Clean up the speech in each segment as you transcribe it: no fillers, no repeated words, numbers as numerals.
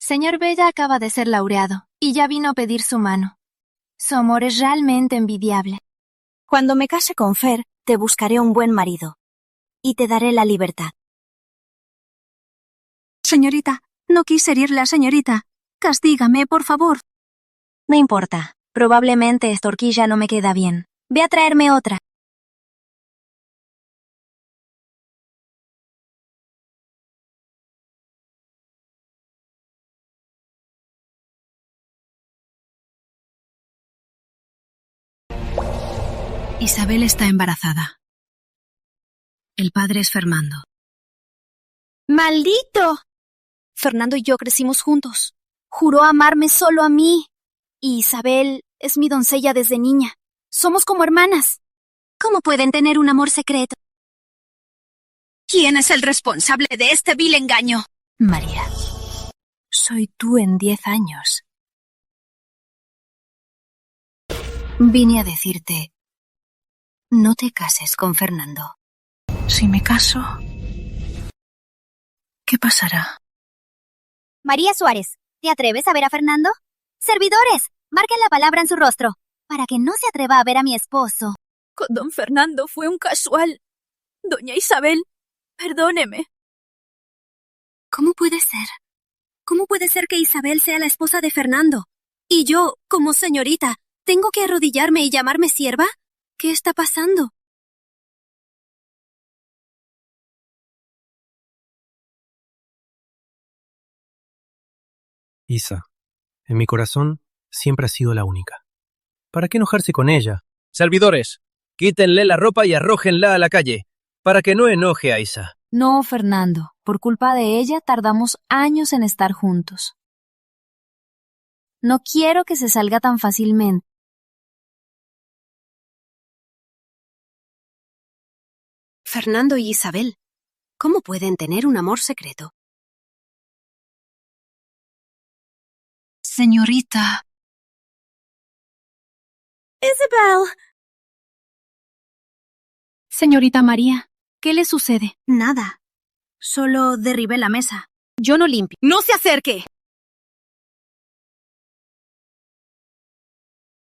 Señor Bella acaba de ser laureado y ya vino a pedir su mano. Su amor es realmente envidiable. Cuando me case con Fer, te buscaré un buen marido y te daré la libertad. Señorita, no quise herirla, señorita. Castígame, por favor. No importa. Probablemente esta horquilla no me queda bien. Ve a traerme otra. Isabel está embarazada. El padre es Fernando. ¡Maldito! Fernando y yo crecimos juntos. Juró amarme solo a mí. Y Isabel es mi doncella desde niña. Somos como hermanas. ¿Cómo pueden tener un amor secreto? ¿Quién es el responsable de este vil engaño? María, soy tú en 10 años. Vine a decirte, no te cases con Fernando. Si me caso, ¿qué pasará? María Suárez, ¿te atreves a ver a Fernando? Servidores, marquen la palabra en su rostro, para que no se atreva a ver a mi esposo. Con don Fernando fue un casual. Doña Isabel, perdóneme. ¿Cómo puede ser? ¿Cómo puede ser que Isabel sea la esposa de Fernando? Y yo, como señorita, ¿tengo que arrodillarme y llamarme sierva? ¿Qué está pasando? Isa, en mi corazón siempre ha sido la única. ¿Para qué enojarse con ella? Servidores, quítenle la ropa y arrójenla a la calle, para que no enoje a Isa. No, Fernando. Por culpa de ella tardamos años en estar juntos. No quiero que se salga tan fácilmente. Fernando y Isabel, ¿cómo pueden tener un amor secreto? Señorita. Isabel. Señorita María, ¿qué le sucede? Nada. Solo derribé la mesa. Yo no limpio. ¡No se acerque!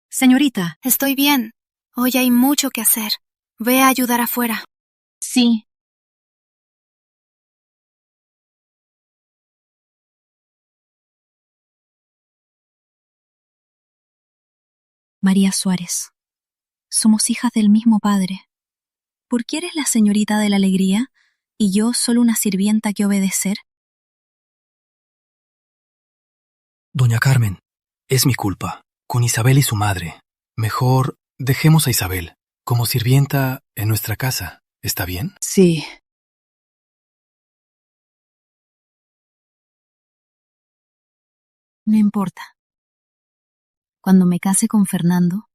Señorita, Estoy bien. Hoy hay mucho que hacer. Ve a ayudar afuera. sí. María Suárez, somos hijas del mismo padre. ¿Por qué eres la señorita de la alegría y yo solo una sirvienta que obedecer? Doña Carmen, es mi culpa. Con Isabel y su madre. Mejor dejemos a Isabel como sirvienta en nuestra casa. ¿Está bien? Sí. No importa. Cuando me case con Fernando,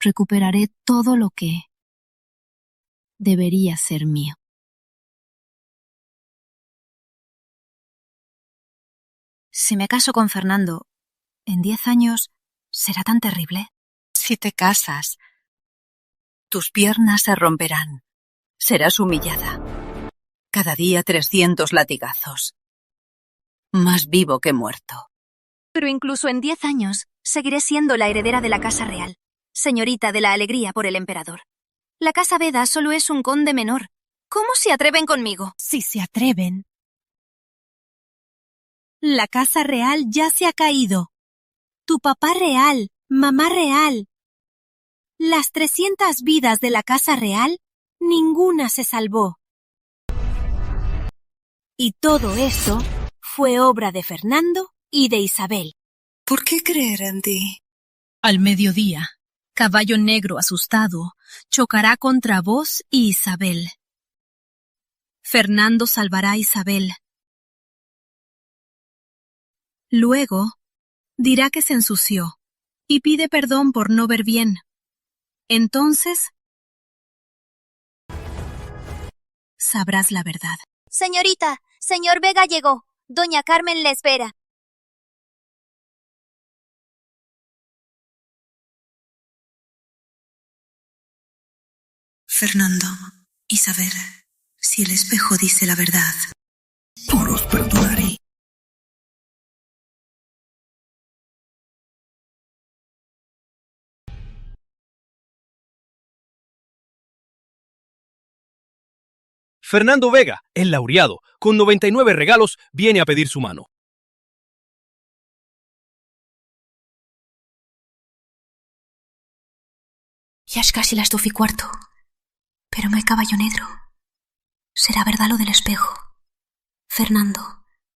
recuperaré todo lo que debería ser mío. Si me caso con Fernando, en 10 años, ¿será tan terrible? Si te casas, tus piernas se romperán. Serás humillada. Cada día 300 latigazos. Más vivo que muerto. Pero incluso en 10 años, seguiré siendo la heredera de la Casa Real, señorita de la alegría por el emperador. La Casa Beda solo es un conde menor. ¿Cómo se atreven conmigo? Si se atreven. La Casa Real ya se ha caído. Tu papá real, mamá real. Las 300 vidas de la Casa Real, ninguna se salvó. Y todo esto fue obra de Fernando y de Isabel. ¿Por qué creer en ti? Al mediodía, Caballo Negro asustado chocará contra vos y Isabel. Fernando salvará a Isabel. Luego, dirá que se ensució y pide perdón por no ver bien. Entonces, sabrás la verdad. Señorita, señor Vega llegó. Doña Carmen le espera. Fernando, Isabel, si el espejo dice la verdad, Os perdonaré. Fernando Vega, el laureado, con 99 regalos, viene a pedir su mano. Ya es casi las 12:15. Pero no hay caballo negro. ¿Será verdad lo del espejo? Fernando,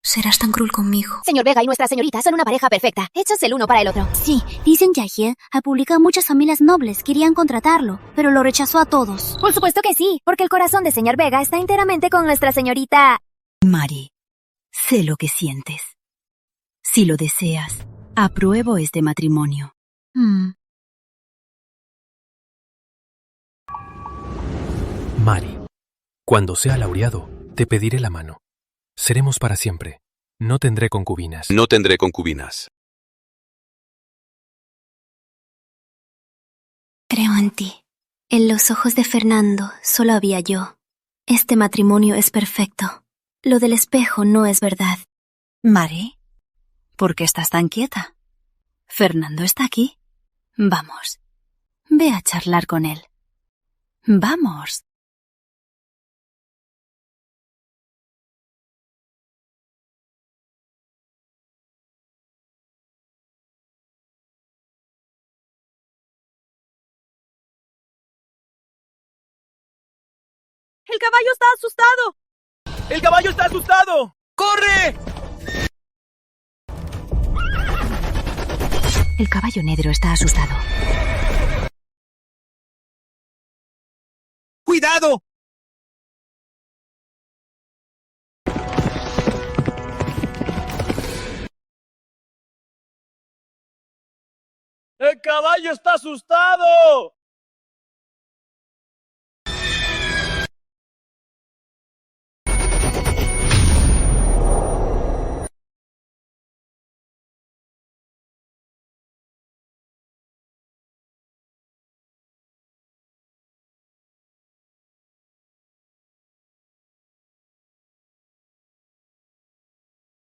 ¿serás tan cruel conmigo? Señor Vega y nuestra señorita son una pareja perfecta, hechos el uno para el otro. Sí, dicen que Jie ha publicado muchas familias nobles querían contratarlo, pero lo rechazó a todos. Por supuesto que sí, porque el corazón de señor Vega está enteramente con nuestra señorita. Mari, sé lo que sientes. Si lo deseas, apruebo este matrimonio. Mari, cuando sea laureado, te pediré la mano. Seremos para siempre. No tendré concubinas. No tendré concubinas. Creo en ti. En los ojos de Fernando solo había yo. Este matrimonio es perfecto. Lo del espejo no es verdad. Mari, ¿por qué estás tan quieta? Fernando está aquí. Vamos, ve a charlar con él. Vamos. ¡El caballo está asustado! ¡El caballo está asustado! ¡Corre! El caballo negro está asustado. ¡Cuidado! ¡El caballo está asustado!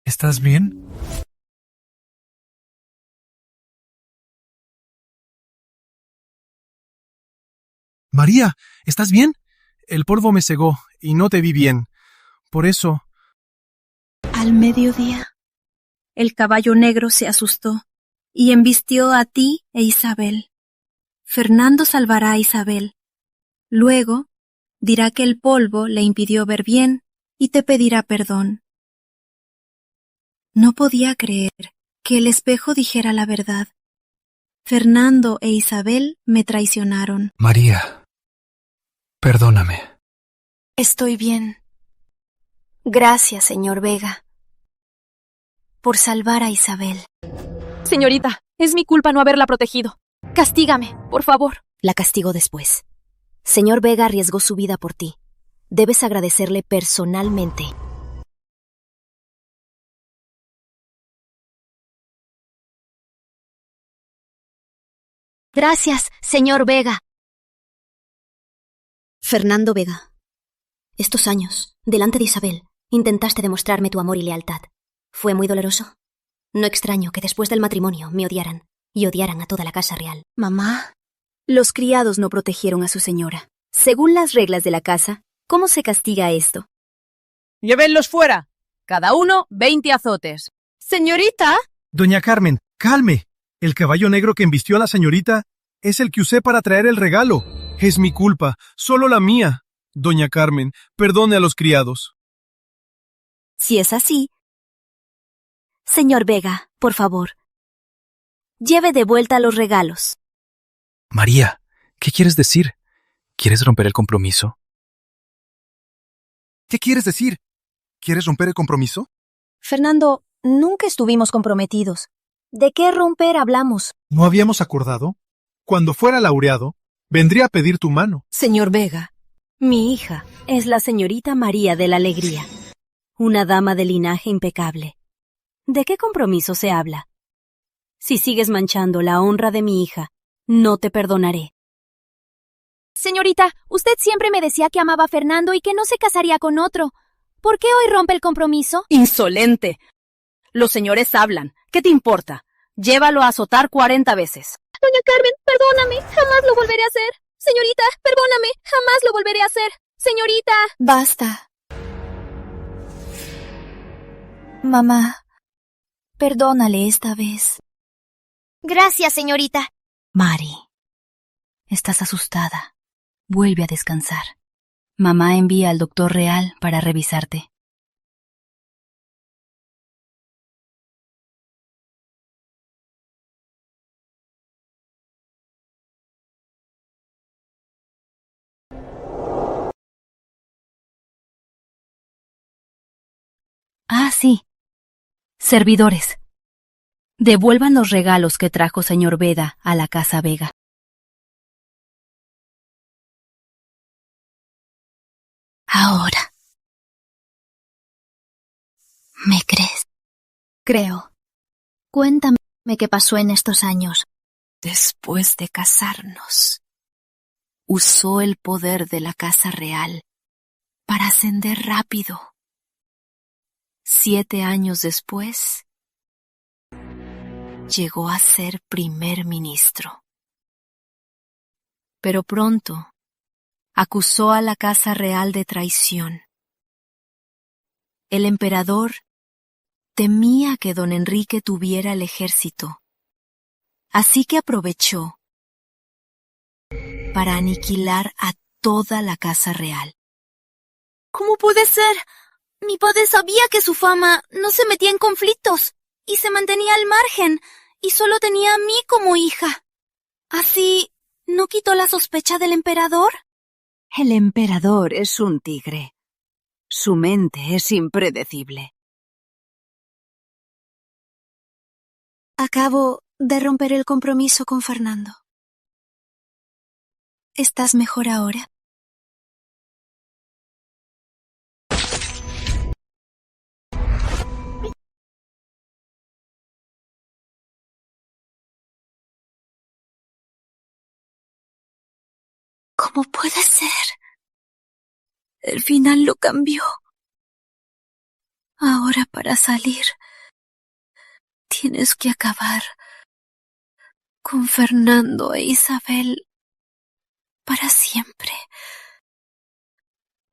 ¿Estás bien? María, ¿estás bien? El polvo me cegó y no te vi bien. Por eso... Al mediodía, el caballo negro se asustó y embistió a ti e Isabel. Fernando salvará a Isabel. Luego, dirá que el polvo le impidió ver bien y te pedirá perdón. No podía creer que el espejo dijera la verdad. Fernando e Isabel me traicionaron. María, perdóname. Estoy bien. Gracias, señor Vega, por salvar a Isabel. Señorita, es mi culpa no haberla protegido. Castígame, por favor. La castigo después. Señor Vega arriesgó su vida por ti. Debes agradecerle personalmente. Gracias, señor Vega. Fernando Vega, estos años, delante de Isabel, intentaste demostrarme tu amor y lealtad. ¿Fue muy doloroso? No extraño que después del matrimonio me odiaran y odiaran a toda la casa real. Mamá, los criados no protegieron a su señora. Según las reglas de la casa, ¿cómo se castiga esto? Llévenlos fuera. Cada uno 20 azotes. Señorita. Doña Carmen, calme. El caballo negro que embistió a la señorita es el que usé para traer el regalo. Es mi culpa, solo la mía. Doña Carmen, perdone a los criados. Si es así, señor Vega, por favor, lleve de vuelta los regalos. María, ¿qué quieres decir? ¿Quieres romper el compromiso? ¿Qué quieres decir? ¿Quieres romper el compromiso? Fernando, nunca estuvimos comprometidos. ¿De qué romper hablamos? ¿No habíamos acordado? Cuando fuera laureado, vendría a pedir tu mano. Señor Vega, mi hija es la señorita María de la Alegría, una dama de linaje impecable. ¿De qué compromiso se habla? Si sigues manchando la honra de mi hija, no te perdonaré. Señorita, usted siempre me decía que amaba a Fernando y que no se casaría con otro. ¿Por qué hoy rompe el compromiso? ¡Insolente! Los señores hablan. ¿Qué te importa? Llévalo a azotar 40 veces. Doña Carmen, perdóname, jamás lo volveré a hacer. Señorita, perdóname, jamás lo volveré a hacer. ¡Señorita! Basta. Mamá, perdónale esta vez. Gracias, señorita. Mari, estás asustada. Vuelve a descansar. Mamá envía al doctor Real para revisarte. Ah, sí. Servidores. Devuelvan los regalos que trajo señor Veda a la casa Vega. Ahora. ¿Me crees? Creo. Cuéntame qué pasó en estos años. Después de casarnos, usó el poder de la casa real para ascender rápido. 7 años después, llegó a ser primer ministro. Pero pronto, acusó a la casa real de traición. El emperador temía que don Enrique tuviera el ejército, así que aprovechó para aniquilar a toda la casa real. ¿Cómo puede ser? Mi padre sabía que su fama no se metía en conflictos y se mantenía al margen y solo tenía a mí como hija. ¿Así no quitó la sospecha del emperador? El emperador es un tigre. Su mente es impredecible. Acabo de romper el compromiso con Fernando. ¿Estás mejor ahora? ¿Cómo puede ser? El final lo cambió. Ahora para salir, tienes que acabar con Fernando e Isabel para siempre.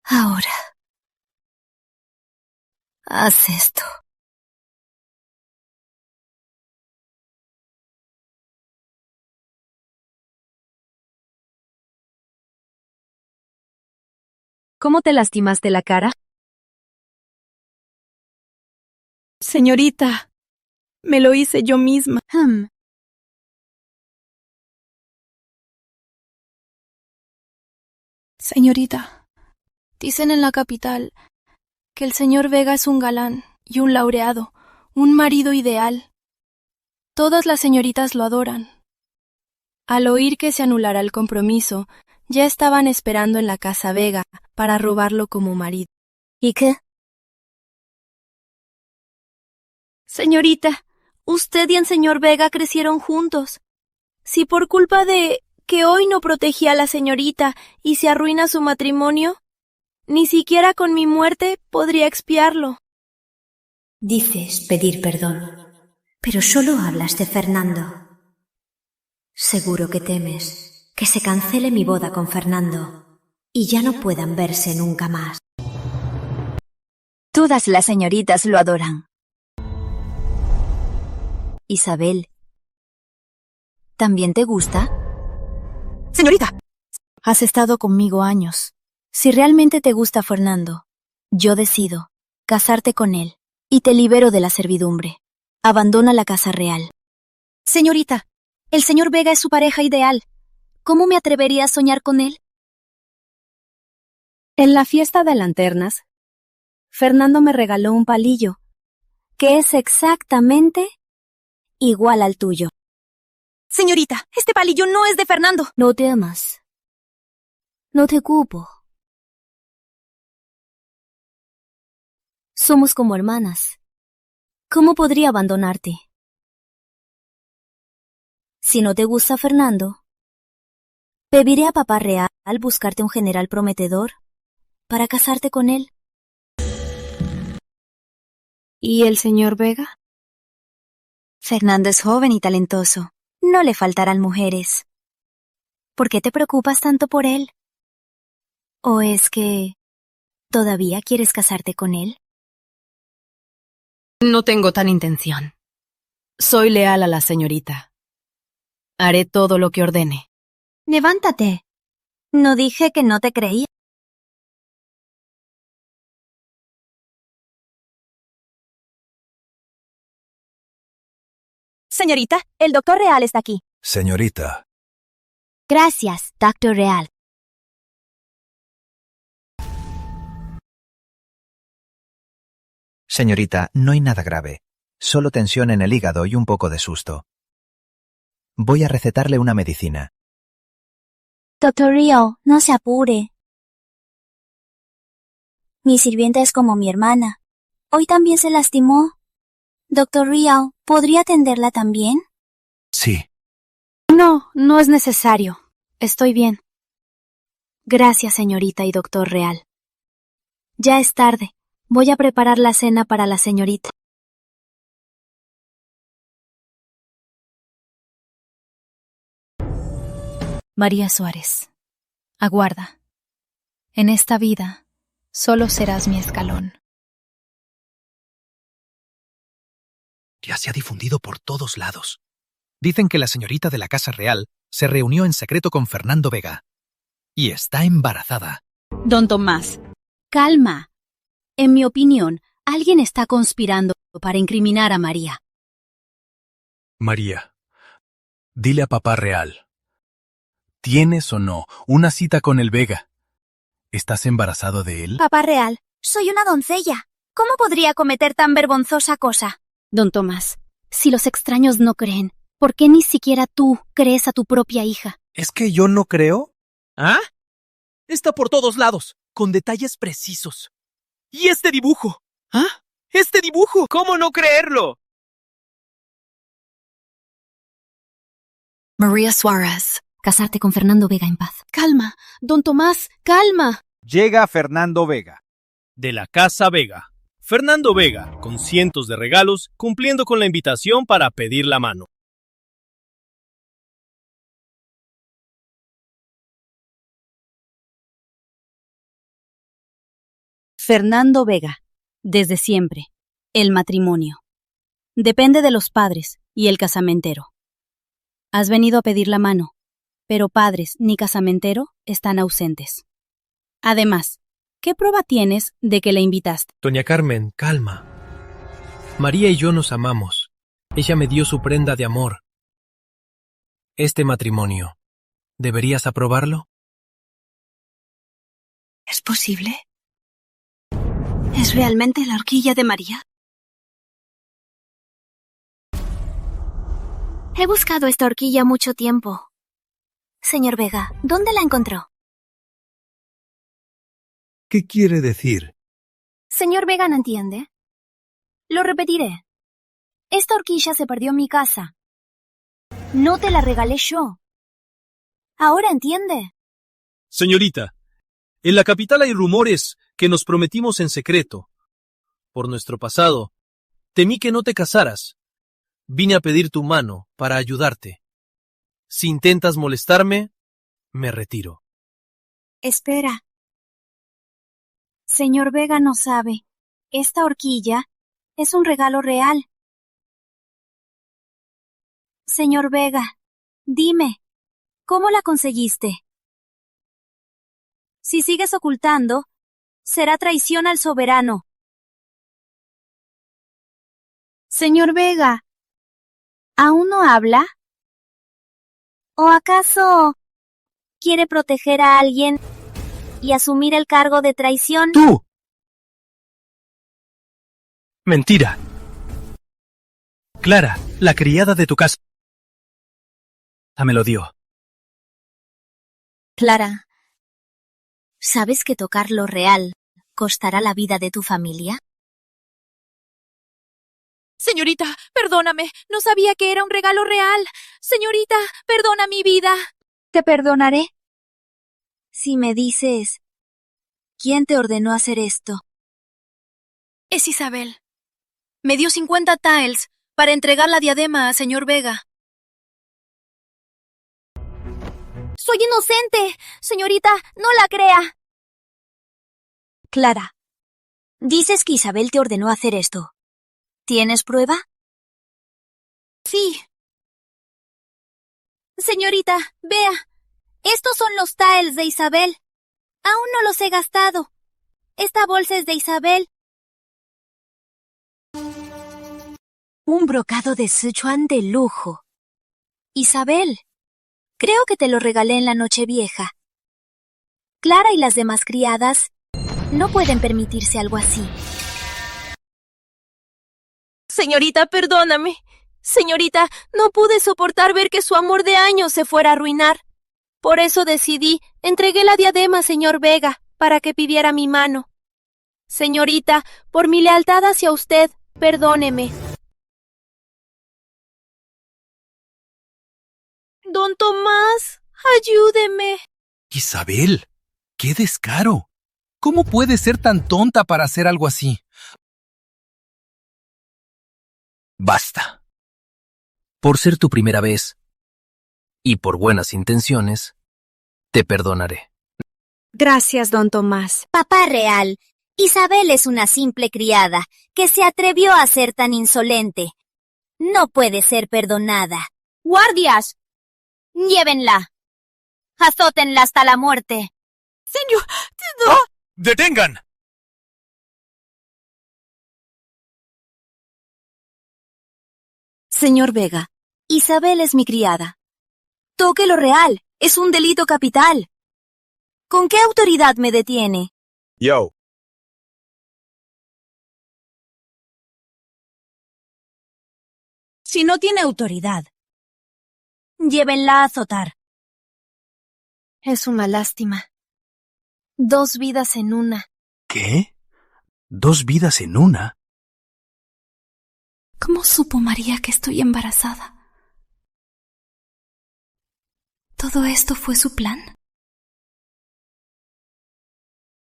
Ahora, haz esto. ¿Cómo te lastimaste la cara? Señorita, me lo hice yo misma. Señorita, dicen en la capital que el señor Vega es un galán y un laureado, un marido ideal. Todas las señoritas lo adoran. Al oír que se anulara el compromiso, ya estaban esperando en la casa Vega para robarlo como marido. ¿Y qué? Señorita, usted y el señor Vega crecieron juntos. Si por culpa de que hoy no protegí a la señorita y se arruina su matrimonio, ni siquiera con mi muerte podría expiarlo. Dices pedir perdón, pero solo hablas de Fernando. Seguro que temes que se cancele mi boda con Fernando y ya no puedan verse nunca más. Todas las señoritas lo adoran. Isabel, ¿también te gusta? Señorita, has estado conmigo años. Si realmente te gusta Fernando, yo decido casarte con él y te libero de la servidumbre. Abandona la casa real. Señorita, el señor Vega es su pareja ideal. ¿Cómo me atrevería a soñar con él? En la fiesta de lanternas, Fernando me regaló un palillo, que es exactamente igual al tuyo. Señorita, este palillo no es de Fernando. No temas. No te culpo. Somos como hermanas. ¿Cómo podría abandonarte? Si no te gusta Fernando, pediré a papá real buscarte un general prometedor para casarte con él. ¿Y el señor Vega? Fernando es joven y talentoso. No le faltarán mujeres. ¿Por qué te preocupas tanto por él? ¿O es que todavía quieres casarte con él? No tengo tan intención. Soy leal a la señorita. Haré todo lo que ordene. Levántate. No dije que no te creía. Señorita, el doctor Real está aquí. Señorita, Gracias, doctor Real. Señorita, no hay nada grave. Solo tensión en el hígado y un poco de susto. Voy a recetarle una medicina. Doctor Real, no se apure. Mi sirvienta es como mi hermana. Hoy también se lastimó. Doctor Real, ¿podría atenderla también? Sí. No, no es necesario. Estoy bien. Gracias, señorita y doctor Real. Ya es tarde. Voy a preparar la cena para la señorita. María Suárez, aguarda. En esta vida, solo serás mi escalón. Ya se ha difundido por todos lados. Dicen que la señorita de la Casa Real se reunió en secreto con Fernando Vega. Y está embarazada. Don Tomás, calma. En mi opinión, alguien está conspirando para incriminar a María. María, dile a papá Real. ¿Tienes o no una cita con el Vega? ¿Estás embarazado de él? Papá Real, soy una doncella. ¿Cómo podría cometer tan vergonzosa cosa? Don Tomás, si los extraños no creen, ¿por qué ni siquiera tú crees a tu propia hija? ¿Es que yo no creo? ¿Ah? Está por todos lados, con detalles precisos. ¿Y este dibujo? ¿Ah? ¡Este dibujo! ¿Cómo no creerlo? María Suárez, casarte con Fernando Vega en paz. Calma, don Tomás, calma. Llega Fernando Vega. De la Casa Vega. Fernando Vega, con cientos de regalos, cumpliendo con la invitación para pedir la mano. Fernando Vega, desde siempre, el matrimonio. Depende de los padres y el casamentero. Has venido a pedir la mano, pero padres ni casamentero están ausentes. Además, ¿qué prueba tienes de que le invitaste? Doña Carmen, calma. María y yo nos amamos. Ella me dio su prenda de amor. Este matrimonio, ¿deberías aprobarlo? ¿Es posible? ¿Es realmente la horquilla de María? He buscado esta horquilla mucho tiempo. Señor Vega, ¿dónde la encontró? ¿qué quiere decir? Señor Vega no entiende. Lo repetiré. Esta horquilla se perdió en mi casa. No te la regalé yo. ¿Ahora entiende? Señorita, en la capital hay rumores que nos prometimos en secreto. Por nuestro pasado, temí que no te casaras. Vine a pedir tu mano para ayudarte. Si intentas molestarme, me retiro. Espera. Señor Vega no sabe. Esta horquilla es un regalo real. Señor Vega, dime, ¿cómo la conseguiste? Si sigues ocultando, será traición al soberano. Señor Vega, ¿aún no habla? ¿O acaso quiere proteger a alguien y asumir el cargo de traición? ¡Tú! Mentira. Clara, la criada de tu casa, me lo dio. Clara, ¿sabes que tocar lo real costará la vida de tu familia? Señorita, perdóname. No sabía que era un regalo real. Señorita, perdona mi vida. Te perdonaré. Si me dices, ¿quién te ordenó hacer esto? Es Isabel. Me dio 50 taels para entregar la diadema a señor Vega. ¡Soy inocente! Señorita, no la crea. Clara, dices que Isabel te ordenó hacer esto. ¿Tienes prueba? Sí. Señorita, vea. Estos son los taels de Isabel. Aún no los he gastado. Esta bolsa es de Isabel. Un brocado de Sichuan de lujo. Isabel, creo que te lo regalé en la Nochevieja. Clara y las demás criadas no pueden permitirse algo así. Señorita, perdóname. Señorita, no pude soportar ver que su amor de años se fuera a arruinar. Por eso decidí, entregué la diadema a señor Vega para que pidiera mi mano. Señorita, por mi lealtad hacia usted, perdóneme. Don Tomás, ayúdeme. Isabel, qué descaro. ¿Cómo puedes ser tan tonta para hacer algo así? Basta. Por ser tu primera vez y por buenas intenciones, te perdonaré. Gracias, don Tomás. Papá real, Isabel es una simple criada que se atrevió a ser tan insolente. No puede ser perdonada. ¡Guardias! ¡Llévenla! ¡Azótenla hasta la muerte! Señor, ¡Oh! ¡Detengan! Señor Vega, Isabel es mi criada. Toque lo real, es un delito capital. ¿Con qué autoridad me detiene? Yo. Si no tiene autoridad, llévenla a azotar. Es una lástima. 2 vidas en una. ¿Qué? ¿2 vidas en una? ¿cómo supo María que estoy embarazada? ¿Todo esto fue su plan?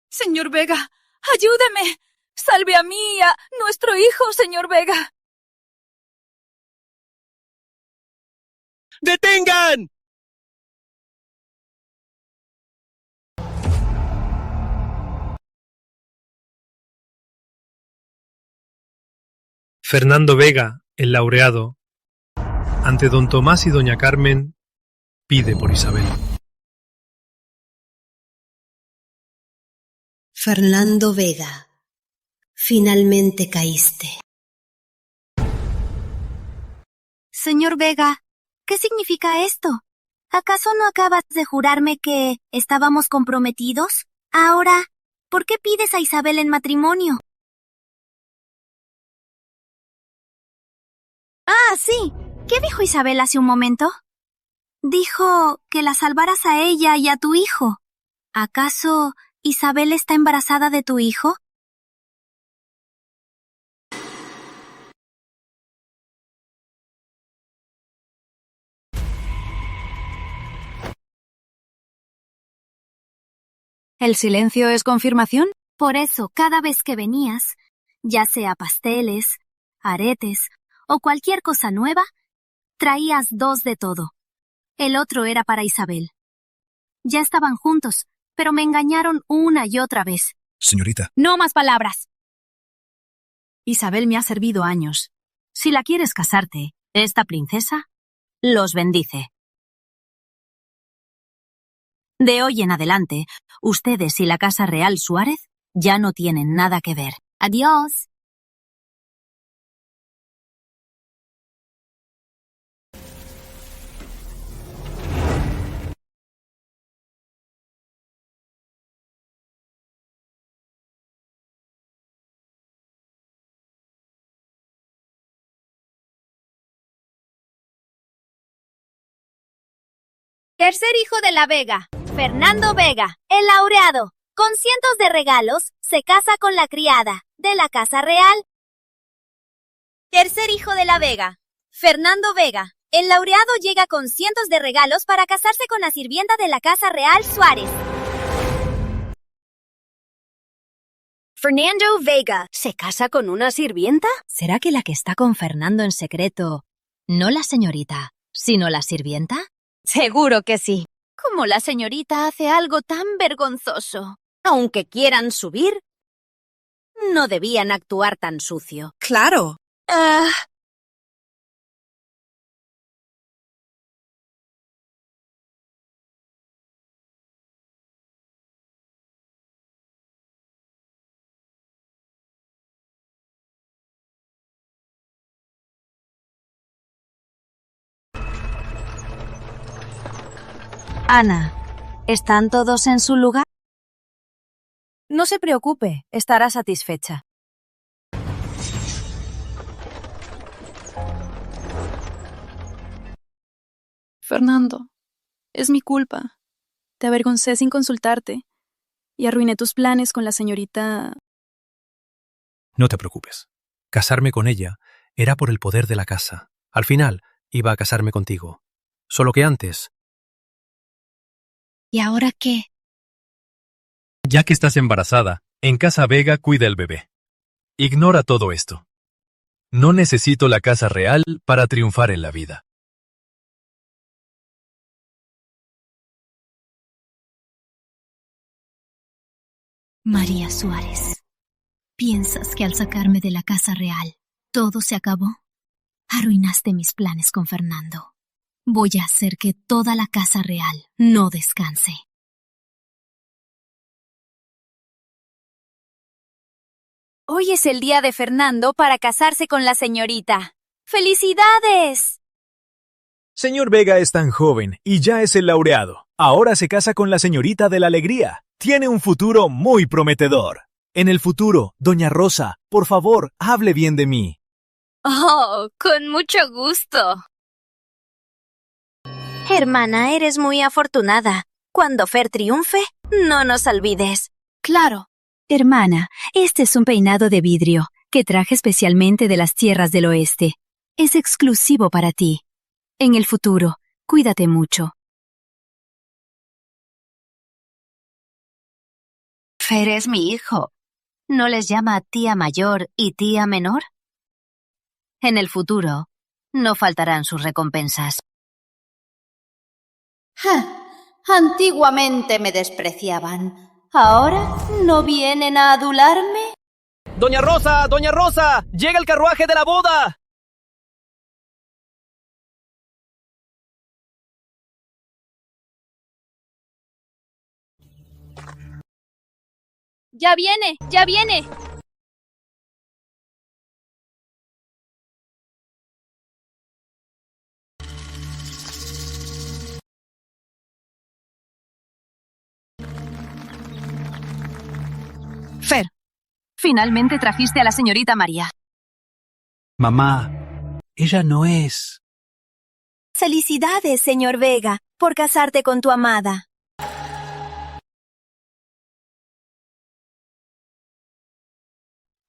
Señor Vega, ayúdeme. Salve a mí y a nuestro hijo, señor Vega. ¡Detengan! Fernando Vega, el laureado, ante don Tomás y doña Carmen, pide por Isabel. Fernando Vega, finalmente caíste. Señor Vega, ¿qué significa esto? ¿Acaso no acabas de jurarme que estábamos comprometidos? Ahora, ¿por qué pides a Isabel en matrimonio? Ah, sí. ¿Qué dijo Isabel hace un momento? Dijo que la salvaras a ella y a tu hijo. ¿Acaso Isabel está embarazada de tu hijo? ¿El silencio es confirmación? Por eso, cada vez que venías, ya sea pasteles, aretes o cualquier cosa nueva, traías 2 de todo. El otro era para Isabel. Ya estaban juntos, pero me engañaron una y otra vez. Señorita. No más palabras. Isabel me ha servido años. Si la quieres casarte, esta princesa los bendice. De hoy en adelante, ustedes y la Casa Real Suárez ya no tienen nada que ver. Adiós. Tercer hijo de la Vega, Fernando Vega, el laureado, con cientos de regalos, se casa con la criada de la Casa Real. Tercer hijo de la Vega, Fernando Vega, el laureado llega con cientos de regalos para casarse con la sirvienta de la Casa Real Suárez. Fernando Vega, ¿se casa con una sirvienta? ¿Será que la que está con Fernando en secreto, no la señorita, sino la sirvienta? Seguro que sí. ¿Cómo la señorita hace algo tan vergonzoso? Aunque quieran subir, No debían actuar tan sucio. Claro. Ana, ¿están todos en su lugar? No se preocupe, estará satisfecha. Fernando, es mi culpa. Te avergoncé sin consultarte y arruiné tus planes con la señorita... No te preocupes. Casarme con ella era por el poder de la casa. Al final, iba a casarme contigo. Solo que antes... ¿Y ahora qué? Ya que estás embarazada, en Casa Vega cuida el bebé. Ignora todo esto. No necesito la casa real para triunfar en la vida. María Suárez, ¿piensas que al sacarme de la casa real todo se acabó? Arruinaste mis planes con Fernando. Voy a hacer que toda la casa real no descanse. Hoy es el día de Fernando para casarse con la señorita. ¡Felicidades! Señor Vega es tan joven y ya es el laureado. Ahora se casa con la señorita de la alegría. Tiene un futuro muy prometedor. En el futuro, doña Rosa, por favor, hable bien de mí. Oh, con mucho gusto. Hermana, eres muy afortunada. Cuando Fer triunfe, no nos olvides. Claro. Hermana, este es un peinado de vidrio que traje especialmente de las tierras del oeste. Es exclusivo para ti. En el futuro, cuídate mucho. Fer es mi hijo. ¿No les llama tía mayor y tía menor? En el futuro, no faltarán sus recompensas. Antiguamente me despreciaban. ¿Ahora no vienen a adularme? ¡Doña Rosa! ¡Doña Rosa! ¡Llega el carruaje de la boda! ¡Ya viene! ¡Ya viene! Fer, finalmente trajiste a la señorita María. Mamá, ella no es... Felicidades, señor Vega, por casarte con tu amada.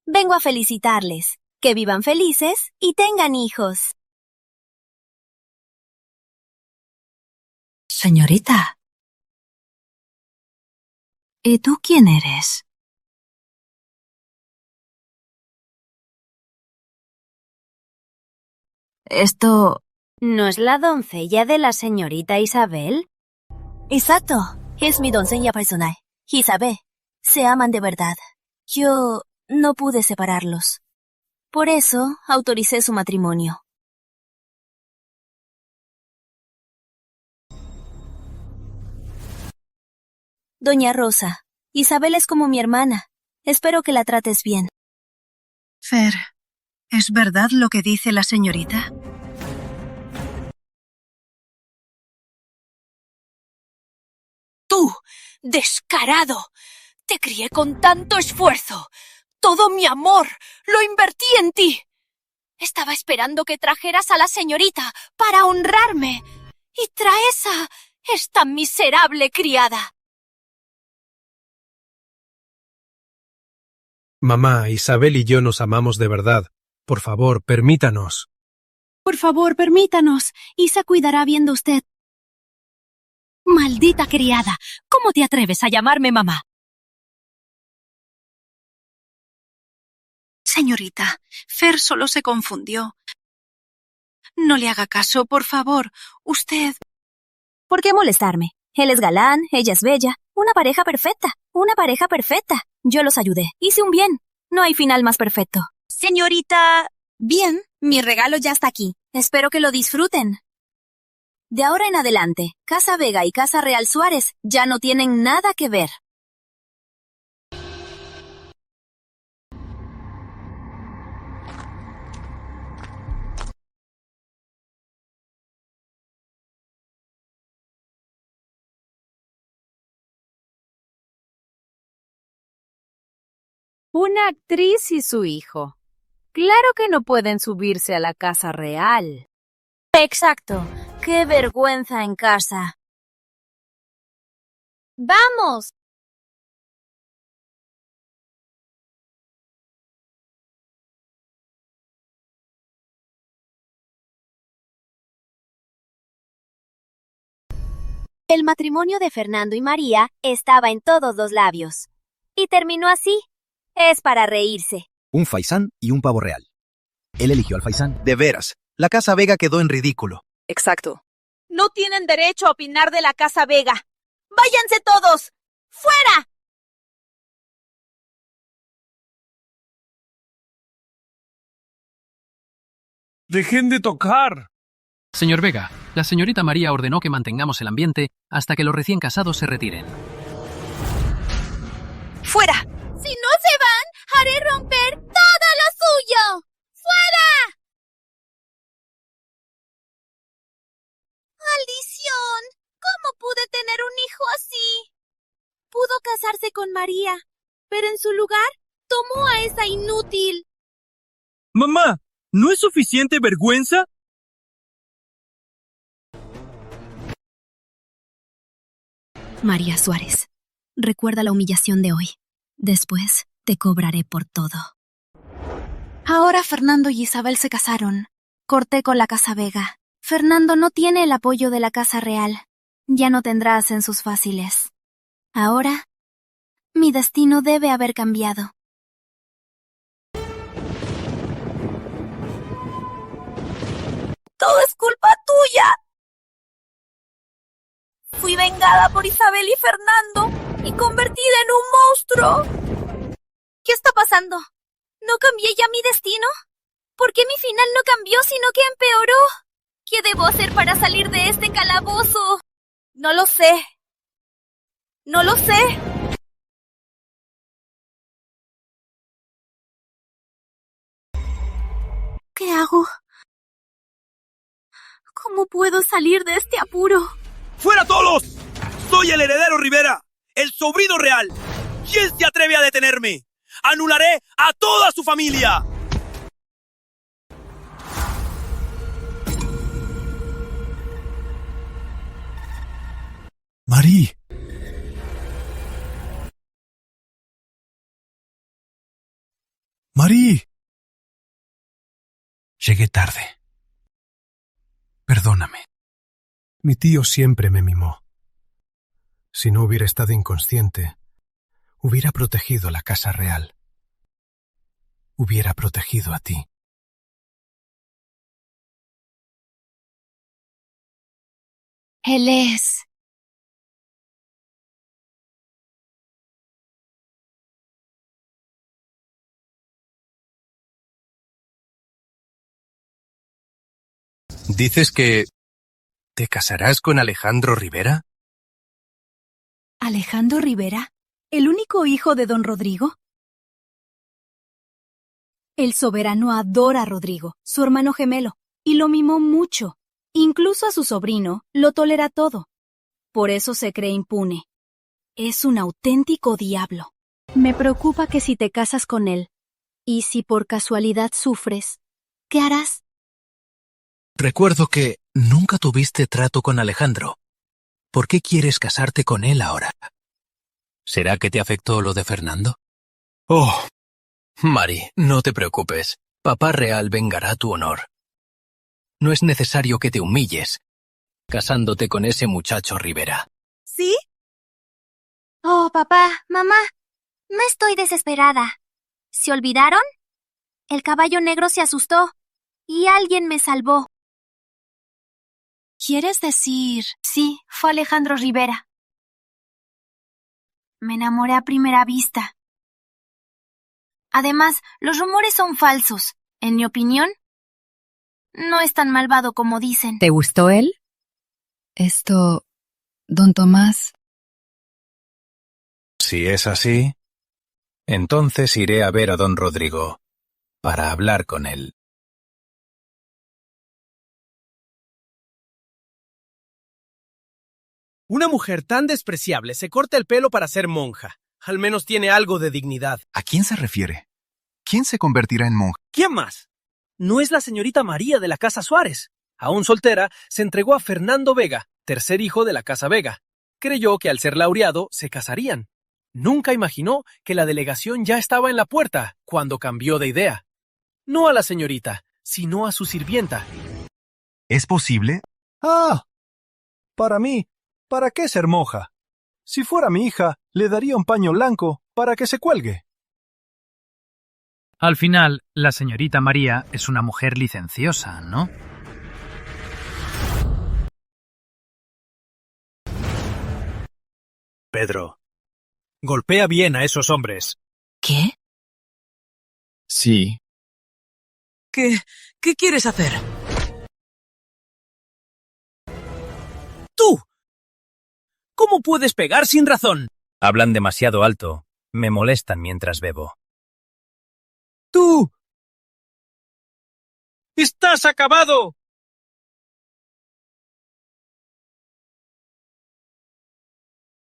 Vengo a felicitarles. Que vivan felices y tengan hijos. Señorita. ¿Y tú quién eres? ¿Esto no es la doncella de la señorita Isabel? Exacto, es mi doncella personal, Isabel. Se aman de verdad. Yo no pude separarlos. Por eso autoricé su matrimonio. Doña Rosa, Isabel es como mi hermana. Espero que la trates bien. Fer, ¿es verdad lo que dice la señorita? ¡Tú, descarado! Te crié con tanto esfuerzo. Todo mi amor lo invertí en ti. Estaba esperando que trajeras a la señorita para honrarme. Y traes a esta miserable criada. Mamá, Isabel y yo nos amamos de verdad. Por favor, permítanos. Por favor, permítanos. Isa cuidará bien de usted. Maldita criada, ¿cómo te atreves a llamarme mamá? Señorita, Fer solo se confundió. No le haga caso, por favor. Usted... ¿Por qué molestarme? Él es galán, ella es bella. Una pareja perfecta. Una pareja perfecta. Yo los ayudé. Hice un bien. No hay final más perfecto. Señorita... Bien, mi regalo ya está aquí. Espero que lo disfruten. De ahora en adelante, Casa Vega y Casa Real Suárez ya no tienen nada que ver. Una actriz y su hijo. Claro que no pueden subirse a la casa real. Exacto. ¡Qué vergüenza en casa! ¡Vamos! El matrimonio de Fernando y María estaba en todos los labios. Y terminó así. Es para reírse. Un faisán y un pavo real. Él eligió al faisán. De veras, la Casa Vega quedó en ridículo. Exacto. No tienen derecho a opinar de la Casa Vega. ¡Váyanse todos! ¡Fuera! ¡Dejen de tocar! Señor Vega, la señorita María ordenó que mantengamos el ambiente hasta que los recién casados se retiren. ¡Fuera! Si no se van, haré romper todo lo suyo. ¡Fuera! ¡Maldición! ¿Cómo pude tener un hijo así? Pudo casarse con María, pero en su lugar tomó a esa inútil. Mamá, ¿no es suficiente vergüenza? María Suárez, recuerda la humillación de hoy. Después te cobraré por todo. Ahora Fernando y Isabel se casaron. Corté con la Casa Vega. Fernando no tiene el apoyo de la Casa Real. Ya no tendrá ascensos fáciles. Ahora, mi destino debe haber cambiado. ¡Todo es culpa tuya! Fui vengada por Isabel y Fernando y convertida en un monstruo. ¿Qué está pasando? ¿No cambié ya mi destino? ¿Por qué mi final no cambió sino que empeoró? ¿Qué debo hacer para salir de este calabozo? No lo sé. No lo sé. ¿Qué hago? ¿Cómo puedo salir de este apuro? ¡Fuera todos! ¡Soy el heredero Rivera! ¡El sobrino real! ¿Quién se atreve a detenerme? ¡Anularé a toda su familia! Marí. Marí. Llegué tarde. Perdóname. Mi tío siempre me mimó. Si no hubiera estado inconsciente, hubiera protegido la Casa Real. Hubiera protegido a ti. Él es. ¿Dices que te casarás con Alejandro Rivera? ¿Alejandro Rivera? ¿El único hijo de don Rodrigo? El soberano adora a Rodrigo, su hermano gemelo, y lo mimó mucho. Incluso a su sobrino lo tolera todo. Por eso se cree impune. Es un auténtico diablo. Me preocupa que si te casas con él, y si por casualidad sufres, ¿qué harás? Recuerdo que nunca tuviste trato con Alejandro. ¿Por qué quieres casarte con él ahora? ¿Será que te afectó lo de Fernando? Oh, Mari, no te preocupes. Papá Real vengará tu honor. No es necesario que te humilles, casándote con ese muchacho Rivera. ¿Sí? Oh, papá, mamá, no estoy desesperada. ¿Se olvidaron? El caballo negro se asustó y alguien me salvó. ¿Quieres decir? Sí, fue Alejandro Rivera. Me enamoré a primera vista. Además, los rumores son falsos. En mi opinión, no es tan malvado como dicen. ¿Te gustó él? Don Tomás. Si es así, entonces iré a ver a don Rodrigo para hablar con él. Una mujer tan despreciable se corta el pelo para ser monja. Al menos tiene algo de dignidad. ¿A quién se refiere? ¿Quién se convertirá en monja? ¿Quién más? No es la señorita María de la Casa Suárez. Aún soltera, se entregó a Fernando Vega, tercer hijo de la Casa Vega. Creyó que al ser laureado se casarían. Nunca imaginó que la delegación ya estaba en la puerta cuando cambió de idea. No a la señorita, sino a su sirvienta. ¿Es posible? Para mí, ¿para qué ser monja? Si fuera mi hija, le daría un paño blanco para que se cuelgue. Al final, la señorita María es una mujer licenciosa, ¿no? Pedro, golpea bien a esos hombres. ¿Qué? Sí. ¿Qué quieres hacer? ¡Tú! ¿Cómo puedes pegar sin razón? Hablan demasiado alto. Me molestan mientras bebo. ¡Tú! ¡Estás acabado!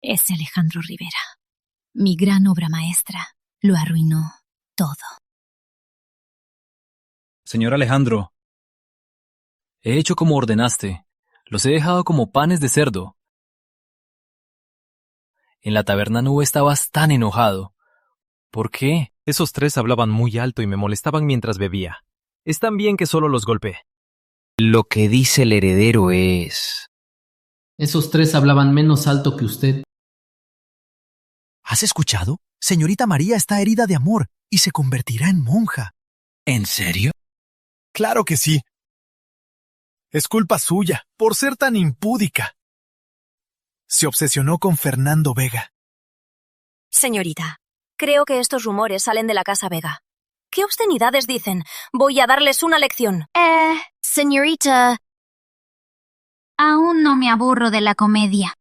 Ese Alejandro Rivera, mi gran obra maestra, lo arruinó todo. Señor Alejandro, he hecho como ordenaste. Los he dejado como panes de cerdo. En la taberna no estabas tan enojado. ¿Por qué? Esos tres hablaban muy alto y me molestaban mientras bebía. Es tan bien que solo los golpeé. Lo que dice el heredero es... Esos tres hablaban menos alto que usted. ¿Has escuchado? Señorita María está herida de amor y se convertirá en monja. ¿En serio? Claro que sí. Es culpa suya por ser tan impúdica. Se obsesionó con Fernando Vega. Señorita, creo que estos rumores salen de la Casa Vega. ¿Qué obscenidades dicen? Voy a darles una lección. Señorita, aún no me aburro de la comedia.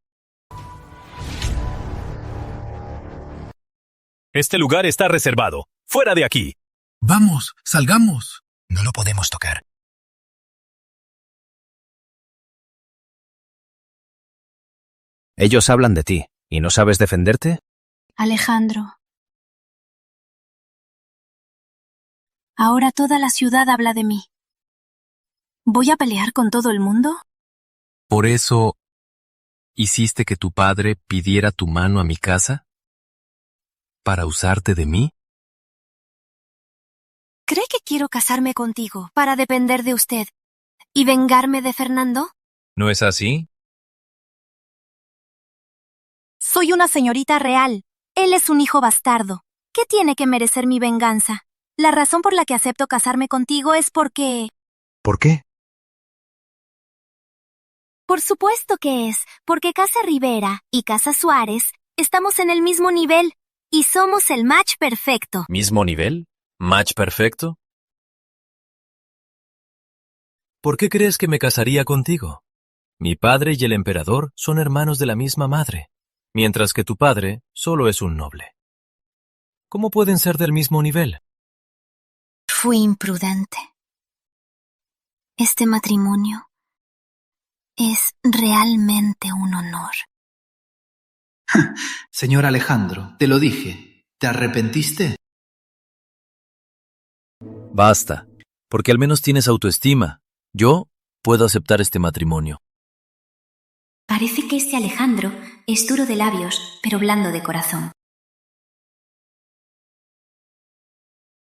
Este lugar está reservado. ¡Fuera de aquí! Vamos, salgamos. No lo podemos tocar. Ellos hablan de ti. ¿Y no sabes defenderte? Alejandro. Ahora toda la ciudad habla de mí. ¿Voy a pelear con todo el mundo? ¿Por eso hiciste que tu padre pidiera tu mano a mi casa? ¿Para usarte de mí? ¿Cree que quiero casarme contigo para depender de usted y vengarme de Fernando? ¿No es así? Soy una señorita real. Él es un hijo bastardo. ¿Qué tiene que merecer mi venganza? La razón por la que acepto casarme contigo es porque... ¿Por qué? Por supuesto que es, porque Casa Rivera y Casa Suárez estamos en el mismo nivel y somos el match perfecto. ¿Mismo nivel? ¿Match perfecto? ¿Por qué crees que me casaría contigo? Mi padre y el emperador son hermanos de la misma madre, mientras que tu padre solo es un noble. ¿Cómo pueden ser del mismo nivel? Fui imprudente. Este matrimonio es realmente un honor. Señor Alejandro, te lo dije. ¿Te arrepentiste? Basta, porque al menos tienes autoestima. Yo puedo aceptar este matrimonio. Parece que este Alejandro es duro de labios, pero blando de corazón.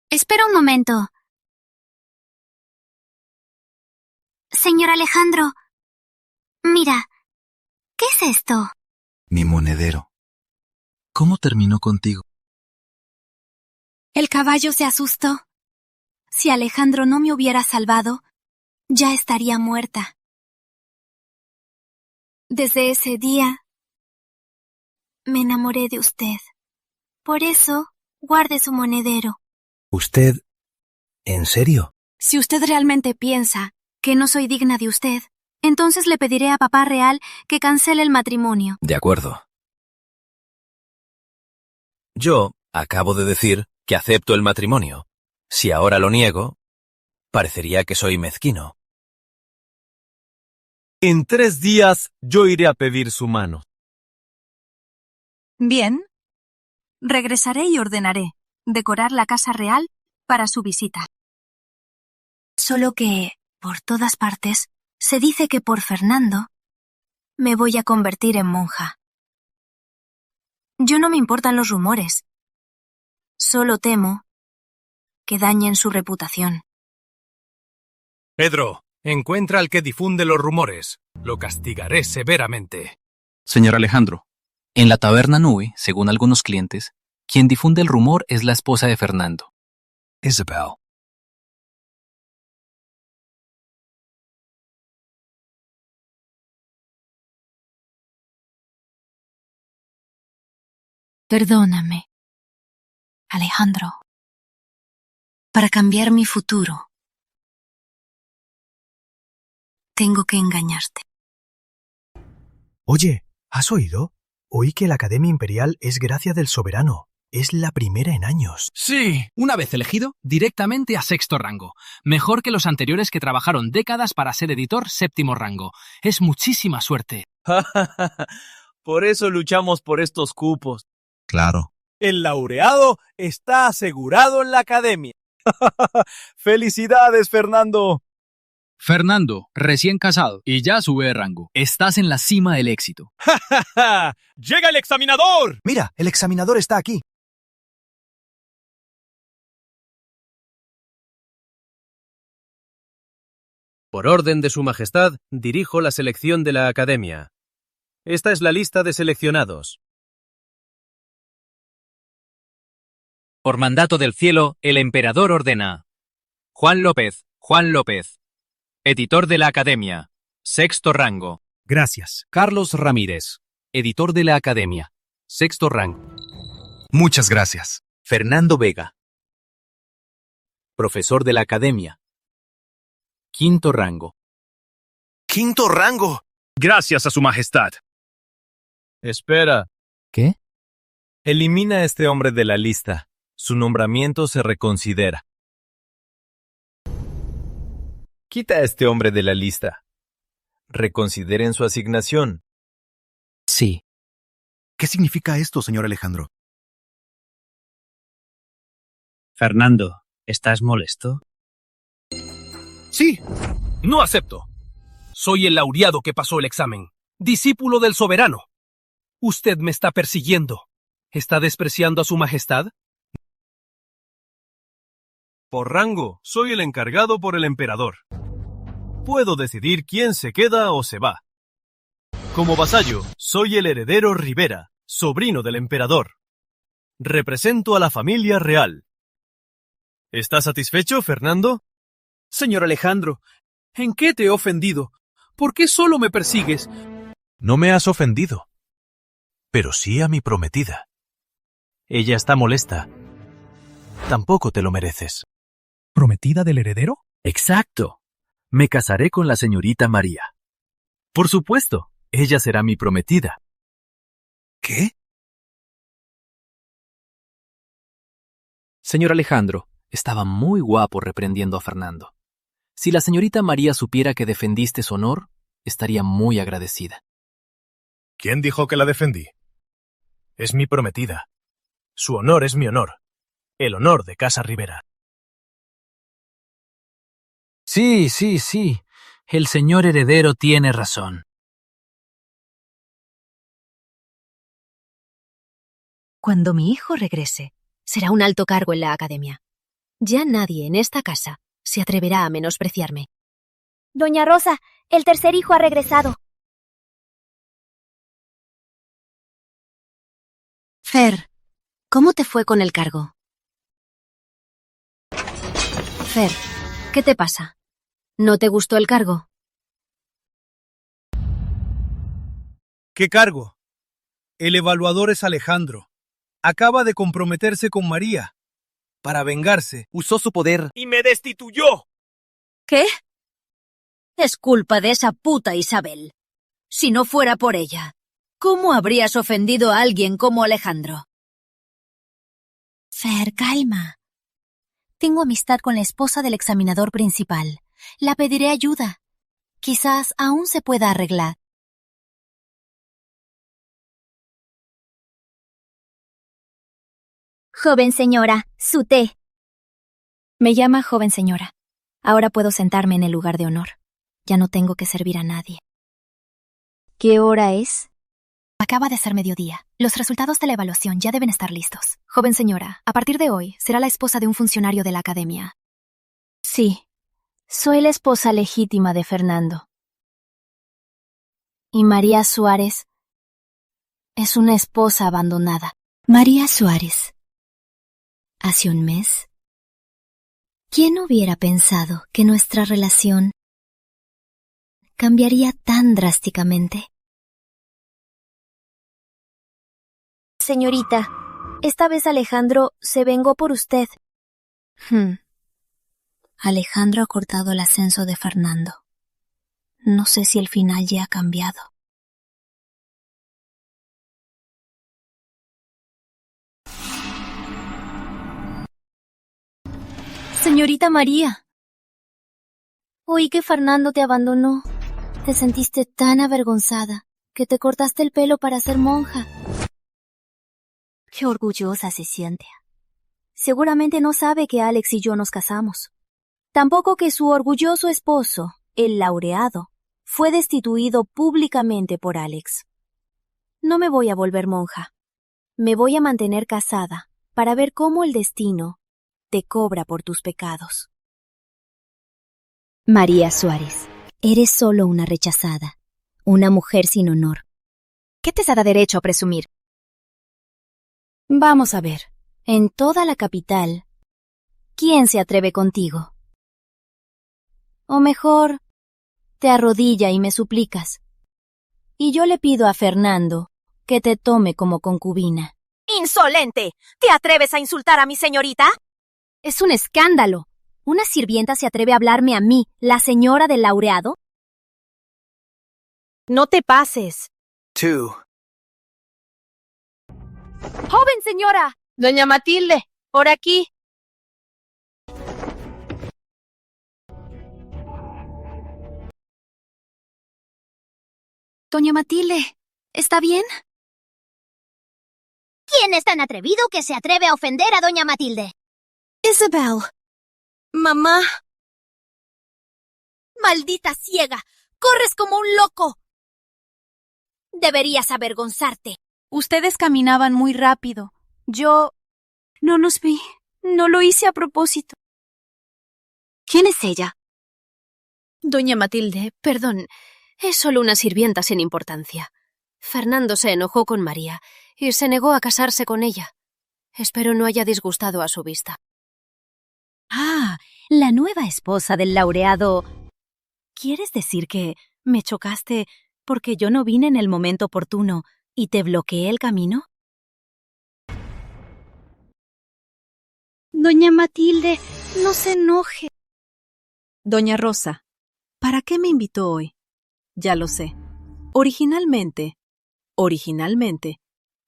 Espera un momento. Señor Alejandro, mira, ¿qué es esto? Mi monedero. ¿Cómo terminó contigo? El caballo se asustó. Si Alejandro no me hubiera salvado, ya estaría muerta. Desde ese día, me enamoré de usted. Por eso, guarde su monedero. ¿Usted... ¿En serio? Si usted realmente piensa que no soy digna de usted, entonces le pediré a papá real que cancele el matrimonio. De acuerdo. Yo acabo de decir que acepto el matrimonio. Si ahora lo niego, parecería que soy mezquino. En 3 días yo iré a pedir su mano. Bien. Regresaré y ordenaré decorar la casa real para su visita. Solo que, por todas partes, se dice que por Fernando me voy a convertir en monja. Yo no me importan los rumores. Solo temo que dañen su reputación. Pedro, encuentra al que difunde los rumores. Lo castigaré severamente. Señor Alejandro, en la taberna Nube, según algunos clientes, quien difunde el rumor es la esposa de Fernando. Isabel. Perdóname, Alejandro. Para cambiar mi futuro, tengo que engañarte. Oye, ¿has oído? Oí que la Academia Imperial es gracia del soberano. Es la primera en años. Sí, una vez elegido, directamente a 6º rango. Mejor que los anteriores que trabajaron décadas para ser editor 7º rango. Es muchísima suerte. Por eso luchamos por estos cupos. Claro. El laureado está asegurado en la academia. ¡Felicidades, Fernando! Fernando, recién casado y ya sube de rango. Estás en la cima del éxito. ¡Llega el examinador! Mira, el examinador está aquí. Por orden de Su Majestad, dirijo la selección de la Academia. Esta es la lista de seleccionados. Por mandato del cielo, el emperador ordena. Juan López, editor de la Academia, 6º rango. Gracias. Carlos Ramírez, editor de la Academia, 6º rango. Muchas gracias. Fernando Vega, profesor de la Academia, 5º rango. ¡Quinto rango! Gracias a Su Majestad. Espera. ¿Qué? Elimina a este hombre de la lista. Su nombramiento se reconsidera. Quita a este hombre de la lista. Reconsideren su asignación. Sí. ¿Qué significa esto, señor Alejandro? Fernando, ¿estás molesto? Sí. No acepto. Soy el laureado que pasó el examen, discípulo del soberano. Usted me está persiguiendo. ¿Está despreciando a Su Majestad? Por rango, soy el encargado por el emperador. Puedo decidir quién se queda o se va. Como vasallo, soy el heredero Rivera, sobrino del emperador. Represento a la familia real. ¿Estás satisfecho, Fernando? Señor Alejandro, ¿en qué te he ofendido? ¿Por qué solo me persigues? No me has ofendido, pero sí a mi prometida. Ella está molesta. Tampoco te lo mereces. ¿Prometida del heredero? Exacto. Me casaré con la señorita María. Por supuesto, ella será mi prometida. ¿Qué? Señor Alejandro, estaba muy guapo reprendiendo a Fernando. Si la señorita María supiera que defendiste su honor, estaría muy agradecida. ¿Quién dijo que la defendí? Es mi prometida. Su honor es mi honor. El honor de Casa Rivera. Sí. El señor heredero tiene razón. Cuando mi hijo regrese, será un alto cargo en la academia. Ya nadie en esta casa se atreverá a menospreciarme. Doña Rosa, el tercer hijo ha regresado. Fer, ¿cómo te fue con el cargo? Fer, ¿qué te pasa? ¿No te gustó el cargo? ¿Qué cargo? El evaluador es Alejandro. Acaba de comprometerse con María. Para vengarse, usó su poder y me destituyó. ¿Qué? Es culpa de esa puta Isabel. Si no fuera por ella, ¿cómo habrías ofendido a alguien como Alejandro? Fer, calma. Tengo amistad con la esposa del examinador principal. La pediré ayuda. Quizás aún se pueda arreglar. Joven señora, su té. Me llama joven señora. Ahora puedo sentarme en el lugar de honor. Ya no tengo que servir a nadie. ¿Qué hora es? Acaba de ser mediodía. Los resultados de la evaluación ya deben estar listos. Joven señora, a partir de hoy será la esposa de un funcionario de la academia. Sí, soy la esposa legítima de Fernando. Y María Suárez es una esposa abandonada. María Suárez. Hace un mes, ¿quién hubiera pensado que nuestra relación cambiaría tan drásticamente? Señorita, esta vez Alejandro se vengó por usted. Alejandro ha cortado el ascenso de Fernando. No sé si el final ya ha cambiado. Señorita María, oí que Fernando te abandonó. Te sentiste tan avergonzada que te cortaste el pelo para ser monja. Qué orgullosa se siente. Seguramente no sabe que Alex y yo nos casamos. Tampoco que su orgulloso esposo, el laureado, fue destituido públicamente por Alex. No me voy a volver monja. Me voy a mantener casada para ver cómo el destino te cobra por tus pecados. María Suárez, eres solo una rechazada, una mujer sin honor. ¿Qué te da derecho a presumir? Vamos a ver, en toda la capital, ¿quién se atreve contigo? O mejor, te arrodilla y me suplicas. Y yo le pido a Fernando que te tome como concubina. ¡Insolente! ¿Te atreves a insultar a mi señorita? Es un escándalo. ¿Una sirvienta se atreve a hablarme a mí, la señora del laureado? No te pases. Tú. ¡Joven señora! Doña Matilde, por aquí. Doña Matilde, ¿está bien? ¿Quién es tan atrevido que se atreve a ofender a doña Matilde? Isabel. Mamá. Maldita ciega. Corres como un loco. Deberías avergonzarte. Ustedes caminaban muy rápido. Yo no los vi. No lo hice a propósito. ¿Quién es ella? Doña Matilde, perdón, es solo una sirvienta sin importancia. Fernando se enojó con María y se negó a casarse con ella. Espero no haya disgustado a su vista. Ah, la nueva esposa del laureado. ¿Quieres decir que me chocaste porque yo no vine en el momento oportuno y te bloqueé el camino? Doña Matilde, no se enoje. Doña Rosa, ¿para qué me invitó hoy? Ya lo sé. Originalmente,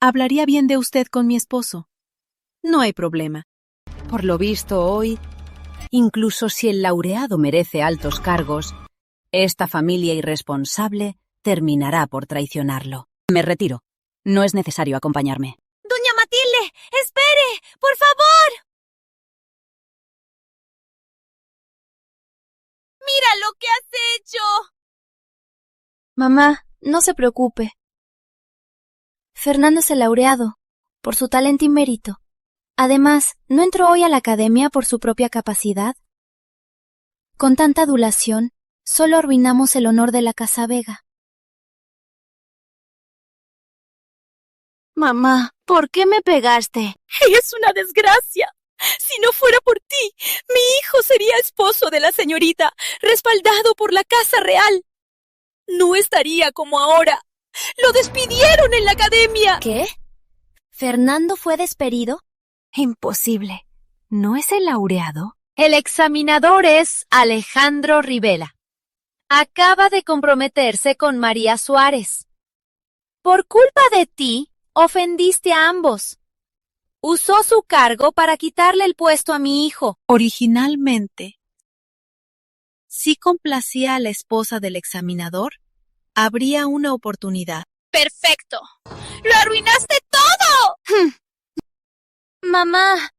hablaría bien de usted con mi esposo. No hay problema. Por lo visto hoy, incluso si el laureado merece altos cargos, esta familia irresponsable terminará por traicionarlo. Me retiro. No es necesario acompañarme. ¡Doña Matilde! ¡Espere! ¡Por favor! ¡Mira lo que has hecho! Mamá, no se preocupe. Fernando es el laureado, por su talento y mérito. Además, ¿no entró hoy a la academia por su propia capacidad? Con tanta adulación, solo arruinamos el honor de la Casa Vega. Mamá, ¿por qué me pegaste? Es una desgracia. Si no fuera por ti, mi hijo sería esposo de la señorita, respaldado por la Casa Real. No estaría como ahora. ¡Lo despidieron en la academia! ¿Qué? ¿Fernando fue despedido? Imposible. ¿No es el laureado? El examinador es Alejandro Rivera. Acaba de comprometerse con María Suárez. Por culpa de ti, ofendiste a ambos. Usó su cargo para quitarle el puesto a mi hijo. Originalmente, si complacía a la esposa del examinador, habría una oportunidad. ¡Perfecto! ¡Lo arruinaste todo! Mamá.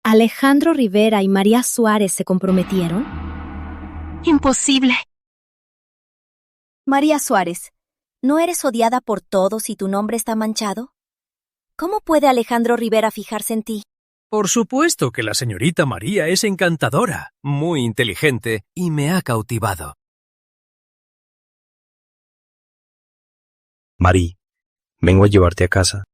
¿Alejandro Rivera y María Suárez se comprometieron? Imposible. María Suárez, ¿no eres odiada por todos y tu nombre está manchado? ¿Cómo puede Alejandro Rivera fijarse en ti? Por supuesto que la señorita María es encantadora, muy inteligente y me ha cautivado. Mari, vengo a llevarte a casa.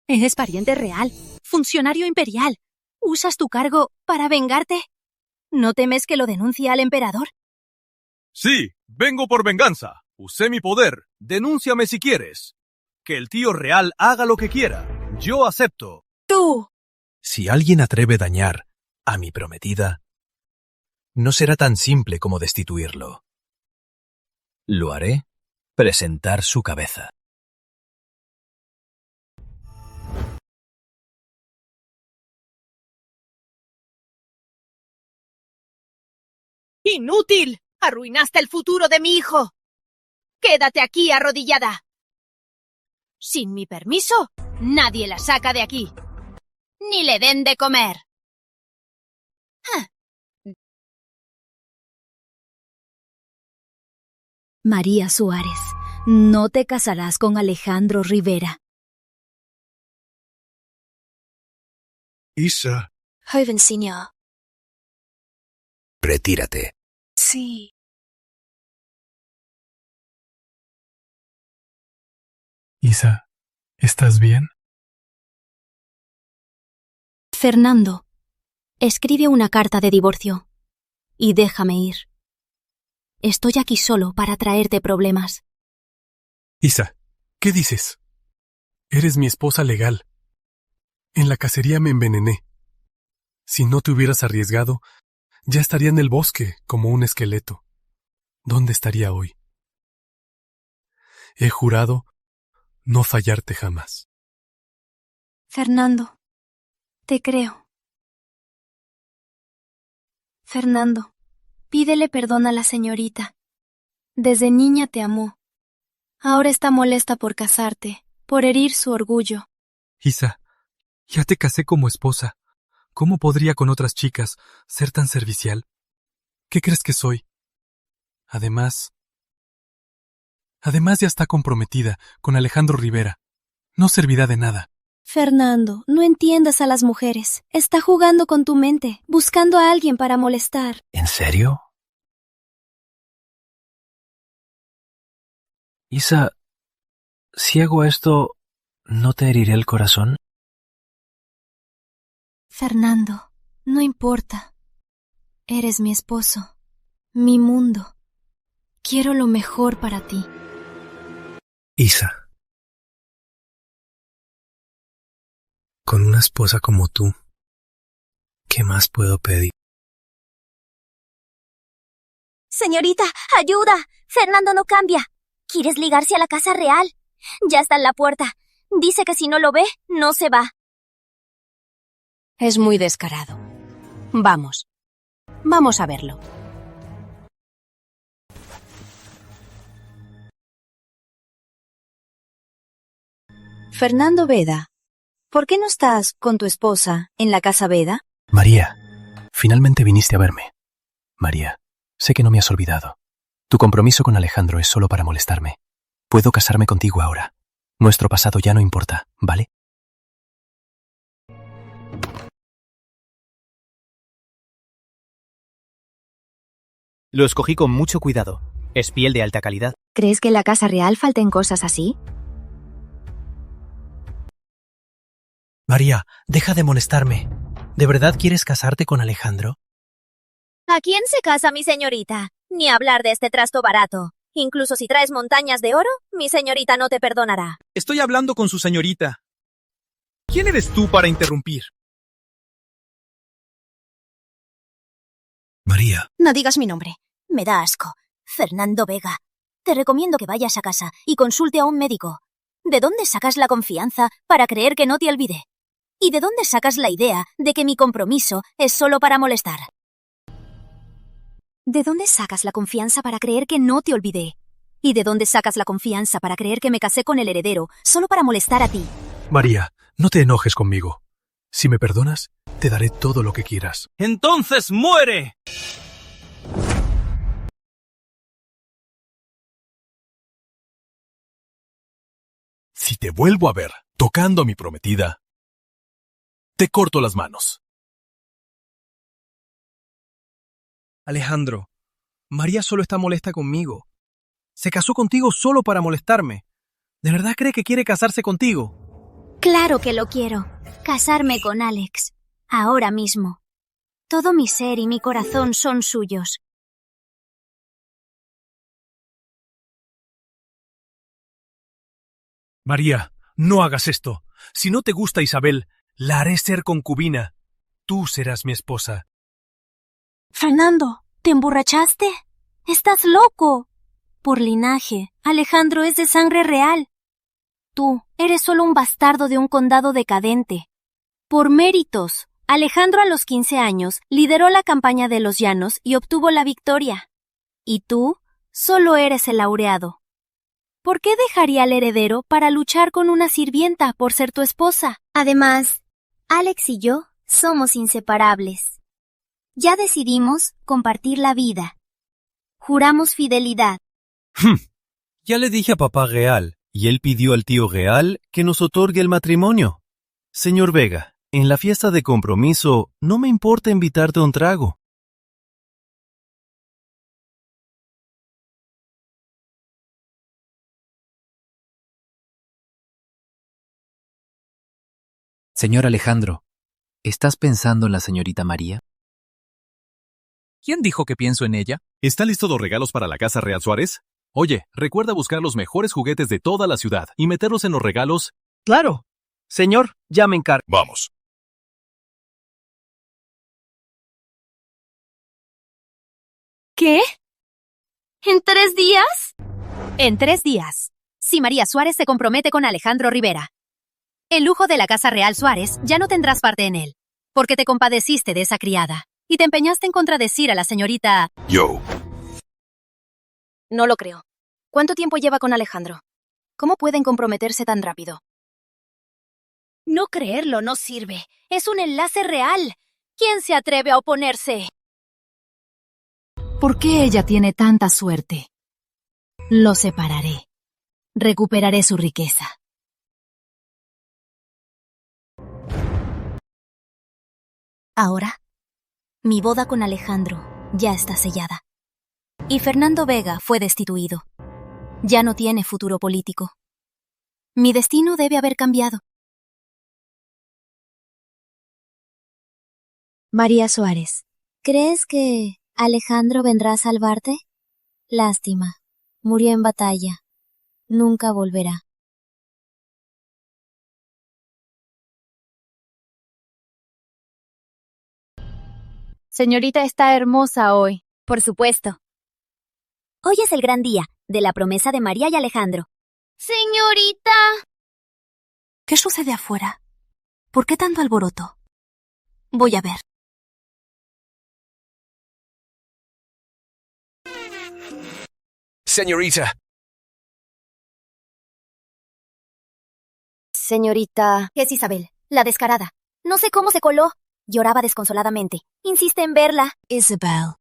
Eres pariente real, funcionario imperial. ¿Usas tu cargo para vengarte? ¿No temes que lo denuncie al emperador? Sí, vengo por venganza. Usé mi poder. Denúnciame si quieres. Que el tío real haga lo que quiera. Yo acepto. ¡Tú! Si alguien atreve a dañar a mi prometida, no será tan simple como destituirlo. Lo haré presentar su cabeza. ¡Inútil! ¡Arruinaste el futuro de mi hijo! ¡Quédate aquí arrodillada! Sin mi permiso, nadie la saca de aquí. Ni le den de comer. María Suárez, no te casarás con Alejandro Rivera. Isa. Joven señor. Retírate. Sí. Isa, ¿estás bien? Fernando, escribe una carta de divorcio y déjame ir. Estoy aquí solo para traerte problemas. Isa, ¿qué dices? Eres mi esposa legal. En la cacería me envenené. Si no te hubieras arriesgado, ya estaría en el bosque como un esqueleto. ¿Dónde estaría hoy? He jurado no fallarte jamás. Fernando, te creo. Fernando, pídele perdón a la señorita. Desde niña te amó. Ahora está molesta por casarte, por herir su orgullo. Isa, ya te casé como esposa. ¿Cómo podría con otras chicas ser tan servicial? ¿Qué crees que soy? Además ya está comprometida con Alejandro Rivera. No servirá de nada. Fernando, no entiendas a las mujeres. Está jugando con tu mente, buscando a alguien para molestar. ¿En serio? Isa, si hago esto, ¿no te heriré el corazón? Fernando, no importa. Eres mi esposo, mi mundo. Quiero lo mejor para ti. Isa, con una esposa como tú, ¿qué más puedo pedir? Señorita, ayuda. Fernando no cambia. ¿Quieres ligarse a la casa real? Ya está en la puerta. Dice que si no lo ve, no se va. Es muy descarado. Vamos a verlo. Fernando Veda, ¿por qué no estás con tu esposa en la casa Veda? María, finalmente viniste a verme. María, sé que no me has olvidado. Tu compromiso con Alejandro es solo para molestarme. Puedo casarme contigo ahora. Nuestro pasado ya no importa, ¿vale? Lo escogí con mucho cuidado. Es piel de alta calidad. ¿Crees que en la casa real falten cosas así? María, deja de molestarme. ¿De verdad quieres casarte con Alejandro? ¿A quién se casa mi señorita? Ni hablar de este trasto barato. Incluso si traes montañas de oro, mi señorita no te perdonará. Estoy hablando con su señorita. ¿Quién eres tú para interrumpir? María. No digas mi nombre. Me da asco. Fernando Vega. Te recomiendo que vayas a casa y consulte a un médico. ¿De dónde sacas la confianza para creer que no te olvidé? ¿Y de dónde sacas la idea de que mi compromiso es solo para molestar? ¿De dónde sacas la confianza para creer que no te olvidé? ¿Y de dónde sacas la confianza para creer que me casé con el heredero solo para molestar a ti? María, no te enojes conmigo. Si me perdonas, te daré todo lo que quieras. ¡Entonces muere! Si te vuelvo a ver tocando a mi prometida, te corto las manos. Alejandro, María solo está molesta conmigo. Se casó contigo solo para molestarme. ¿De verdad cree que quiere casarse contigo? Claro que lo quiero. Casarme con Alex. Ahora mismo. Todo mi ser y mi corazón son suyos. María, no hagas esto. Si no te gusta Isabel, la haré ser concubina. Tú serás mi esposa. Fernando, ¿te emborrachaste? ¡Estás loco! Por linaje, Alejandro es de sangre real. Tú eres solo un bastardo de un condado decadente. Por méritos, Alejandro a los 15 años lideró la campaña de los Llanos y obtuvo la victoria. Y tú solo eres el laureado. ¿Por qué dejaría al heredero para luchar con una sirvienta por ser tu esposa? Además, Alex y yo somos inseparables. Ya decidimos compartir la vida. Juramos fidelidad. Ya le dije a papá real, y él pidió al tío real que nos otorgue el matrimonio. Señor Vega, en la fiesta de compromiso no me importa invitarte a un trago. Señor Alejandro, ¿estás pensando en la señorita María? ¿Quién dijo que pienso en ella? ¿Están listos los regalos para la Casa Real Suárez? Oye, recuerda buscar los mejores juguetes de toda la ciudad y meterlos en los regalos. ¡Claro! Señor, ya me encargo. Vamos. ¿Qué? ¿En 3 días? En 3 días. Si María Suárez se compromete con Alejandro Rivera. El lujo de la Casa Real Suárez ya no tendrás parte en él, porque te compadeciste de esa criada y te empeñaste en contradecir a la señorita... Yo. No lo creo. ¿Cuánto tiempo lleva con Alejandro? ¿Cómo pueden comprometerse tan rápido? No creerlo no sirve. Es un enlace real. ¿Quién se atreve a oponerse? ¿Por qué ella tiene tanta suerte? Lo separaré. Recuperaré su riqueza. Ahora, mi boda con Alejandro ya está sellada. Y Fernando Vega fue destituido. Ya no tiene futuro político. Mi destino debe haber cambiado. María Suárez, ¿crees que Alejandro vendrá a salvarte? Lástima, murió en batalla. Nunca volverá. Señorita está hermosa hoy. Por supuesto. Hoy es el gran día de la promesa de María y Alejandro. Señorita. ¿Qué sucede afuera? ¿Por qué tanto alboroto? Voy a ver. Señorita. Señorita... Es Isabel, la descarada. No sé cómo se coló. Lloraba desconsoladamente. Insiste en verla. Isabel.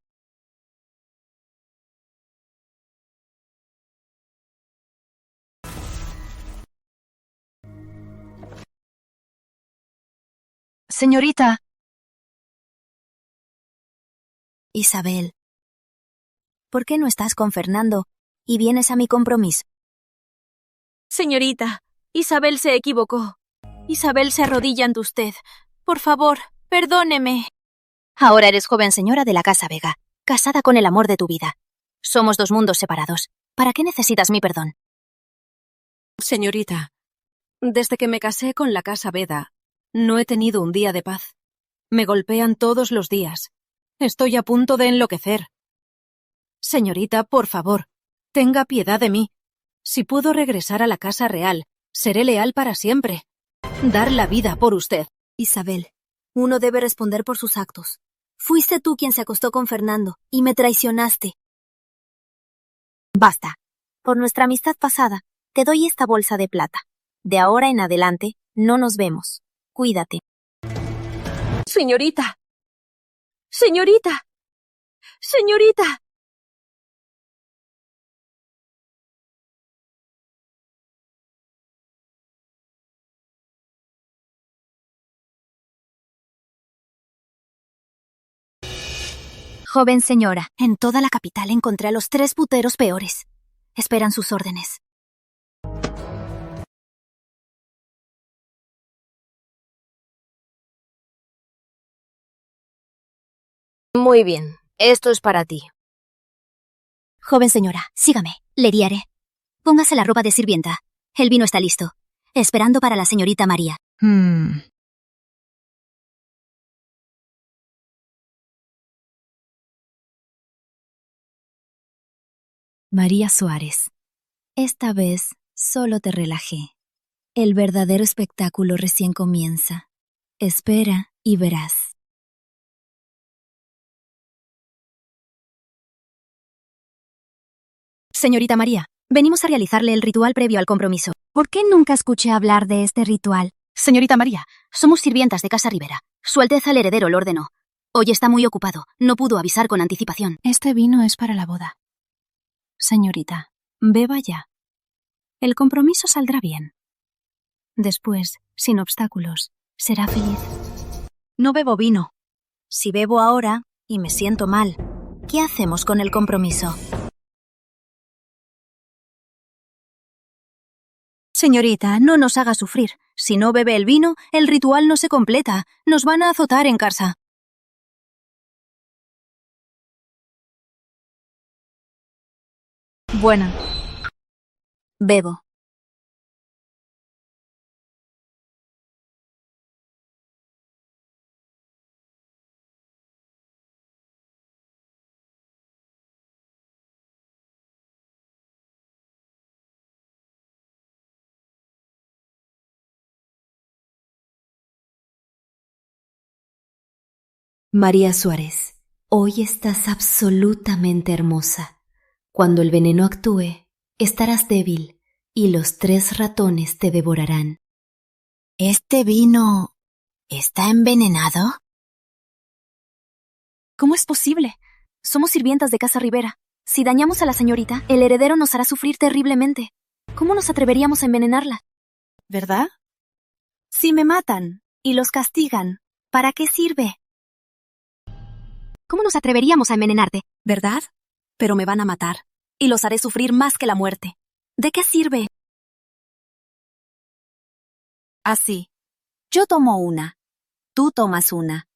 Señorita. Isabel. ¿Por qué no estás con Fernando y vienes a mi compromiso? Señorita, Isabel se equivocó. Isabel se arrodilla ante usted. Por favor, Perdóneme. Ahora eres joven señora de la Casa Vega, casada con el amor de tu vida. Somos dos mundos separados. ¿Para qué necesitas mi perdón? Señorita, desde que me casé con la Casa Veda, no he tenido un día de paz. Me golpean todos los días. Estoy a punto de enloquecer. Señorita, por favor, tenga piedad de mí. Si puedo regresar a la Casa Real, seré leal para siempre. Dar la vida por usted. Isabel, uno debe responder por sus actos. Fuiste tú quien se acostó con Fernando y me traicionaste. Basta. Por nuestra amistad pasada, te doy esta bolsa de plata. De ahora en adelante, no nos vemos. Cuídate. Señorita. Señorita. Señorita. Joven señora, en toda la capital encontré a los 3 puteros peores. Esperan sus órdenes. Muy bien, esto es para ti. Joven señora, sígame, le guiaré. Póngase la ropa de sirvienta. El vino está listo, esperando para la señorita María. María Suárez. Esta vez solo te relajé. El verdadero espectáculo recién comienza. Espera y verás. Señorita María, venimos a realizarle el ritual previo al compromiso. ¿Por qué nunca escuché hablar de este ritual? Señorita María, somos sirvientas de Casa Rivera. Su Alteza el heredero lo ordenó. Hoy está muy ocupado, no pudo avisar con anticipación. Este vino es para la boda. Señorita, beba ya. El compromiso saldrá bien. Después, sin obstáculos, será feliz. No bebo vino. Si bebo ahora y me siento mal, ¿qué hacemos con el compromiso? Señorita, no nos haga sufrir. Si no bebe el vino, el ritual no se completa. Nos van a azotar en casa. Bueno. Bebo. María Suárez, hoy estás absolutamente hermosa. Cuando el veneno actúe, estarás débil y los 3 ratones te devorarán. ¿Este vino está envenenado? ¿Cómo es posible? Somos sirvientas de Casa Rivera. Si dañamos a la señorita, el heredero nos hará sufrir terriblemente. ¿Cómo nos atreveríamos a envenenarla? ¿Verdad? Si me matan y los castigan, ¿para qué sirve? ¿Cómo nos atreveríamos a envenenarte? ¿Verdad? Pero me van a matar y los haré sufrir más que la muerte. ¿De qué sirve? Así. Yo tomo una. Tú tomas una.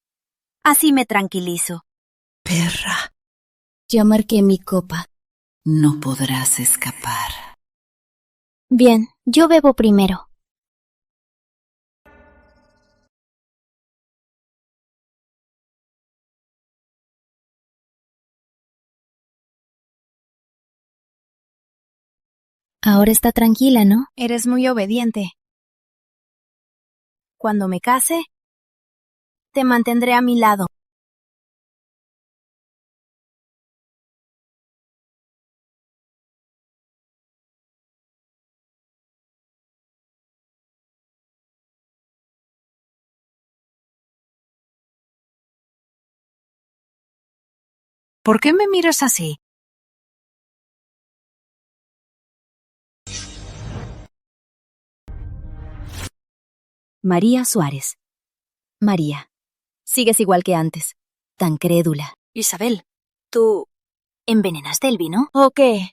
Así me tranquilizo. Perra, ya marqué mi copa. No podrás escapar. Bien, yo bebo primero. Ahora está tranquila, ¿no? Eres muy obediente. Cuando me case, te mantendré a mi lado. ¿Por qué me miras así? María Suárez. María, sigues igual que antes, tan crédula. Isabel, ¿tú envenenaste el vino? ¿O qué?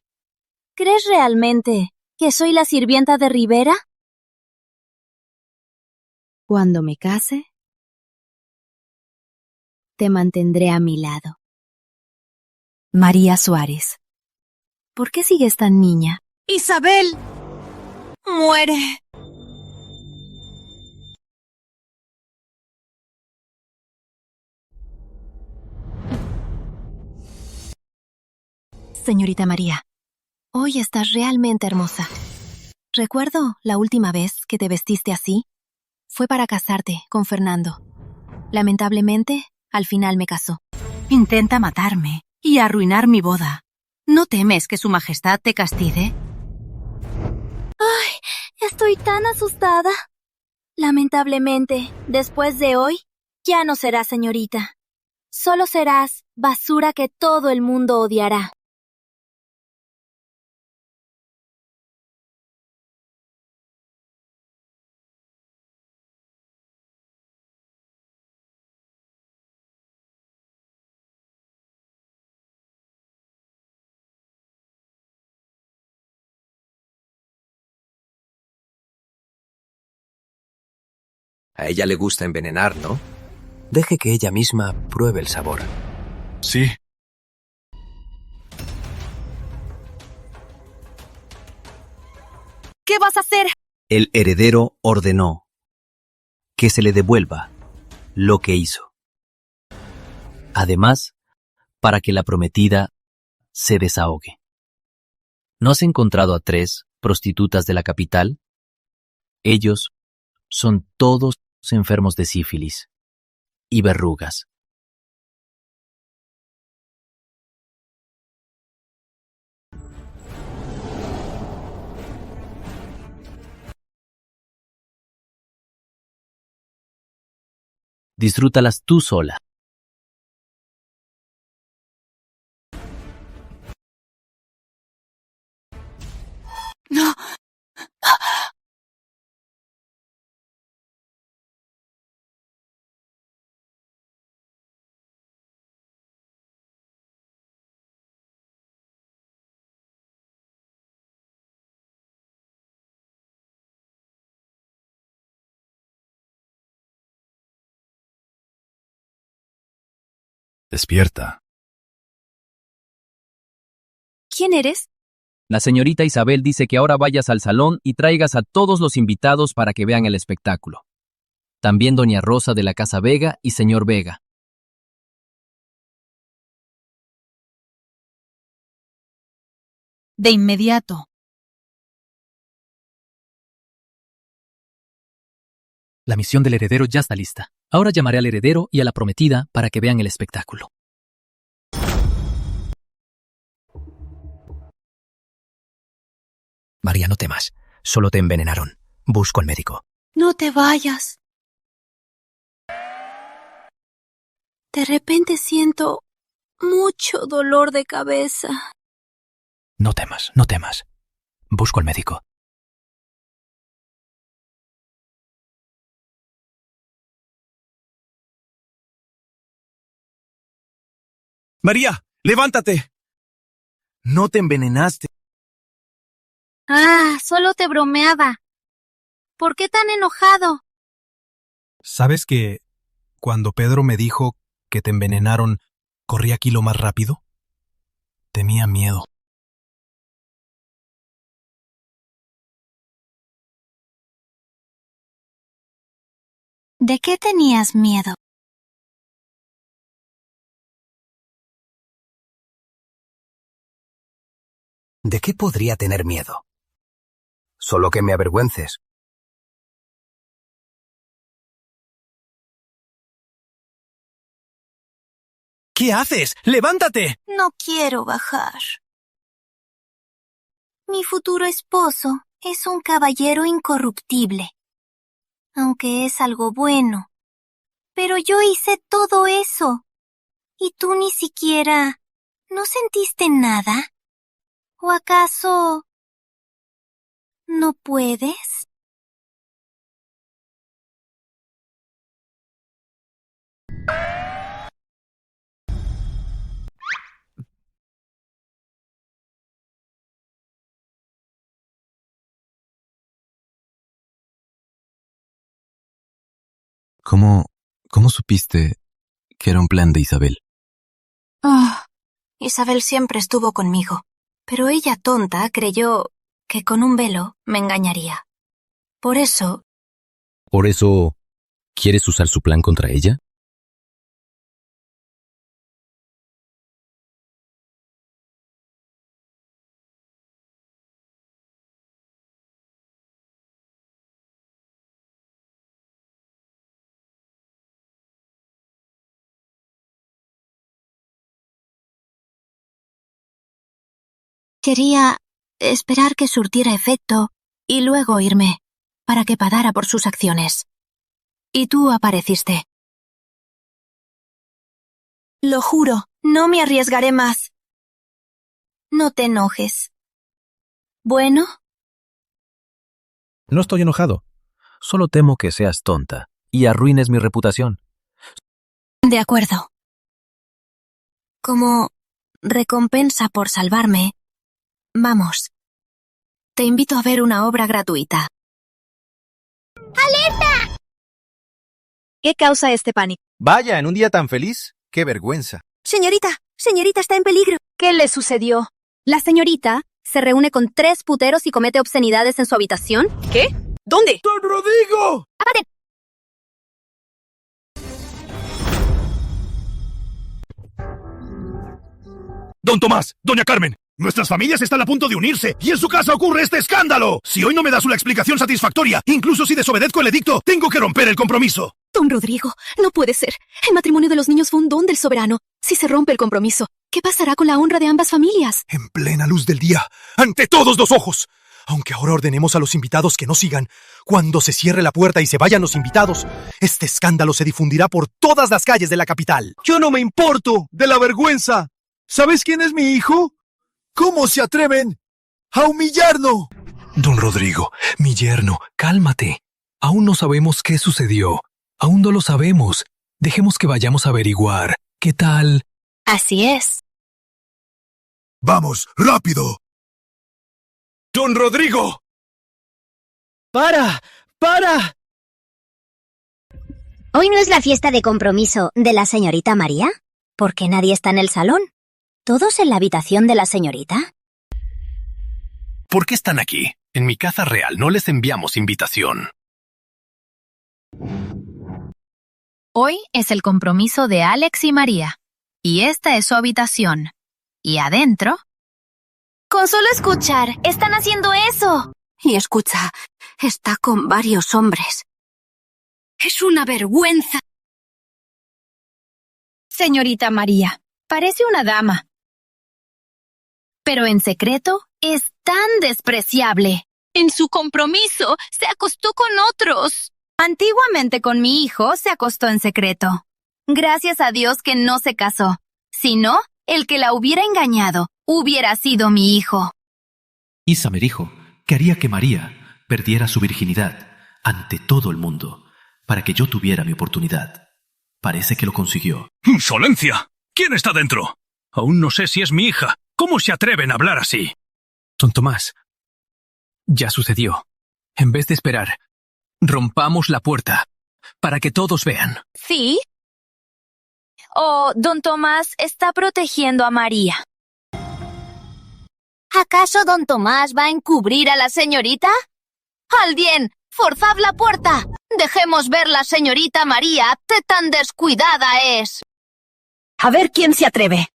¿Crees realmente que soy la sirvienta de Rivera? Cuando me case, te mantendré a mi lado. María Suárez. ¿Por qué sigues tan niña? Isabel muere. Señorita María, hoy estás realmente hermosa. Recuerdo la última vez que te vestiste así. Fue para casarte con Fernando. Lamentablemente, al final me casó. Intenta matarme y arruinar mi boda. ¿No temes que su majestad te castigue? ¡Ay! Estoy tan asustada. Lamentablemente, después de hoy, ya no serás señorita. Solo serás basura que todo el mundo odiará. A ella le gusta envenenar, ¿no? Deje que ella misma pruebe el sabor. Sí. ¿Qué vas a hacer? El heredero ordenó que se le devuelva lo que hizo. Además, para que la prometida se desahogue. ¿No has encontrado a 3 prostitutas de la capital? Ellos son todos enfermos de sífilis y verrugas. Disfrútalas tú sola. No. Despierta. ¿Quién eres? La señorita Isabel dice que ahora vayas al salón y traigas a todos los invitados para que vean el espectáculo. También doña Rosa de la Casa Vega y señor Vega. De inmediato. La misión del heredero ya está lista. Ahora llamaré al heredero y a la prometida para que vean el espectáculo. María, no temas. Solo te envenenaron. Busco al médico. No te vayas. De repente siento mucho dolor de cabeza. No temas, no temas. Busco al médico. María, levántate. No te envenenaste. Ah, solo te bromeaba. ¿Por qué tan enojado? ¿Sabes que cuando Pedro me dijo que te envenenaron, corrí aquí lo más rápido? Tenía miedo. ¿De qué tenías miedo? ¿De qué podría tener miedo? Solo que me avergüences. ¿Qué haces? ¡Levántate! No quiero bajar. Mi futuro esposo es un caballero incorruptible, aunque es algo bueno. Pero yo hice todo eso. ¿Y tú ni siquiera no sentiste nada? ¿O acaso no puedes? ¿Cómo supiste que era un plan de Isabel. Isabel siempre estuvo conmigo, pero ella tonta creyó que con un velo me engañaría. Por eso, ¿Por eso quieres usar su plan contra ella? quería esperar que surtiera efecto y luego irme, para que pagara por sus acciones. Y tú apareciste. Lo juro, no me arriesgaré más. No te enojes. ¿Bueno? No estoy enojado. Solo temo que seas tonta y arruines mi reputación. De acuerdo. Como recompensa por salvarme, vamos. Te invito a ver una obra gratuita. ¡Alerta! ¿Qué causa este pánico? Vaya, en un día tan feliz. ¡Qué vergüenza! Señorita está en peligro. ¿Qué le sucedió? La señorita se reúne con 3 puteros y comete obscenidades en su habitación. ¿Qué? ¿Dónde? ¡Don Rodrigo! ¡Aparte! Don Tomás, doña Carmen, nuestras familias están a punto de unirse y en su casa ocurre este escándalo. Si hoy no me das una explicación satisfactoria, incluso si desobedezco el edicto, tengo que romper el compromiso. Don Rodrigo, no puede ser. El matrimonio de los niños fue un don del soberano. Si se rompe el compromiso, ¿qué pasará con la honra de ambas familias? En plena luz del día, ante todos los ojos. Aunque ahora ordenemos a los invitados que no sigan, cuando se cierre la puerta y se vayan los invitados, este escándalo se difundirá por todas las calles de la capital. Yo no me importo de la vergüenza. ¿Sabes quién es mi hijo? ¿Cómo se atreven a humillarnos? Don Rodrigo, mi yerno, cálmate. Aún no sabemos qué sucedió. Aún no lo sabemos. Dejemos que vayamos a averiguar. ¿Qué tal? Así es. Vamos, rápido. ¡Don Rodrigo! ¡Para! ¿Hoy no es la fiesta de compromiso de la señorita María? ¿Por qué nadie está en el salón? ¿Todos en la habitación de la señorita? ¿Por qué están aquí? En mi casa real no les enviamos invitación. Hoy es el compromiso de Alex y María. Y esta es su habitación. Y adentro... Con solo escuchar, están haciendo eso. Y escucha, está con varios hombres. Es una vergüenza. Señorita María, parece una dama. Pero en secreto es tan despreciable. En su compromiso, se acostó con otros. Antiguamente con mi hijo se acostó en secreto. Gracias a Dios que no se casó. Si no, el que la hubiera engañado hubiera sido mi hijo. Isa me dijo que haría que María perdiera su virginidad ante todo el mundo para que yo tuviera mi oportunidad. Parece que lo consiguió. ¡Insolencia! ¿Quién está dentro? Aún no sé si es mi hija. ¿Cómo se atreven a hablar así? Don Tomás, ya sucedió. En vez de esperar, rompamos la puerta para que todos vean. ¿Sí? Don Tomás está protegiendo a María. ¿Acaso don Tomás va a encubrir a la señorita? ¡Alguien! ¡Forzad la puerta! Dejemos ver la señorita María, qué tan descuidada es. A ver quién se atreve.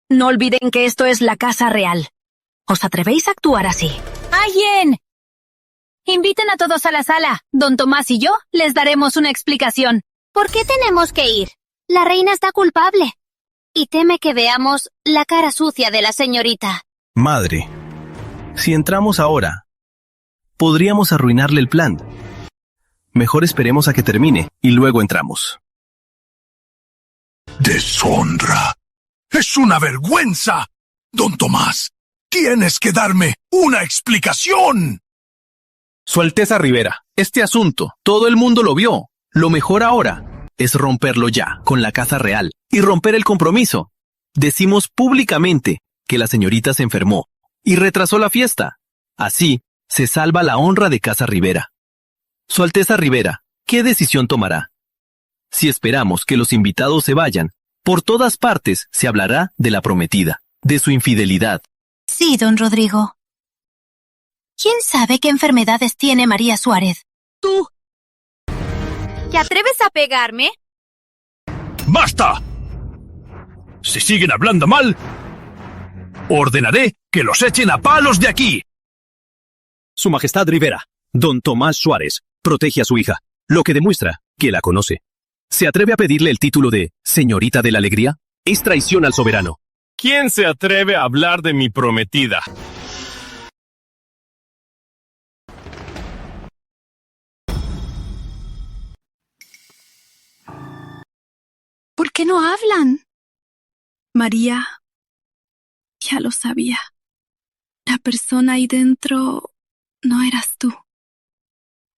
No olviden que esto es la casa real. ¿Os atrevéis a actuar así? ¡Alguien! Inviten a todos a la sala. Don Tomás y yo les daremos una explicación. ¿Por qué tenemos que ir? La reina está culpable. Y teme que veamos la cara sucia de la señorita. Madre, si entramos ahora, podríamos arruinarle el plan. Mejor esperemos a que termine y luego entramos. ¡Deshonra! ¡Es una vergüenza! Don Tomás, tienes que darme una explicación. Su Alteza Rivera, este asunto, todo el mundo lo vio. Lo mejor ahora es romperlo ya con la casa real y romper el compromiso. Decimos públicamente que la señorita se enfermó y retrasó la fiesta. Así se salva la honra de Casa Rivera. Su Alteza Rivera, ¿qué decisión tomará? Si esperamos que los invitados se vayan, Por todas partes se hablará de la prometida, de su infidelidad. Sí, don Rodrigo. ¿Quién sabe qué enfermedades tiene María Suárez? ¡Tú! ¿Te atreves a pegarme? ¡Basta! Si siguen hablando mal, ordenaré que los echen a palos de aquí. Su Majestad Rivera, don Tomás Suárez, protege a su hija, lo que demuestra que la conoce. ¿Se atreve a pedirle el título de Señorita de la Alegría? Es traición al soberano. ¿Quién se atreve a hablar de mi prometida? ¿Por qué no hablan? María, ya lo sabía. La persona ahí dentro no eras tú.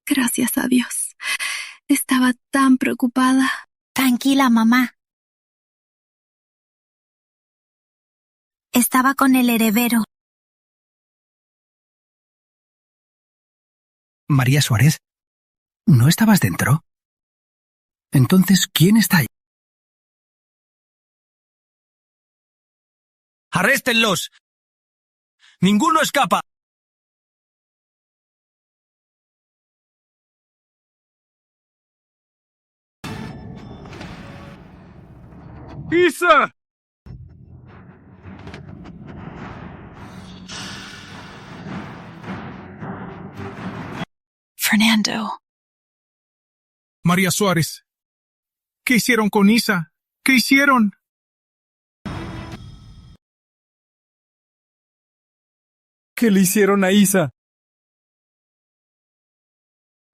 Gracias a Dios. Estaba tan preocupada. Tranquila, mamá. Estaba con el heredero. María Suárez, ¿no estabas dentro? Entonces, ¿quién está ahí? ¡Arréstenlos! ¡Ninguno escapa! ¡Isa! Fernando. María Suárez. ¿Qué hicieron con Isa? ¿Qué hicieron? ¿Qué le hicieron a Isa?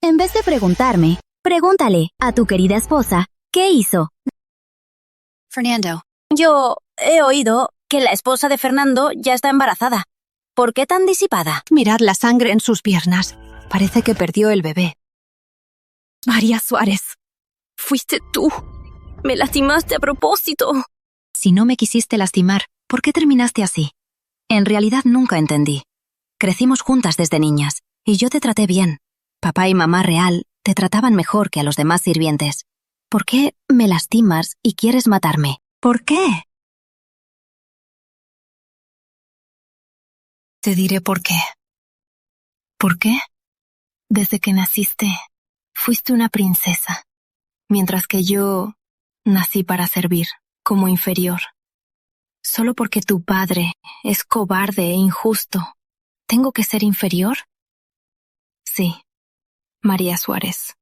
En vez de preguntarme, pregúntale a tu querida esposa, ¿qué hizo? Fernando, yo he oído que la esposa de Fernando ya está embarazada. ¿Por qué tan disipada? Mirad la sangre en sus piernas. Parece que perdió el bebé. María Suárez, fuiste tú. Me lastimaste a propósito. Si no me quisiste lastimar, ¿por qué terminaste así? En realidad nunca entendí. Crecimos juntas desde niñas, y yo te traté bien. Papá y mamá real te trataban mejor que a los demás sirvientes. ¿Por qué me lastimas y quieres matarme? ¿Por qué? Te diré por qué. ¿Por qué? Desde que naciste, fuiste una princesa, mientras que yo nací para servir, como inferior. Solo porque tu padre es cobarde e injusto, ¿tengo que ser inferior? Sí, María Suárez.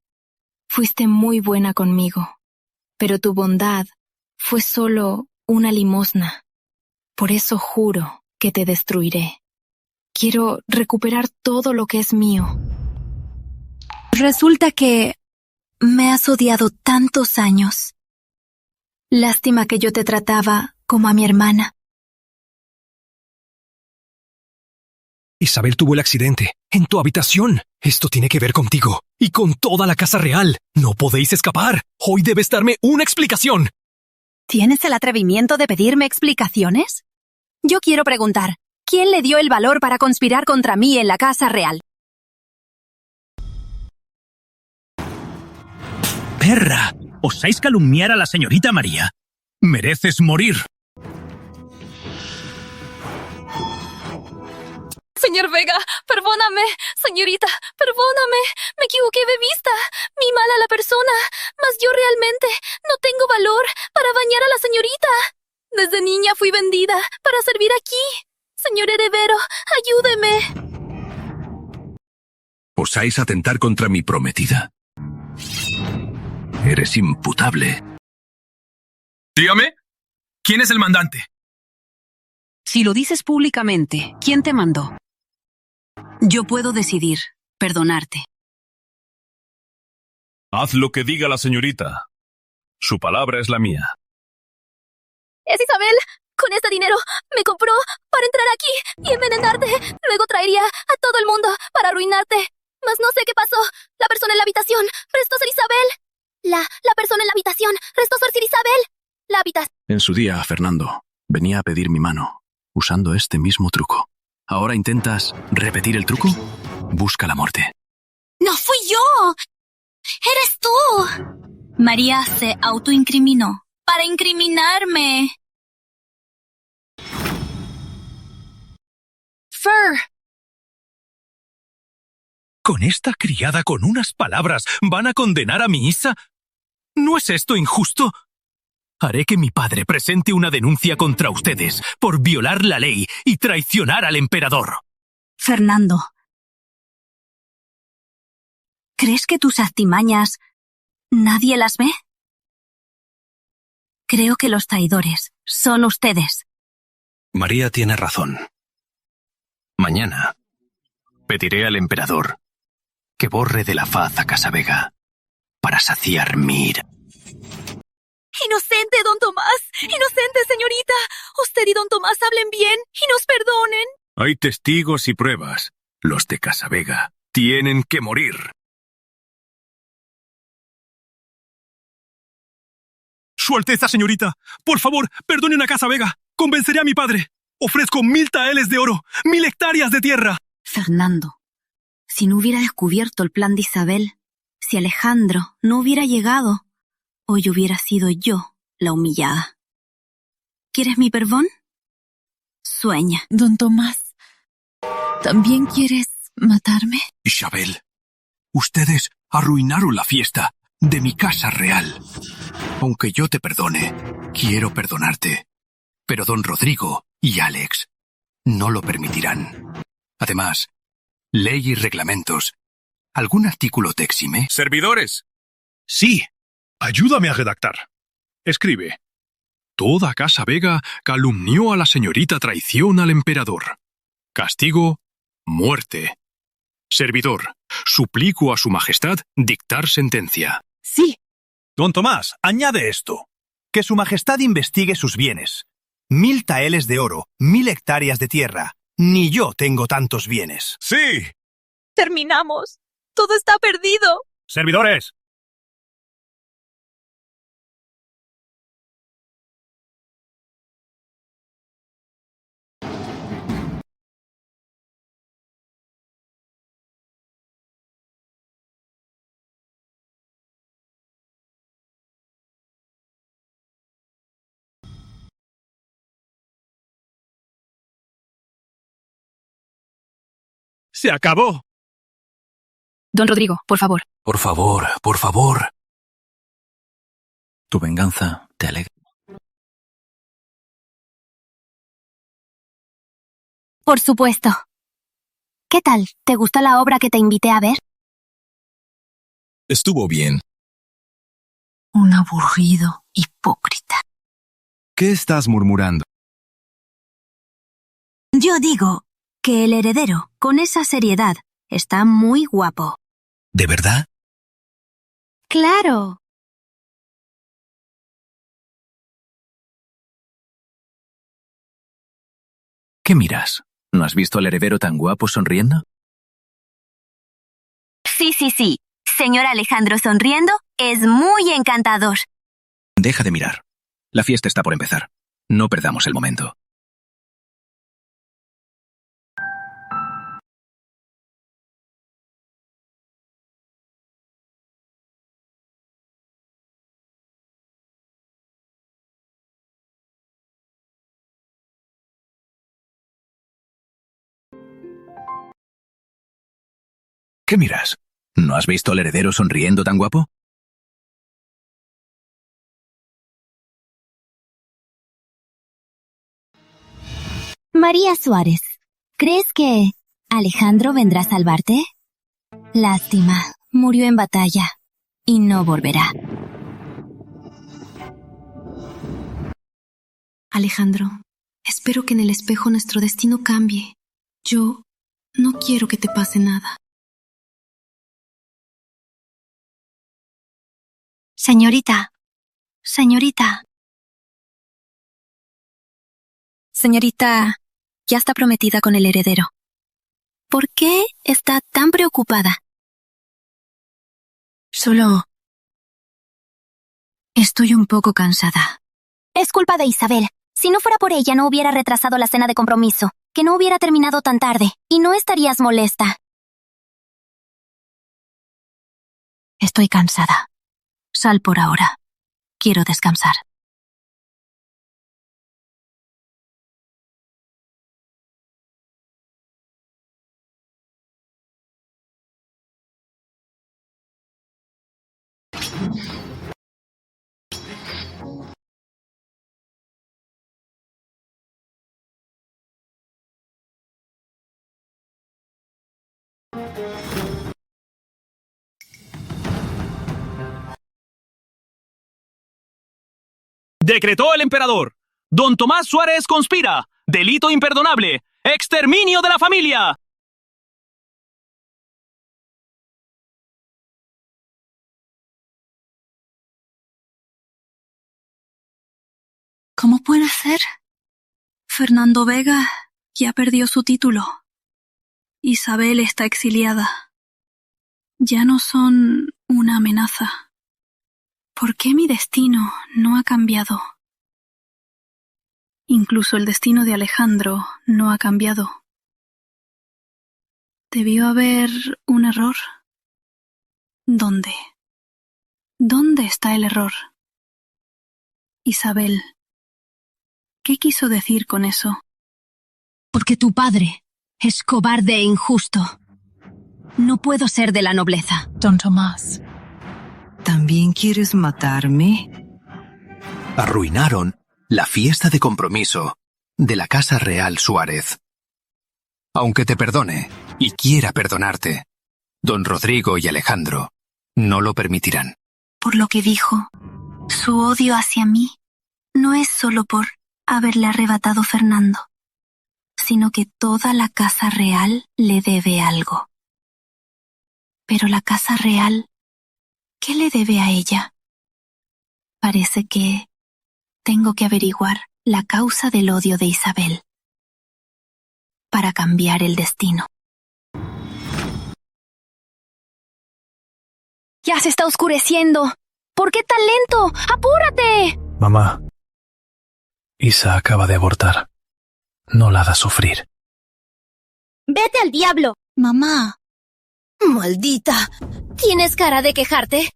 Fuiste muy buena conmigo, pero tu bondad fue solo una limosna. Por eso juro que te destruiré. Quiero recuperar todo lo que es mío. Resulta que me has odiado tantos años. Lástima que yo te trataba como a mi hermana. Isabel tuvo el accidente en tu habitación. Esto tiene que ver contigo y con toda la casa real. No podéis escapar. Hoy debes darme una explicación. ¿Tienes el atrevimiento de pedirme explicaciones? Yo quiero preguntar, ¿quién le dio el valor para conspirar contra mí en la casa real? ¡Perra! ¿Osáis calumniar a la señorita María? ¡Mereces morir! Señor Vega, perdóname. Señorita, perdóname. Me equivoqué de vista. Vi mal a la persona. Mas yo realmente no tengo valor para bañar a la señorita. Desde niña fui vendida para servir aquí. Señor heredero, ayúdeme. ¿Osáis atentar contra mi prometida? Eres imputable. Dígame, ¿quién es el mandante? Si lo dices públicamente, ¿quién te mandó? Yo puedo decidir perdonarte. Haz lo que diga la señorita. Su palabra es la mía. Es Isabel. Con este dinero me compró para entrar aquí y envenenarte. Luego traería a todo el mundo para arruinarte. Mas no sé qué pasó. La persona en la habitación restó ser Isabel. La persona en la habitación restó ser Isabel. La habitación. En su día, Fernando, venía a pedir mi mano, usando este mismo truco. ¿Ahora intentas repetir el truco? Busca la muerte. ¡No fui yo! ¡Eres tú! María se autoincriminó. para incriminarme. Fur. ¿Con esta criada con unas palabras van a condenar a mi Isa? ¿No es esto injusto? Haré que mi padre presente una denuncia contra ustedes por violar la ley y traicionar al emperador. Fernando, ¿crees que tus artimañas nadie las ve? Creo que los traidores son ustedes. María tiene razón. Mañana pediré al emperador que borre de la faz a Casavega para saciar mi ira. Inocente, don Tomás. Inocente, señorita. Usted y don Tomás hablen bien y nos perdonen. Hay testigos y pruebas. Los de Casavega tienen que morir. Su Alteza, señorita, por favor, perdonen a Casavega. Convenceré a mi padre. Ofrezco 1000 taeles de oro, 1000 hectáreas de tierra. Fernando, si no hubiera descubierto el plan de Isabel, si Alejandro no hubiera llegado, hoy hubiera sido yo la humillada. ¿Quieres mi perdón? Sueña. Don Tomás, ¿también quieres matarme? Isabel, ustedes arruinaron la fiesta de mi casa real. Aunque yo te perdone, quiero perdonarte. Pero don Rodrigo y Alex no lo permitirán. Además, ley y reglamentos. ¿Algún artículo te exime? ¡Servidores! Sí. Ayúdame a redactar. Escribe. Toda Casavega calumnió a la señorita traición al emperador. Castigo, muerte. Servidor, suplico a su majestad dictar sentencia. Sí. Don Tomás, añade esto. Que su majestad investigue sus bienes. 1000 taeles de oro, 1000 hectáreas de tierra. Ni yo tengo tantos bienes. ¡Sí! Terminamos. Todo está perdido. Servidores. ¡Se acabó! Don Rodrigo, por favor. Por favor, por favor. Tu venganza te alegra. Por supuesto. ¿Qué tal? ¿Te gustó la obra que te invité a ver? Estuvo bien. Un aburrido hipócrita. ¿Qué estás murmurando? Yo digo que el heredero, con esa seriedad, está muy guapo. ¿De verdad? Claro. ¿Qué miras? ¿No has visto al heredero tan guapo sonriendo? Sí. Señor Alejandro sonriendo es muy encantador. Deja de mirar. La fiesta está por empezar. No perdamos el momento. ¿Qué miras? ¿No has visto al heredero sonriendo tan guapo? María Suárez, ¿crees que Alejandro vendrá a salvarte? Lástima, murió en batalla y no volverá. Alejandro, espero que en el espejo nuestro destino cambie. Yo no quiero que te pase nada. Señorita. Señorita, ya está prometida con el heredero. ¿Por qué está tan preocupada? Solo estoy un poco cansada. Es culpa de Isabel. Si no fuera por ella, no hubiera retrasado la cena de compromiso, que no hubiera terminado tan tarde, y no estarías molesta. Estoy cansada. Sal por ahora. Quiero descansar. Decretó el emperador. Don Tomás Suárez conspira. Delito imperdonable. Exterminio de la familia. ¿Cómo puede ser? Fernando Vega ya perdió su título. Isabel está exiliada. Ya no son una amenaza. ¿Por qué mi destino no ha cambiado? Incluso el destino de Alejandro no ha cambiado. ¿Debió haber un error? ¿Dónde? ¿Dónde está el error? Isabel, ¿qué quiso decir con eso? Porque tu padre es cobarde e injusto. No puedo ser de la nobleza. Don Tomás. ¿También quieres matarme? Arruinaron la fiesta de compromiso de la Casa Real Suárez. Aunque te perdone y quiera perdonarte, don Rodrigo y Alejandro no lo permitirán. Por lo que dijo, su odio hacia mí no es solo por haberle arrebatado Fernando, sino que toda la Casa Real le debe algo. Pero la Casa Real, ¿qué le debe a ella? Parece que tengo que averiguar la causa del odio de Isabel para cambiar el destino. Ya se está oscureciendo. ¿Por qué tan lento? ¡Apúrate! Mamá, Isa acaba de abortar. No la hagas sufrir. ¡Vete al diablo! Mamá. ¡Maldita! ¿Tienes cara de quejarte?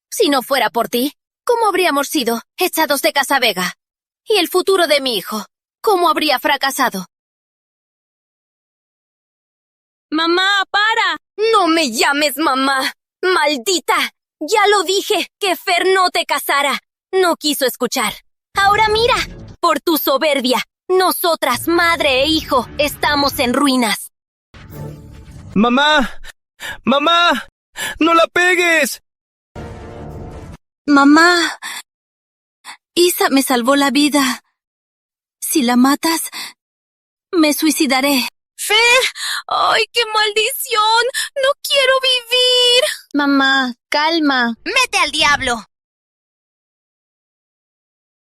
Si no fuera por ti, ¿cómo habríamos sido echados de Casa Vega? ¿Y el futuro de mi hijo? ¿Cómo habría fracasado? ¡Mamá, para! ¡No me llames mamá! ¡Maldita! Ya lo dije, que Fer no te casara. No quiso escuchar. Ahora mira, por tu soberbia, nosotras, madre e hijo, estamos en ruinas. ¡Mamá! ¡Mamá! ¡No la pegues! Mamá, Isa me salvó la vida. Si la matas, me suicidaré. ¡Fer! ¡Ay, qué maldición! ¡No quiero vivir! Mamá, calma. ¡Vete al diablo!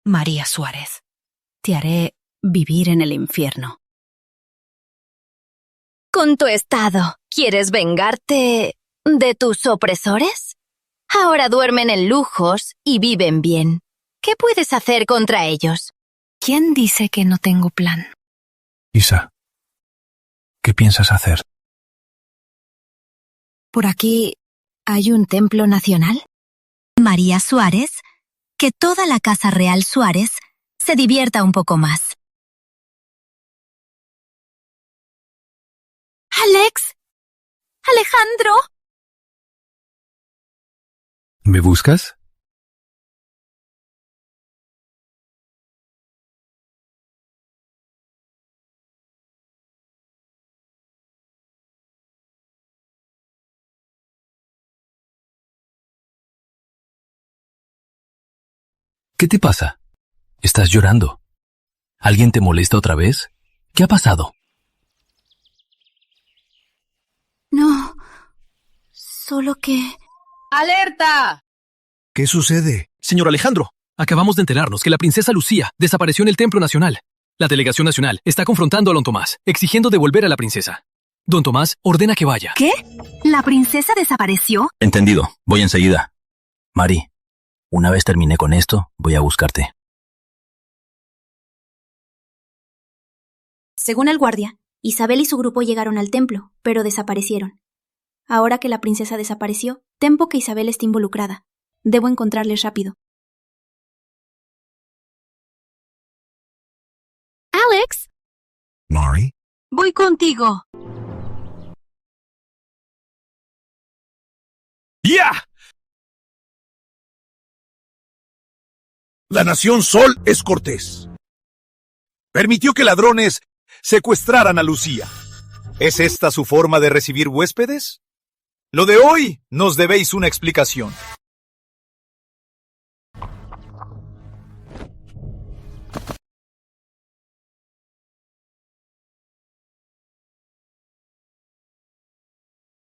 María Suárez, te haré vivir en el infierno. Con tu estado, ¿quieres vengarte de tus opresores? Ahora duermen en lujos y viven bien. ¿Qué puedes hacer contra ellos? ¿Quién dice que no tengo plan? Isa, ¿qué piensas hacer? ¿Por aquí hay un templo nacional? María Suárez, que toda la Casa Real Suárez se divierta un poco más. ¡Alex! ¡Alejandro! ¿Me buscas? ¿Qué te pasa? ¿Estás llorando? ¿Alguien te molesta otra vez? ¿Qué ha pasado? No, solo que... ¡Alerta! ¿Qué sucede? Señor Alejandro, acabamos de enterarnos que la princesa Lucía desapareció en el Templo Nacional. La delegación nacional está confrontando a don Tomás, exigiendo devolver a la princesa. Don Tomás ordena que vaya. ¿Qué? ¿La princesa desapareció? Entendido. Voy enseguida. Mari, una vez terminé con esto, voy a buscarte. Según el guardia, Isabel y su grupo llegaron al templo, pero desaparecieron. Ahora que la princesa desapareció, temo que Isabel esté involucrada. Debo encontrarles rápido. ¡Alex! ¿Mari? Voy contigo. ¡Ya! La Nación Sol es cortés. Permitió que ladrones secuestraran a Lucía. ¿Es esta su forma de recibir huéspedes? Lo de hoy nos debéis una explicación.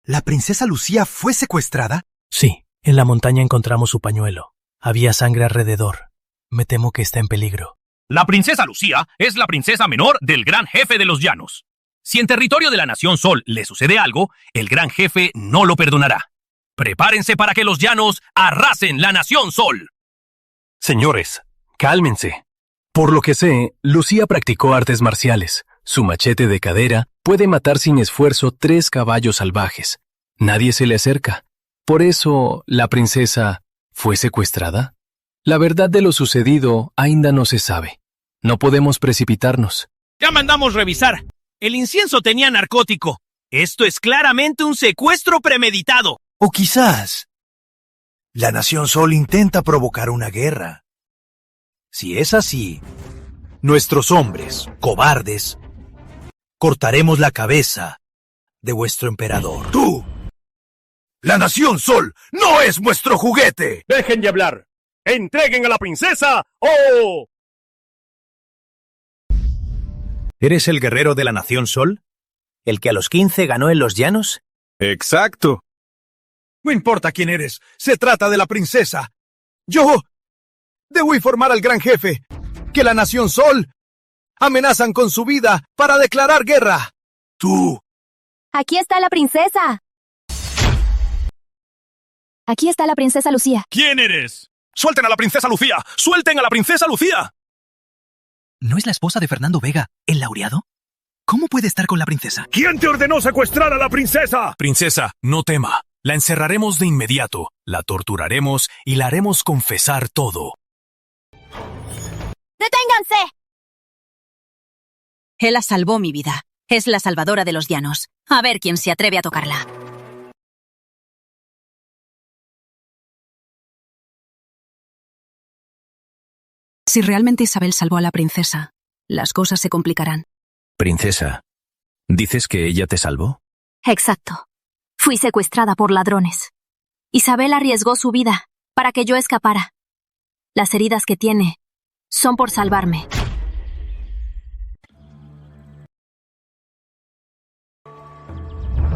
¿La princesa Lucía fue secuestrada? Sí, en la montaña encontramos su pañuelo. Había sangre alrededor. Me temo que está en peligro. La princesa Lucía es la princesa menor del gran jefe de los llanos. Si en territorio de la Nación Sol le sucede algo, el gran jefe no lo perdonará. Prepárense para que los llanos arrasen la Nación Sol. Señores, cálmense. Por lo que sé, Lucía practicó artes marciales. Su machete de cadera puede matar sin esfuerzo 3 caballos salvajes. Nadie se le acerca. Por eso, ¿la princesa fue secuestrada? La verdad de lo sucedido ainda no se sabe. No podemos precipitarnos. Ya mandamos revisar. El incienso tenía narcótico. Esto es claramente un secuestro premeditado. O quizás la Nación Sol intenta provocar una guerra. Si es así, nuestros hombres, cobardes, cortaremos la cabeza de vuestro emperador. ¡Tú! ¡La Nación Sol no es vuestro juguete! ¡Dejen de hablar! ¡Entreguen a la princesa o... ¿Eres el guerrero de la Nación Sol? ¿El que a los 15 ganó en los llanos? Exacto. No importa quién eres, se trata de la princesa. Yo debo informar al gran jefe que la Nación Sol amenazan con su vida para declarar guerra. Tú. Aquí está la princesa. Aquí está la princesa Lucía. ¿Quién eres? ¡Suelten a la princesa Lucía! ¡Suelten a la princesa Lucía! ¿No es la esposa de Fernando Vega, el laureado? ¿Cómo puede estar con la princesa? ¿Quién te ordenó secuestrar a la princesa? Princesa, no tema. La encerraremos de inmediato, la torturaremos y la haremos confesar todo. ¡Deténganse! Ella salvó mi vida. Es la salvadora de los llanos. A ver quién se atreve a tocarla. Si realmente Isabel salvó a la princesa, las cosas se complicarán. Princesa, ¿dices que ella te salvó? Exacto. Fui secuestrada por ladrones. Isabel arriesgó su vida para que yo escapara. Las heridas que tiene son por salvarme.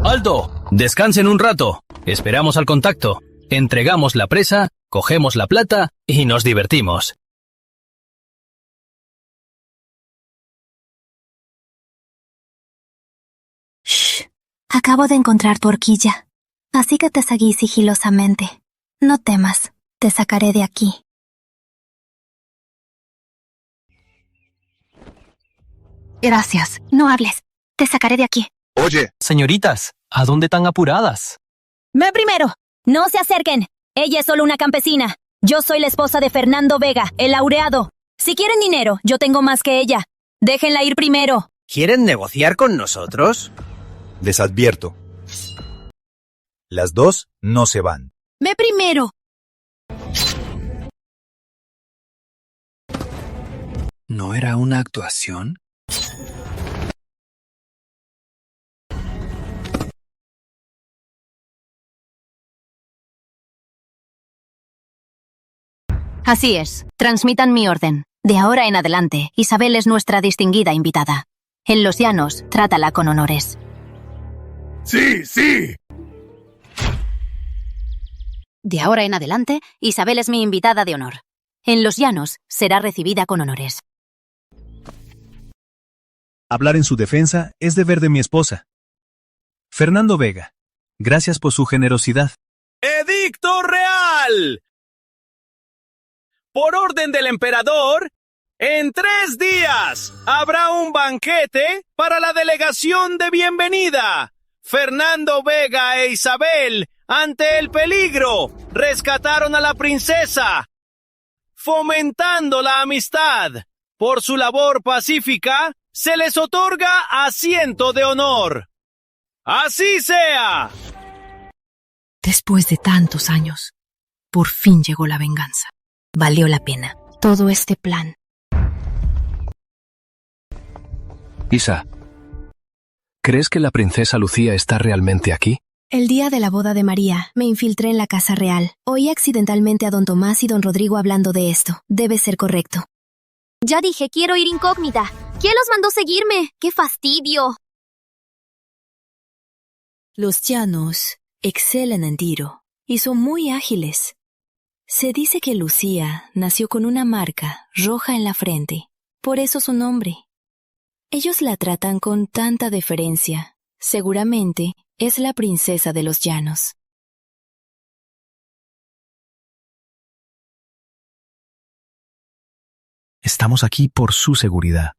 ¡Alto! Descansen un rato. Esperamos al contacto. Entregamos la presa, cogemos la plata y nos divertimos. Shh. Acabo de encontrar tu horquilla, así que te seguí sigilosamente. No temas, te sacaré de aquí. Gracias. No hables. Te sacaré de aquí. Oye. Señoritas, ¿a dónde tan apuradas? Ve primero. No se acerquen. Ella es solo una campesina. Yo soy la esposa de Fernando Vega, el laureado. Si quieren dinero, yo tengo más que ella. Déjenla ir primero. ¿Quieren negociar con nosotros? Les advierto. Las dos no se van. Ve primero. ¿No era una actuación? Así es. Transmitan mi orden. De ahora en adelante, Isabel es nuestra distinguida invitada. En los llanos, trátala con honores. ¡Sí, sí! De ahora en adelante, Isabel es mi invitada de honor. En los llanos, será recibida con honores. Hablar en su defensa es deber de mi esposa. Fernando Vega, gracias por su generosidad. ¡Edicto real! Por orden del emperador, en 3 días habrá un banquete para la delegación de bienvenida. Fernando Vega e Isabel, ante el peligro, rescataron a la princesa, fomentando la amistad. Por su labor pacífica, se les otorga asiento de honor. ¡Así sea! Después de tantos años, por fin llegó la venganza. Valió la pena todo este plan. Isa, ¿crees que la princesa Lucía está realmente aquí? El día de la boda de María, me infiltré en la casa real. Oí accidentalmente a don Tomás y don Rodrigo hablando de esto. Debe ser correcto. Ya dije, quiero ir incógnita. ¿Quién los mandó seguirme? ¡Qué fastidio! Los llanos excelen en tiro y son muy ágiles. Se dice que Lucía nació con una marca roja en la frente, por eso su nombre. Ellos la tratan con tanta deferencia. Seguramente es la princesa de los llanos. Estamos aquí por su seguridad.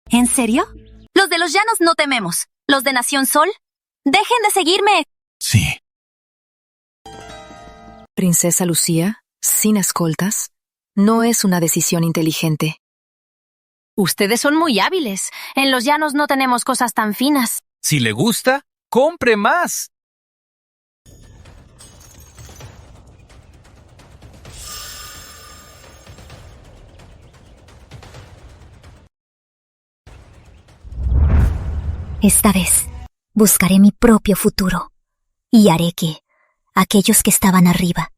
¿En serio? Los de los llanos no tememos. ¿Los de Nación Sol? ¡Dejen de seguirme! Sí. Princesa Lucía, sin escoltas, no es una decisión inteligente. Ustedes son muy hábiles. En los llanos no tenemos cosas tan finas. Si le gusta, compre más. Esta vez buscaré mi propio futuro y haré que aquellos que estaban arriba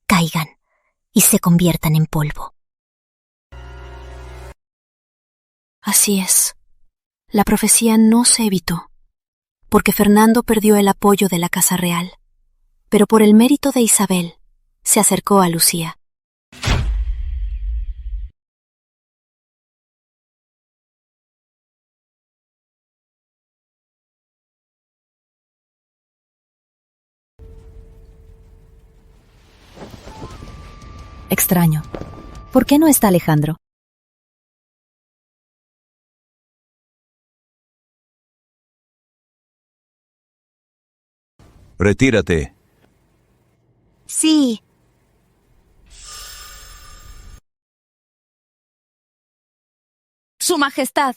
caigan y se conviertan en polvo. Así es. La profecía no se evitó, porque Fernando perdió el apoyo de la Casa Real, pero por el mérito de Isabel, se acercó a Lucía. Extraño. ¿Por qué no está Alejandro? Retírate. Sí. Su Majestad,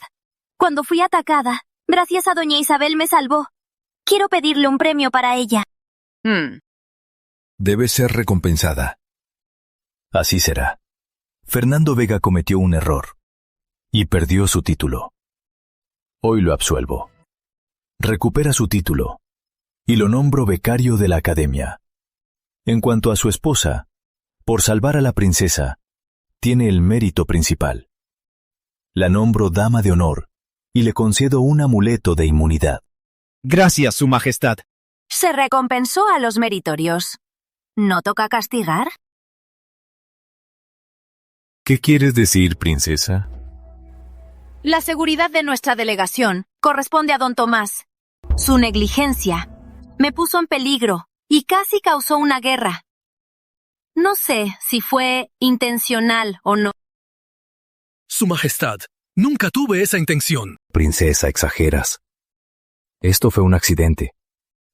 cuando fui atacada, gracias a doña Isabel me salvó. Quiero pedirle un premio para ella. Debe ser recompensada. Así será. Fernando Vega cometió un error y perdió su título. Hoy lo absuelvo. Recupera su título y lo nombro becario de la Academia. En cuanto a su esposa, por salvar a la princesa, tiene el mérito principal. La nombro dama de honor y le concedo un amuleto de inmunidad. Gracias, Su Majestad. Se recompensó a los meritorios. ¿No toca castigar? ¿Qué quieres decir, princesa? La seguridad de nuestra delegación corresponde a don Tomás. Su negligencia me puso en peligro y casi causó una guerra. No sé si fue intencional o no. Su Majestad, nunca tuve esa intención. Princesa, exageras. Esto fue un accidente.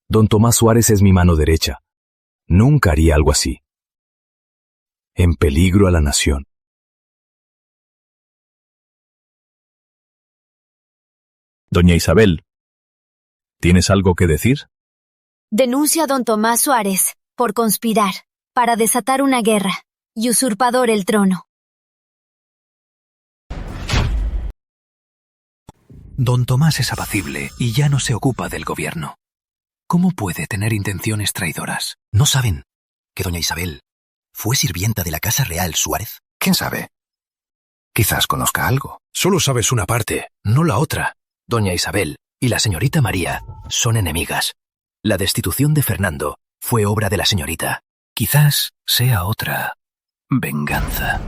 Don Tomás Suárez es mi mano derecha. Nunca haría algo así. En peligro a la nación. Doña Isabel, ¿tienes algo que decir? Denuncio a don Tomás Suárez por conspirar para desatar una guerra y usurpador el trono. Don Tomás es apacible y ya no se ocupa del gobierno. ¿Cómo puede tener intenciones traidoras? ¿No saben que doña Isabel fue sirvienta de la Casa Real Suárez? ¿Quién sabe? Quizás conozca algo. Solo sabes una parte, no la otra. Doña Isabel y la señorita María son enemigas. La destitución de Fernando fue obra de la señorita. Quizás sea otra venganza.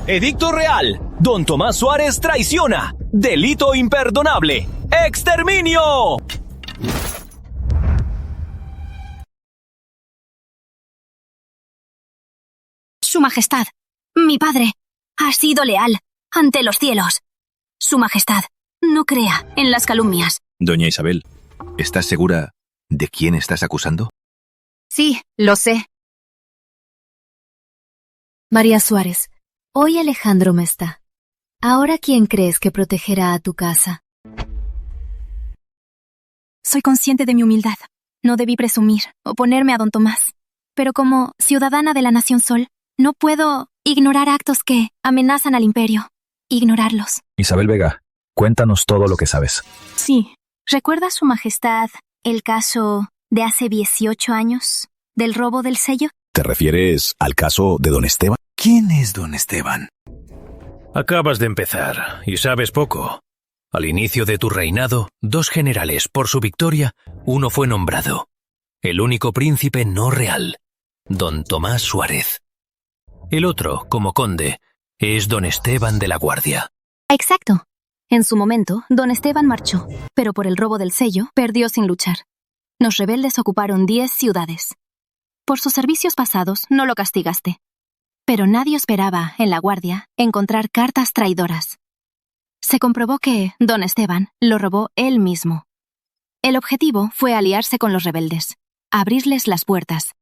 Edicto Real. Don Tomás Suárez traiciona. Delito imperdonable. ¡Exterminio! Su Majestad, mi padre, ha sido leal ante los cielos. Su Majestad, no crea en las calumnias. Doña Isabel, ¿estás segura de quién estás acusando? Sí, lo sé. María Suárez, hoy Alejandro me está. ¿Ahora quién crees que protegerá a tu casa? Soy consciente de mi humildad. No debí presumir o ponerme a don Tomás. Pero como ciudadana de la Nación Sol, no puedo ignorar actos que amenazan al imperio. Ignorarlos. Isabel Vega, cuéntanos todo lo que sabes. Sí. ¿Recuerda Su Majestad el caso de hace 18 años del robo del sello? ¿Te refieres al caso de don Esteban? ¿Quién es don Esteban? Acabas de empezar y sabes poco. Al inicio de tu reinado, 2 generales, por su victoria, uno fue nombrado. El único príncipe no real, don Tomás Suárez. El otro, como conde, es don Esteban de la Guardia. Exacto. En su momento, don Esteban marchó, pero por el robo del sello, perdió sin luchar. Los rebeldes ocuparon 10 ciudades. Por sus servicios pasados, no lo castigaste. Pero nadie esperaba, en la Guardia, encontrar cartas traidoras. Se comprobó que don Esteban lo robó él mismo. El objetivo fue aliarse con los rebeldes, abrirles las puertas.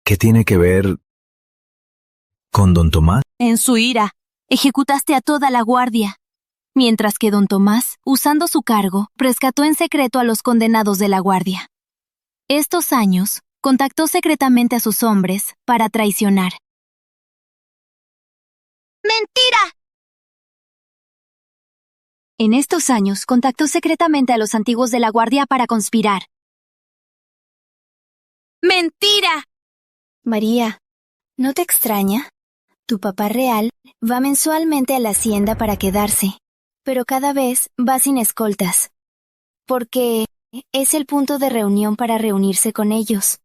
¿Qué tiene que ver con don Tomás? En su ira, ejecutaste a toda la Guardia, mientras que don Tomás, usando su cargo, rescató en secreto a los condenados de la Guardia. Estos años, contactó secretamente a sus hombres para traicionar. ¡Mentira! En estos años, contactó secretamente a los antiguos de la Guardia para conspirar. ¡Mentira! María, ¿no te extraña? Tu papá real va mensualmente a la hacienda para quedarse, pero cada vez va sin escoltas, porque es el punto de reunión para reunirse con ellos.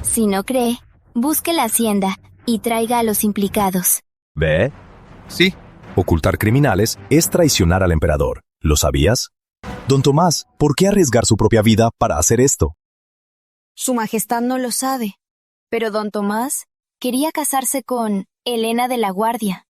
Si no cree, busque la hacienda y traiga a los implicados. ¿Ve? Sí. Ocultar criminales es traicionar al emperador. ¿Lo sabías? Don Tomás, ¿por qué arriesgar su propia vida para hacer esto? Su Majestad no lo sabe, pero don Tomás quería casarse con Helena de la Guardia.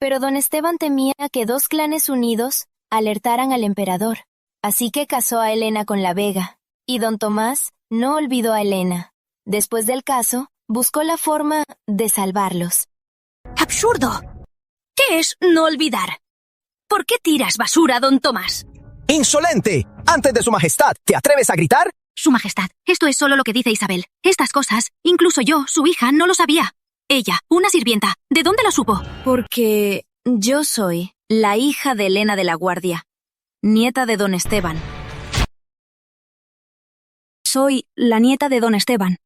Pero don Esteban temía que 2 clanes unidos alertaran al emperador, así que casó a Helena con la Vega, y don Tomás no olvidó a Helena. Después del caso, buscó la forma de salvarlos. ¡Absurdo! ¿Qué es no olvidar? ¿Por qué tiras basura, don Tomás? ¡Insolente! ¡Antes de su majestad! ¿Te atreves a gritar? Su Majestad, esto es solo lo que dice Isabel. Estas cosas, incluso yo, su hija, no lo sabía. Ella, una sirvienta, ¿de dónde lo supo? Porque yo soy la hija de Helena de la Guardia, nieta de don Esteban. Soy la nieta de don Esteban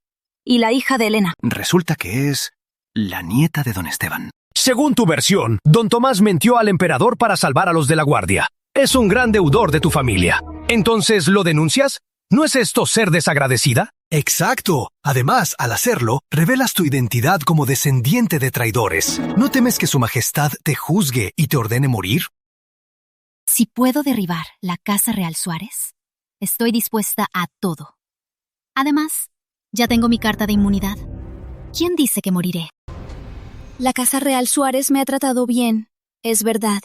y la hija de Helena. Resulta que es la nieta de don Esteban. Según tu versión, don Tomás mintió al emperador para salvar a los de la Guardia. Es un gran deudor de tu familia. ¿Entonces lo denuncias? ¿No es esto ser desagradecida? Exacto. Además, al hacerlo, revelas tu identidad como descendiente de traidores. ¿No temes que su majestad te juzgue y te ordene morir? Si puedo derribar la Casa Real Suárez, estoy dispuesta a todo. Además, ya tengo mi carta de inmunidad. ¿Quién dice que moriré? La Casa Real Suárez me ha tratado bien, es verdad.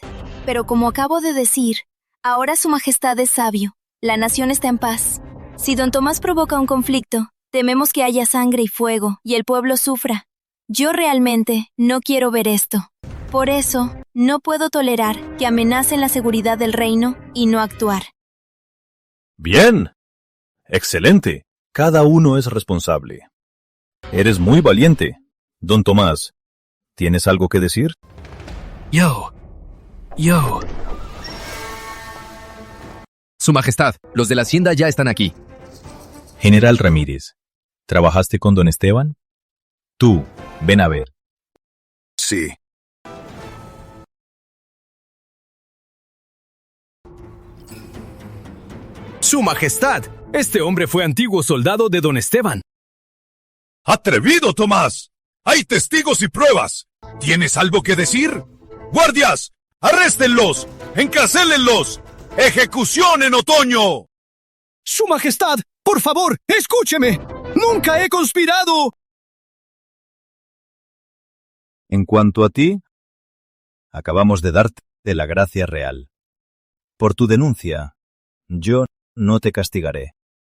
Pero como acabo de decir, ahora su majestad es sabio. La nación está en paz. Si don Tomás provoca un conflicto, tememos que haya sangre y fuego y el pueblo sufra. Yo realmente no quiero ver esto. Por eso, no puedo tolerar que amenacen la seguridad del reino y no actuar. Bien. Excelente. Cada uno es responsable. Eres muy valiente. Don Tomás, ¿tienes algo que decir? Yo. Su Majestad, los de la hacienda ya están aquí. General Ramírez, ¿trabajaste con don Esteban? Tú, ven a ver. Sí. Su Majestad, este hombre fue antiguo soldado de don Esteban. ¡Atrevido, Tomás! ¡Hay testigos y pruebas! ¿Tienes algo que decir? ¡Guardias! ¡Arréstenlos! ¡Encarcélenlos! ¡Ejecución en otoño! ¡Su Majestad! ¡Por favor, escúcheme! ¡Nunca he conspirado! En cuanto a ti, acabamos de darte la gracia real. Por tu denuncia, yo no te castigaré.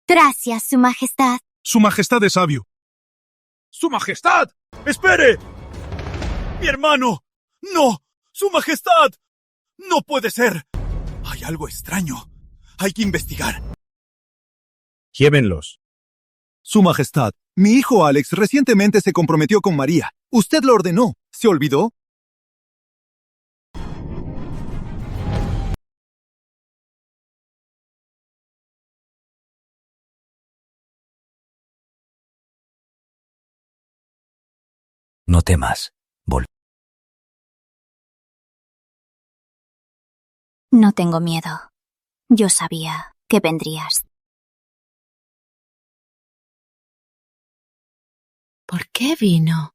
Gracias, Su Majestad. Su Majestad es sabio. ¡Su Majestad! ¡Espere! ¡Mi hermano! ¡No! ¡Su Majestad! ¡No puede ser! Hay algo extraño. Hay que investigar. Llévenlos. Su Majestad, mi hijo Alex recientemente se comprometió con María. Usted lo ordenó. ¿Se olvidó? No temas. No tengo miedo. Yo sabía que vendrías. ¿Por qué vino?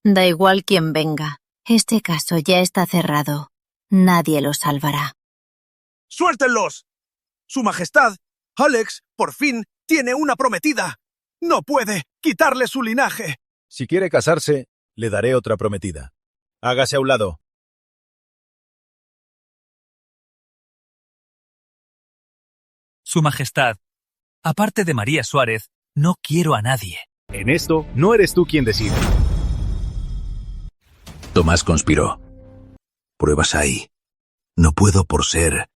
Da igual quién venga. Este caso ya está cerrado. Nadie lo salvará. ¡Suéltenlos! Su Majestad, Alex, por fin, tiene una prometida. No puede quitarle su linaje. Si quiere casarse, le daré otra prometida. Hágase a un lado. Su Majestad, aparte de María Suárez, no quiero a nadie. En esto, no eres tú quien decide. Tomás conspiró. Pruebas hay. No puedo por ser.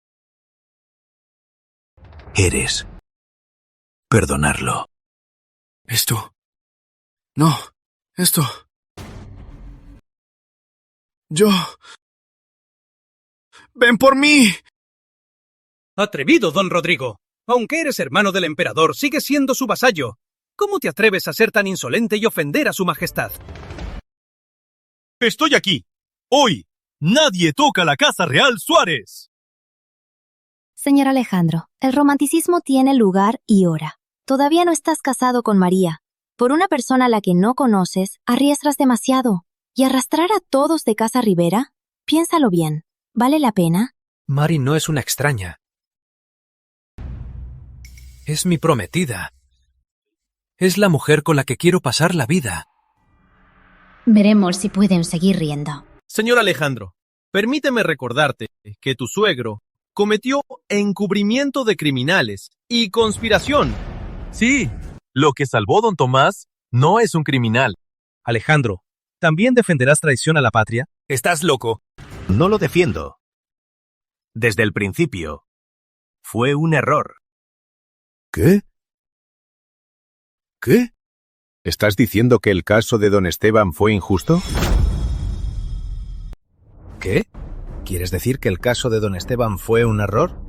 Eres. Perdonarlo. Esto. No. Esto. Yo. ¡Ven por mí! Atrevido, don Rodrigo. Aunque eres hermano del emperador, sigues siendo su vasallo. ¿Cómo te atreves a ser tan insolente y ofender a su majestad? Estoy aquí. Hoy. Nadie toca la Casa Real Suárez. Señor Alejandro, el romanticismo tiene lugar y hora. Todavía no estás casado con María. Por una persona a la que no conoces, arriesgas demasiado. ¿Y arrastrar a todos de Casa Rivera? Piénsalo bien. ¿Vale la pena? Mari no es una extraña. Es mi prometida. Es la mujer con la que quiero pasar la vida. Veremos si pueden seguir riendo. Señor Alejandro, permíteme recordarte que tu suegro cometió encubrimiento de criminales y conspiración. Sí, lo que salvó don Tomás no es un criminal. Alejandro, ¿también defenderás traición a la patria? Estás loco. No lo defiendo. Desde el principio, fue un error. ¿Qué? ¿Qué? ¿Estás diciendo que el caso de don Esteban fue injusto? ¿Qué? ¿Quieres decir que el caso de don Esteban fue un error?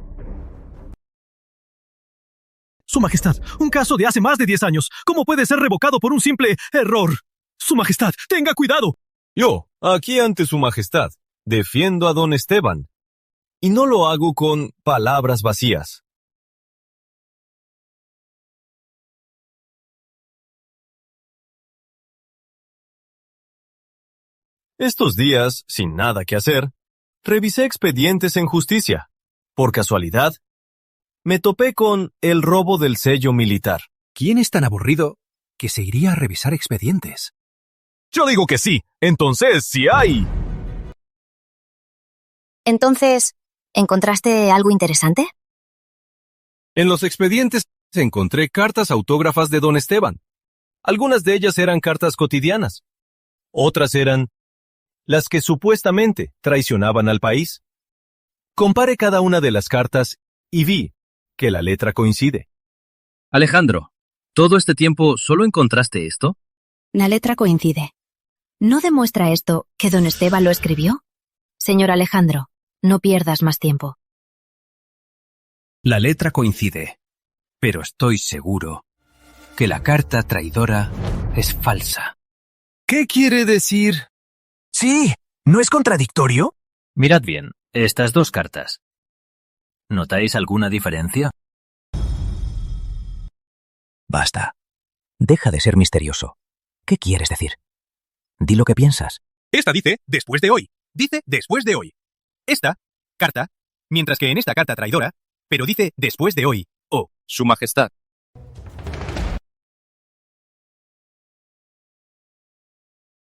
Su Majestad, un caso de hace más de 10 años. ¿Cómo puede ser revocado por un simple error? Su Majestad, tenga cuidado. Yo, aquí ante Su Majestad, defiendo a don Esteban. Y no lo hago con palabras vacías. Estos días, sin nada que hacer, revisé expedientes en justicia. Por casualidad, me topé con el robo del sello militar. ¿Quién es tan aburrido que se iría a revisar expedientes? Yo digo que sí. Entonces, sí hay. Entonces, ¿encontraste algo interesante? En los expedientes encontré cartas autógrafas de don Esteban. Algunas de ellas eran cartas cotidianas. Otras eran las que supuestamente traicionaban al país. Comparé cada una de las cartas y vi que la letra coincide. Alejandro, ¿todo este tiempo solo encontraste esto? La letra coincide. ¿No demuestra esto que don Esteban lo escribió? Señor Alejandro, no pierdas más tiempo. La letra coincide, pero estoy seguro que la carta traidora es falsa. ¿Qué quiere decir? Sí, ¿no es contradictorio? Mirad bien, estas dos cartas. ¿Notáis alguna diferencia? Basta. Deja de ser misterioso. ¿Qué quieres decir? Di lo que piensas. Esta dice después de hoy. Dice después de hoy. Esta carta, mientras que en esta carta traidora, pero dice después de hoy. Oh, Su Majestad.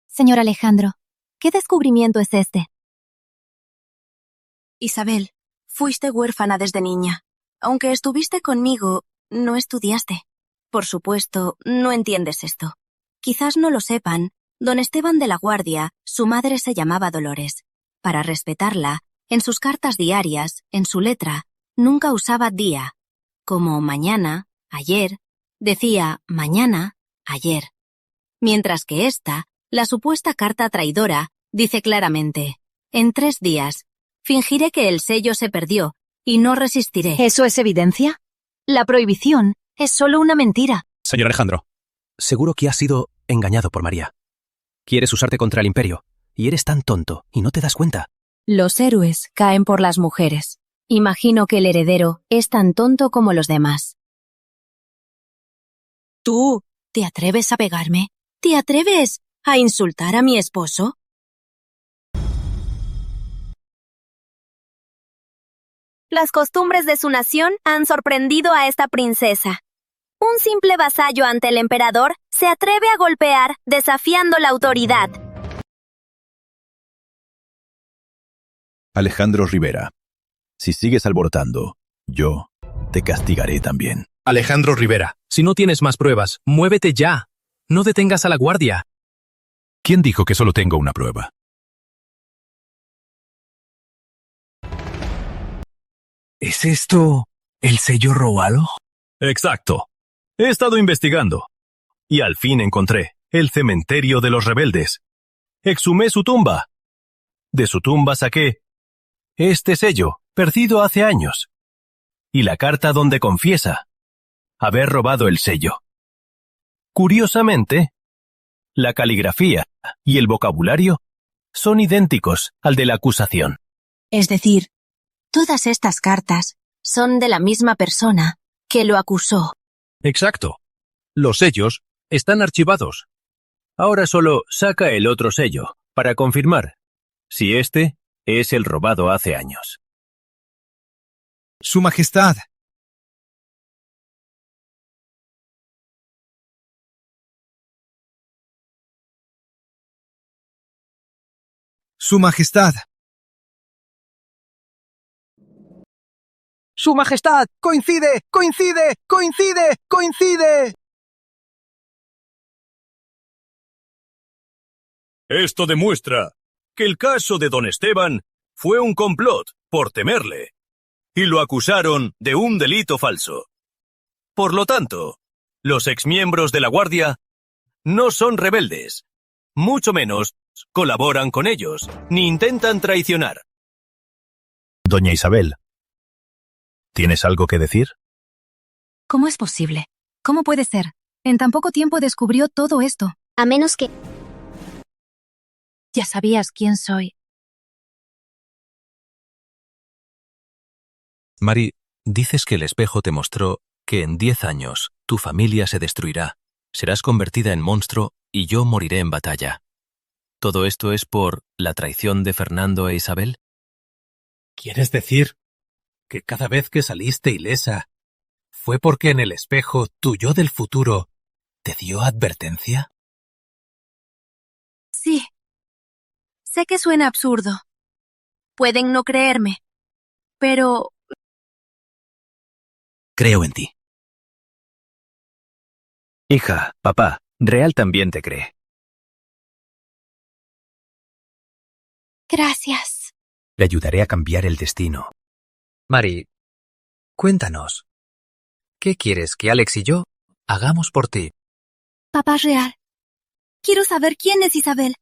Señor Alejandro, ¿qué descubrimiento es este? Isabel, fuiste huérfana desde niña. Aunque estuviste conmigo, no estudiaste. Por supuesto, no entiendes esto. Quizás no lo sepan, don Esteban de la Guardia, su madre se llamaba Dolores. Para respetarla, en sus cartas diarias, en su letra, nunca usaba día. Como mañana, ayer, decía mañana, ayer. Mientras que esta, la supuesta carta traidora, dice claramente, en 3 días, fingiré que el sello se perdió y no resistiré. ¿Eso es evidencia? La prohibición es solo una mentira. Señor Alejandro. Seguro que has sido engañado por María. Quieres usarte contra el imperio, y eres tan tonto y no te das cuenta. Los héroes caen por las mujeres. Imagino que el heredero es tan tonto como los demás. ¿Tú te atreves a pegarme? ¿Te atreves a insultar a mi esposo? Las costumbres de su nación han sorprendido a esta princesa. Un simple vasallo ante el emperador se atreve a golpear, desafiando la autoridad. Alejandro Rivera, si sigues alborotando, yo te castigaré también. Alejandro Rivera, si no tienes más pruebas, muévete ya. No detengas a la guardia. ¿Quién dijo que solo tengo una prueba? ¿Es esto el sello robado? Exacto. He estado investigando. Y al fin encontré el cementerio de los rebeldes. Exhumé su tumba. De su tumba saqué este sello, perdido hace años. Y la carta donde confiesa haber robado el sello. Curiosamente, la caligrafía y el vocabulario son idénticos al de la acusación. Es decir, todas estas cartas son de la misma persona que lo acusó. Exacto. Los sellos están archivados. Ahora solo saca el otro sello para confirmar si este es el robado hace años. Su Majestad. Su Majestad. ¡Su Majestad! ¡Coincide! ¡Coincide! ¡Coincide! ¡Coincide! Esto demuestra que el caso de don Esteban fue un complot por temerle, y lo acusaron de un delito falso. Por lo tanto, los exmiembros de la Guardia no son rebeldes, mucho menos colaboran con ellos, ni intentan traicionar. Doña Isabel, ¿tienes algo que decir? ¿Cómo es posible? ¿Cómo puede ser? En tan poco tiempo descubrió todo esto. A menos que... Ya sabías quién soy. Mari, dices que el espejo te mostró que en 10 años tu familia se destruirá, serás convertida en monstruo y yo moriré en batalla. ¿Todo esto es por la traición de Fernando e Isabel? ¿Quieres decir que cada vez que saliste ilesa fue porque en el espejo tu yo del futuro te dio advertencia? Sí. Sé que suena absurdo. Pueden no creerme. Pero... Creo en ti. Hija, papá, Real también te cree. Gracias. Le ayudaré a cambiar el destino. Mari, cuéntanos. ¿Qué quieres que Alex y yo hagamos por ti? Papá Real, quiero saber quién es Isabel.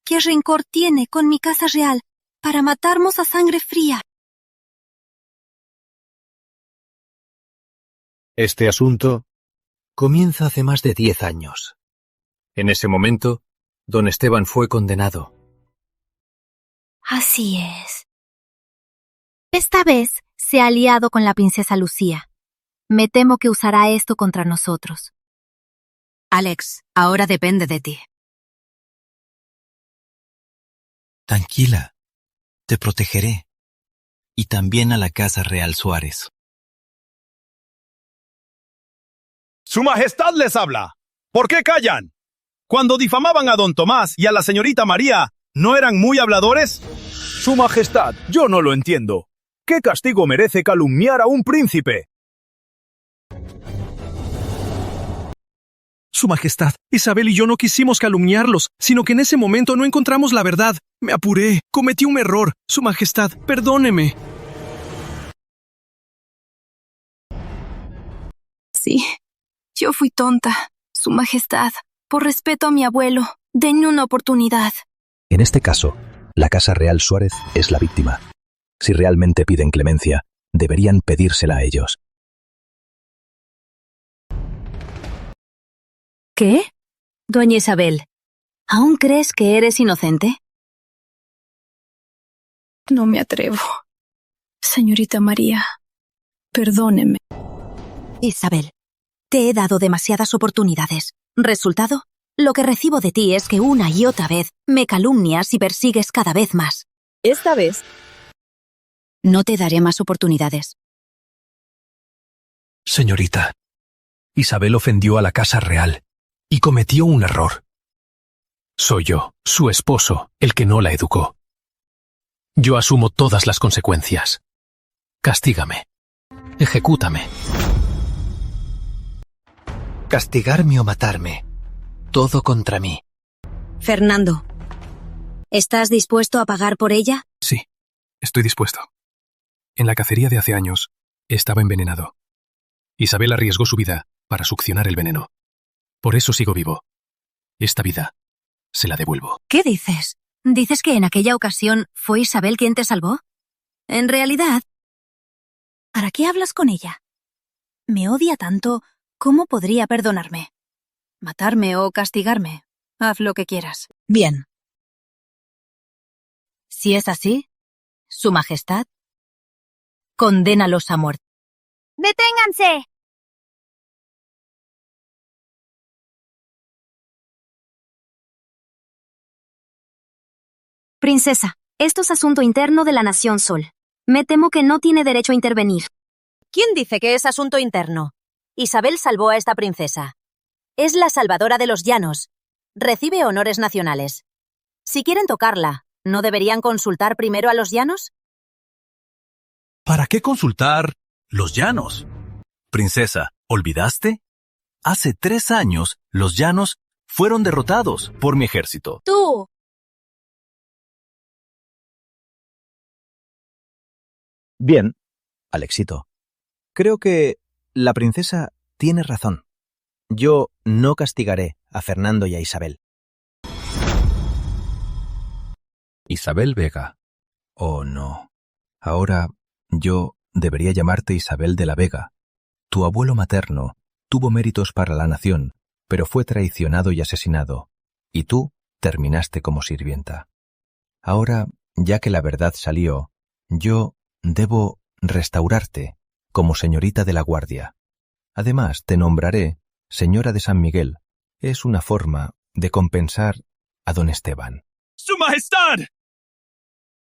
¿Qué rencor tiene con mi casa real para matarnos a sangre fría? Este asunto comienza hace más de 10 años. En ese momento, don Esteban fue condenado. Así es. Esta vez se ha aliado con la princesa Lucía. Me temo que usará esto contra nosotros. Alex, ahora depende de ti. Tranquila, te protegeré. Y también a la Casa Real Suárez. ¡Su Majestad les habla! ¿Por qué callan? Cuando difamaban a don Tomás y a la señorita María, ¿no eran muy habladores? Su Majestad, yo no lo entiendo. ¿Qué castigo merece calumniar a un príncipe? Su Majestad, Isabel y yo no quisimos calumniarlos, sino que en ese momento no encontramos la verdad. Me apuré, cometí un error. Su Majestad, perdóneme. Sí, yo fui tonta. Su Majestad, por respeto a mi abuelo, denme una oportunidad. En este caso, la Casa Real Suárez es la víctima. Si realmente piden clemencia, deberían pedírsela a ellos. ¿Qué? Doña Isabel, ¿aún crees que eres inocente? No me atrevo. Señorita María, perdóneme. Isabel, te he dado demasiadas oportunidades. ¿Resultado? Lo que recibo de ti es que una y otra vez me calumnias y persigues cada vez más. Esta vez no te daré más oportunidades. Señorita, Isabel ofendió a la casa real y cometió un error. Soy yo, su esposo, el que no la educó. Yo asumo todas las consecuencias. Castígame. Ejecútame. Castigarme o matarme. Todo contra mí. Fernando, ¿estás dispuesto a pagar por ella? Sí, estoy dispuesto. En la cacería de hace años, estaba envenenado. Isabel arriesgó su vida para succionar el veneno. Por eso sigo vivo. Esta vida se la devuelvo. ¿Qué dices? ¿Dices que en aquella ocasión fue Isabel quien te salvó? En realidad, ¿para qué hablas con ella? Me odia tanto, ¿cómo podría perdonarme? Matarme o castigarme. Haz lo que quieras. Bien. Si es así, Su Majestad, condénalos a muerte. ¡Deténganse! Princesa, esto es asunto interno de la Nación Sol. Me temo que no tiene derecho a intervenir. ¿Quién dice que es asunto interno? Isabel salvó a esta princesa. Es la salvadora de los llanos. Recibe honores nacionales. Si quieren tocarla, ¿no deberían consultar primero a los llanos? ¿Para qué consultar los llanos? Princesa, ¿olvidaste? Hace 3 años, los llanos fueron derrotados por mi ejército. ¡Tú! Bien, Alexito. Creo que la princesa tiene razón. Yo no castigaré a Fernando y a Isabel. Isabel Vega. Oh, no. Ahora yo debería llamarte Isabel de la Vega. Tu abuelo materno tuvo méritos para la nación, pero fue traicionado y asesinado, y tú terminaste como sirvienta. Ahora, ya que la verdad salió, yo debo restaurarte como señorita de la Guardia. Además, te nombraré señora de San Miguel. Es una forma de compensar a don Esteban. ¡Su Majestad!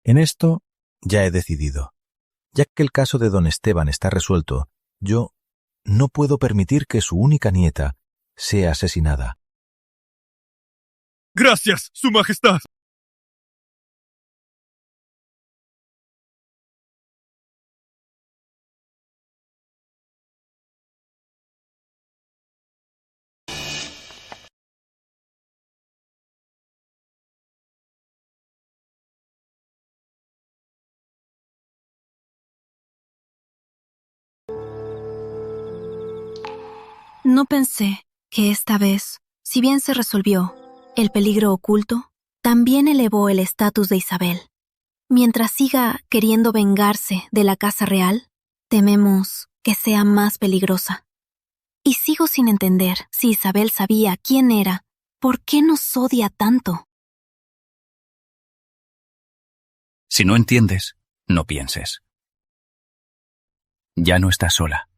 En esto ya he decidido. Ya que el caso de don Esteban está resuelto, yo no puedo permitir que su única nieta sea asesinada. Gracias, Su Majestad. No pensé que esta vez, si bien se resolvió el peligro oculto, también elevó el estatus de Isabel. Mientras siga queriendo vengarse de la casa real, tememos que sea más peligrosa. Y sigo sin entender si Isabel sabía quién era, por qué nos odia tanto. Si no entiendes, no pienses. Ya no estás sola.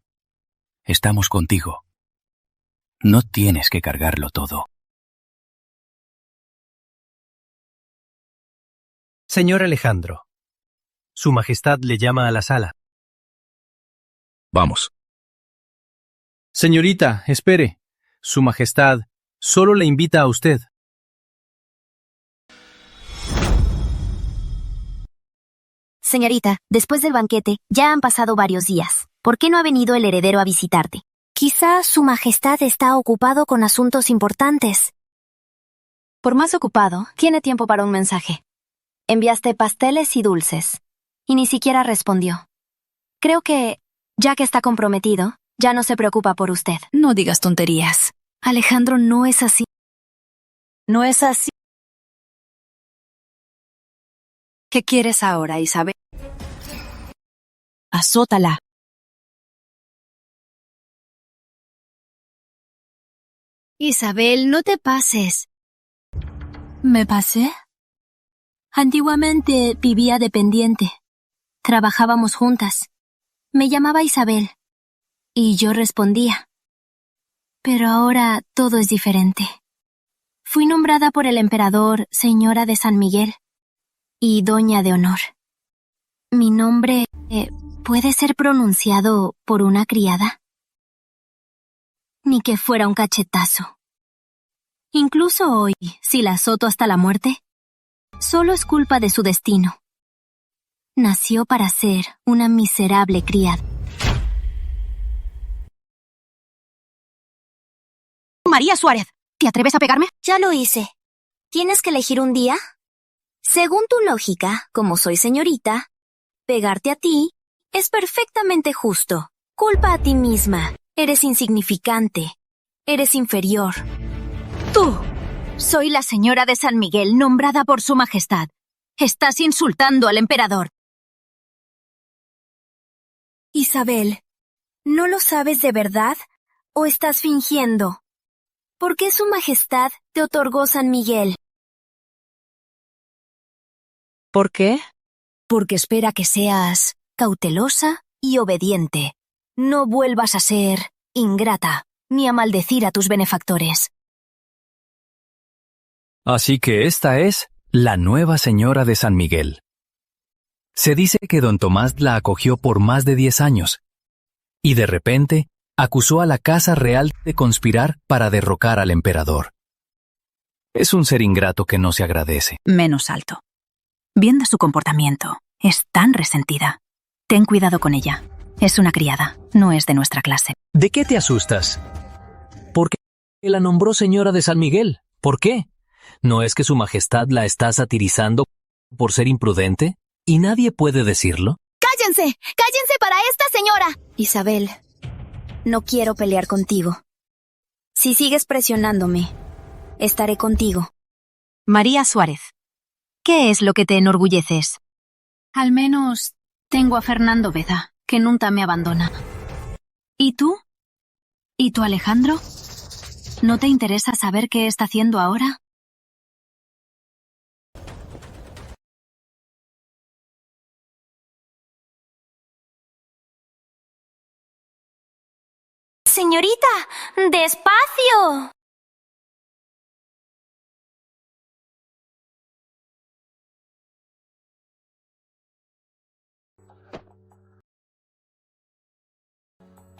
Estamos contigo. No tienes que cargarlo todo. Señor Alejandro, Su Majestad le llama a la sala. Vamos. Señorita, espere. Su Majestad solo le invita a usted. Señorita, después del banquete, ya han pasado varios días. ¿Por qué no ha venido el heredero a visitarte? Quizá Su Majestad está ocupado con asuntos importantes. Por más ocupado, tiene tiempo para un mensaje. Enviaste pasteles y dulces, y ni siquiera respondió. Creo que, ya que está comprometido, ya no se preocupa por usted. No digas tonterías. Alejandro no es así. No es así. ¿Qué quieres ahora, Isabel? Azótala. Isabel, no te pases. ¿Me pasé? Antiguamente vivía dependiente. Trabajábamos juntas. Me llamaba Isabel. Y yo respondía. Pero ahora todo es diferente. Fui nombrada por el emperador señora de San Miguel y doña de honor. Mi nombre puede ser pronunciado por una criada. Ni que fuera un cachetazo. Incluso hoy, si la azoto hasta la muerte, solo es culpa de su destino. Nació para ser una miserable criada. María Suárez, ¿te atreves a pegarme? Ya lo hice. ¿Tienes que elegir un día? Según tu lógica, como soy señorita, pegarte a ti es perfectamente justo. Culpa a ti misma. Eres insignificante. Eres inferior. Tú. Soy la señora de San Miguel, nombrada por su majestad. Estás insultando al emperador. Isabel, ¿no lo sabes de verdad o estás fingiendo? ¿Por qué su majestad te otorgó San Miguel? ¿Por qué? Porque espera que seas cautelosa y obediente. No vuelvas a ser ingrata ni a maldecir a tus benefactores. Así que esta es la nueva señora de San Miguel. Se dice que don Tomás la acogió por más de 10 años, y de repente acusó a la Casa Real de conspirar para derrocar al emperador. Es un ser ingrato que no se agradece. Menos alto. Viendo su comportamiento, es tan resentida. Ten cuidado con ella. Es una criada, no es de nuestra clase. ¿De qué te asustas? ¿Por qué la nombró señora de San Miguel? ¿Por qué? ¿No es que su majestad la está satirizando por ser imprudente? ¿Y nadie puede decirlo? ¡Cállense! ¡Cállense para esta señora! Isabel, no quiero pelear contigo. Si sigues presionándome, estaré contigo. María Suárez, ¿qué es lo que te enorgulleces? Al menos tengo a Fernando Vega, que nunca me abandona. ¿Y tú? ¿Y tú, Alejandro? ¿No te interesa saber qué está haciendo ahora? Señorita, despacio.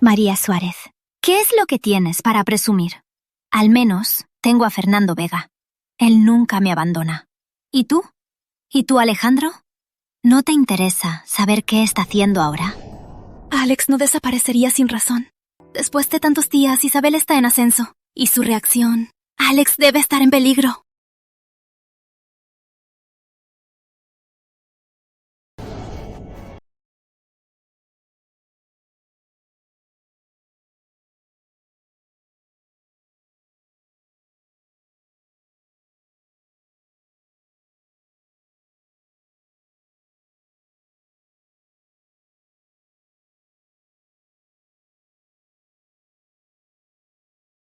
María Suárez, ¿qué es lo que tienes para presumir? Al menos tengo a Fernando Vega. Él nunca me abandona. ¿Y tú? ¿Y tú, Alejandro? ¿No te interesa saber qué está haciendo ahora? Alex no desaparecería sin razón. Después de tantos días, Isabel está en ascenso. Y su reacción... Alex debe estar en peligro.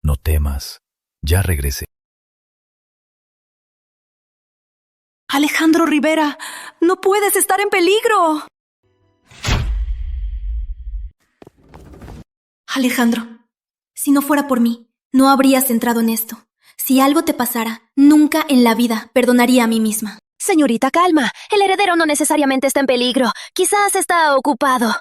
No temas, ya regresé. Alejandro Rivera, no puedes estar en peligro. Alejandro, si no fuera por mí, no habrías entrado en esto. Si algo te pasara, nunca en la vida perdonaría a mí misma. Señorita, calma. El heredero no necesariamente está en peligro. Quizás está ocupado.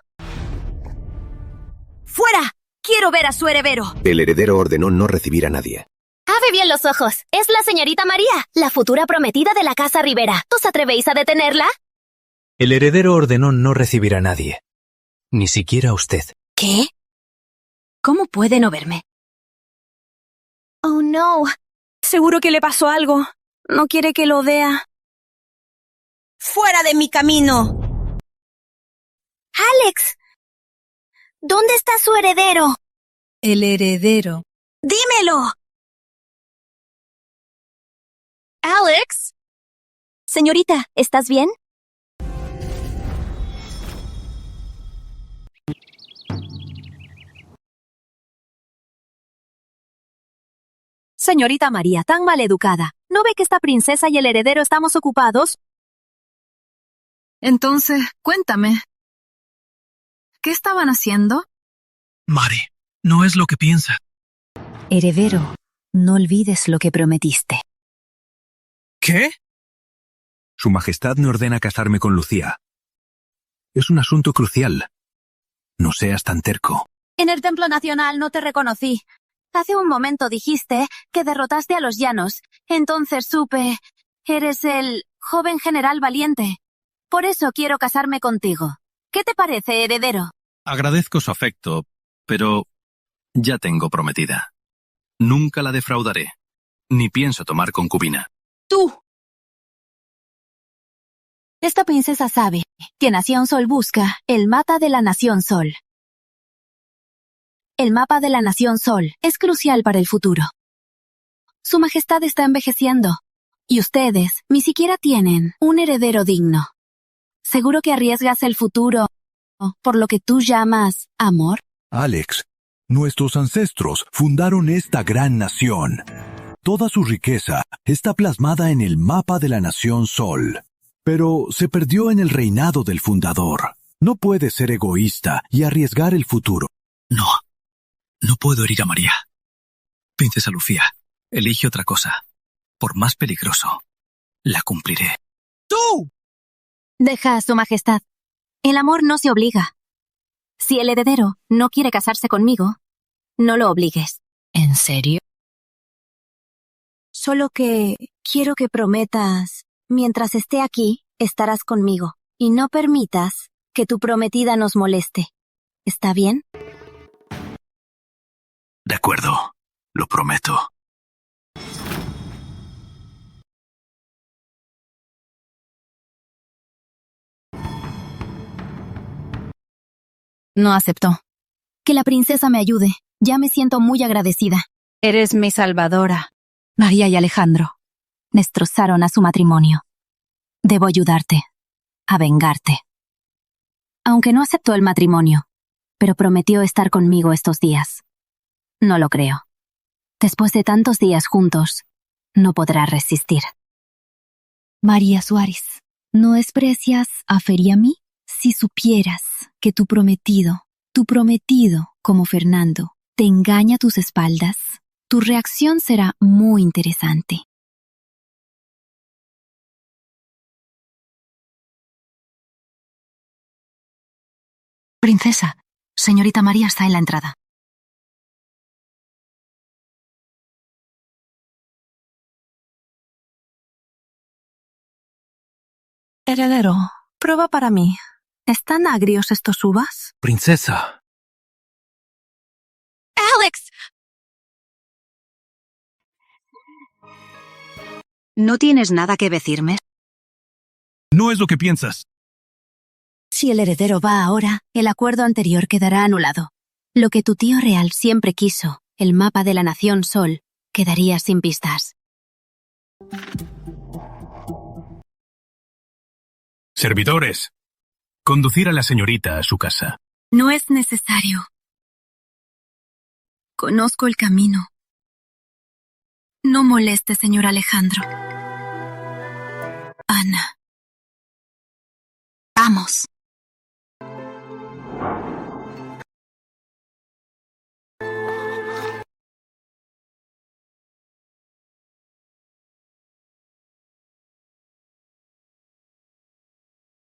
¡Fuera! ¡Quiero ver a su heredero! El heredero ordenó no recibir a nadie. Abre bien los ojos. Es la señorita María, la futura prometida de la Casa Rivera. ¿Os atrevéis a detenerla? El heredero ordenó no recibir a nadie. Ni siquiera a usted. ¿Qué? ¿Cómo puede no verme? Oh, no. Seguro que le pasó algo. No quiere que lo vea. ¡Fuera de mi camino! ¡Alex! ¿Dónde está su heredero? El heredero. ¡Dímelo! ¿Alex? Señorita, ¿estás bien? Señorita María, tan maleducada. ¿No ve que esta princesa y el heredero estamos ocupados? Entonces, cuéntame. ¿Qué estaban haciendo? Mari, no es lo que piensa. Heredero, no olvides lo que prometiste. ¿Qué? Su Majestad me ordena casarme con Lucía. Es un asunto crucial. No seas tan terco. En el Templo Nacional no te reconocí. Hace un momento dijiste que derrotaste a los llanos. Entonces supe... Eres el joven general valiente. Por eso quiero casarme contigo. ¿Qué te parece, heredero? Agradezco su afecto, pero ya tengo prometida. Nunca la defraudaré, ni pienso tomar concubina. ¡Tú! Esta princesa sabe que Nación Sol busca el mapa de la Nación Sol. El mapa de la Nación Sol es crucial para el futuro. Su Majestad está envejeciendo, y ustedes ni siquiera tienen un heredero digno. ¿Seguro que arriesgas el futuro por lo que tú llamas amor? Alex, nuestros ancestros fundaron esta gran nación. Toda su riqueza está plasmada en el mapa de la Nación Sol. Pero se perdió en el reinado del fundador. No puedes ser egoísta y arriesgar el futuro. No puedo herir a María. Princesa Lucía, elige otra cosa. Por más peligroso, la cumpliré. ¡Tú! Deja a su Majestad. El amor no se obliga. Si el heredero no quiere casarse conmigo, no lo obligues. ¿En serio? Solo que quiero que prometas, mientras esté aquí, estarás conmigo, y no permitas que tu prometida nos moleste. ¿Está bien? De acuerdo, lo prometo. No aceptó. Que la princesa me ayude. Ya me siento muy agradecida. Eres mi salvadora. María y Alejandro destrozaron a su matrimonio. Debo ayudarte, a vengarte. Aunque no aceptó el matrimonio, pero prometió estar conmigo estos días. No lo creo. Después de tantos días juntos, no podrá resistir. María Suárez, ¿no desprecias a Feriamí? Si supieras que tu prometido, como Fernando, te engaña a tus espaldas, tu reacción será muy interesante. Princesa, señorita María está en la entrada. Heredero, prueba para mí. ¿Están agrios estos uvas? Princesa. ¡Alex! ¿No tienes nada que decirme? No es lo que piensas. Si el heredero va ahora, el acuerdo anterior quedará anulado. Lo que tu tío real siempre quiso, el mapa de la Nación Sol, quedaría sin pistas. Servidores, conducir a la señorita a su casa. No es necesario. Conozco el camino. No moleste, señor Alejandro. Ana. Vamos.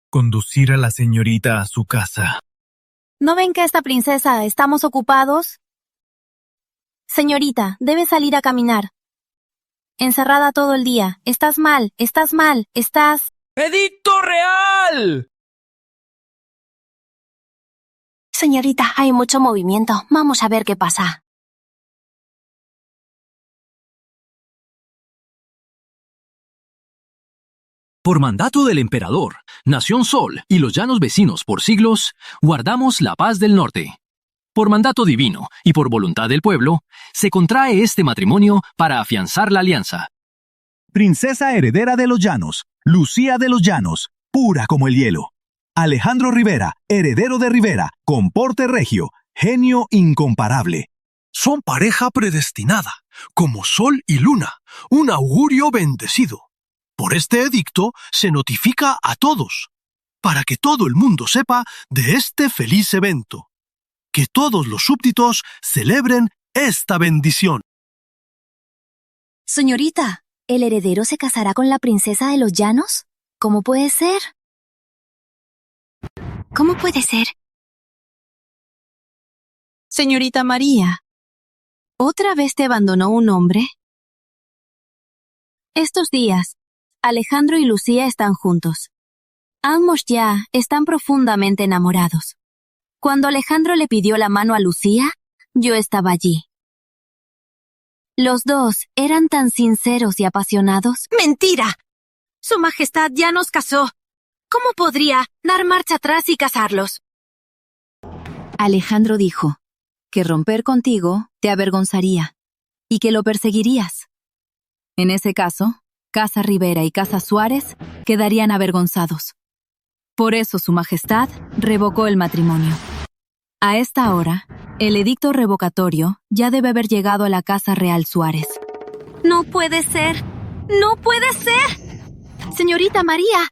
Conducir a la señorita a su casa. ¿No ven que esta princesa estamos ocupados? Señorita, debe salir a caminar. Encerrada todo el día. Estás mal, estás... ¡Edicto real! Señorita, hay mucho movimiento. Vamos a ver qué pasa. Por mandato del emperador, Nación Sol y los llanos vecinos por siglos, guardamos la paz del norte. Por mandato divino y por voluntad del pueblo, se contrae este matrimonio para afianzar la alianza. Princesa heredera de los llanos, Lucía de los Llanos, pura como el hielo. Alejandro Rivera, heredero de Rivera, con porte regio, genio incomparable. Son pareja predestinada, como sol y luna, un augurio bendecido. Por este edicto se notifica a todos. para que todo el mundo sepa de este feliz evento. Que todos los súbditos celebren esta bendición. Señorita, ¿el heredero se casará con la princesa de los llanos? ¿Cómo puede ser? ¿Cómo puede ser? Señorita María, ¿otra vez te abandonó un hombre? Estos días, Alejandro y Lucía están juntos. Ambos ya están profundamente enamorados. Cuando Alejandro le pidió la mano a Lucía, yo estaba allí. Los dos eran tan sinceros y apasionados. ¡Mentira! Su Majestad ya nos casó. ¿Cómo podría dar marcha atrás y casarlos? Alejandro dijo que romper contigo te avergonzaría y que lo perseguirías. En ese caso, Casa Rivera y Casa Suárez quedarían avergonzados. Por eso Su Majestad revocó el matrimonio. A esta hora, el edicto revocatorio ya debe haber llegado a la Casa Real Suárez. ¡No puede ser! ¡No puede ser! Señorita María.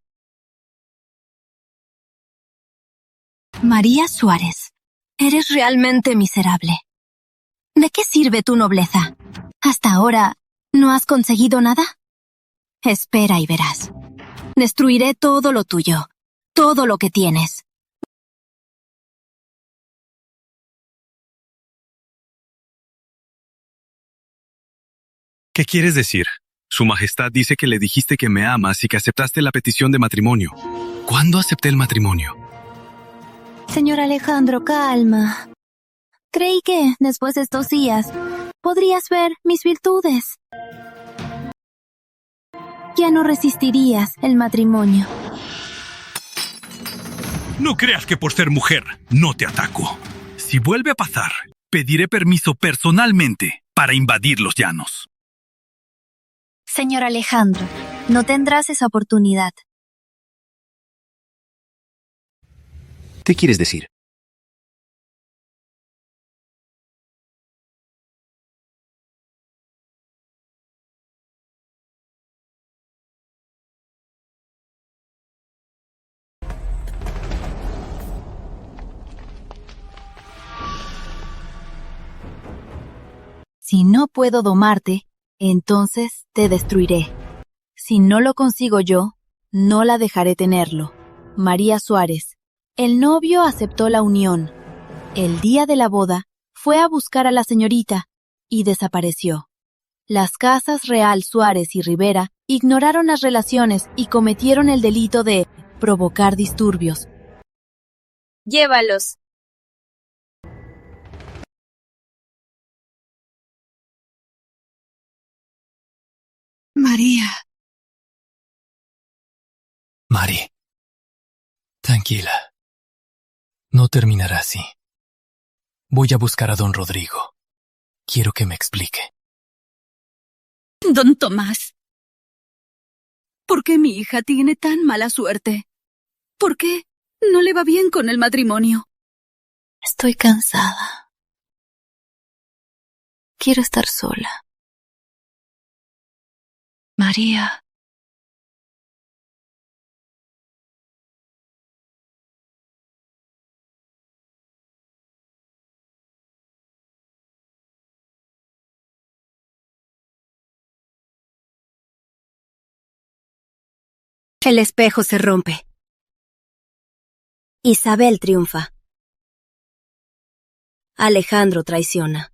María Suárez, eres realmente miserable. ¿De qué sirve tu nobleza? ¿Hasta ahora no has conseguido nada? Espera y verás. Destruiré todo lo tuyo, todo lo que tienes. ¿Qué quieres decir? Su Majestad dice que le dijiste que me amas y que aceptaste la petición de matrimonio. ¿Cuándo acepté el matrimonio? Señor Alejandro, calma. Creí que, después de estos días, podrías ver mis virtudes. Ya no resistirías el matrimonio. No creas que por ser mujer no te ataco. Si vuelve a pasar, pediré permiso personalmente para invadir los llanos. Señor Alejandro, no tendrás esa oportunidad. ¿Qué quieres decir? Si no puedo domarte, entonces te destruiré. Si no lo consigo yo, no la dejaré tenerlo. María Suárez. El novio aceptó la unión. El día de la boda, fue a buscar a la señorita y desapareció. Las casas Real Suárez y Rivera ignoraron las relaciones y cometieron el delito de provocar disturbios. Llévalos. María. Mari, tranquila. No terminará así. Voy a buscar a don Rodrigo. Quiero que me explique. Don Tomás, ¿por qué mi hija tiene tan mala suerte? ¿Por qué no le va bien con el matrimonio? Estoy cansada. Quiero estar sola. María. El espejo se rompe. Isabel triunfa. Alejandro traiciona.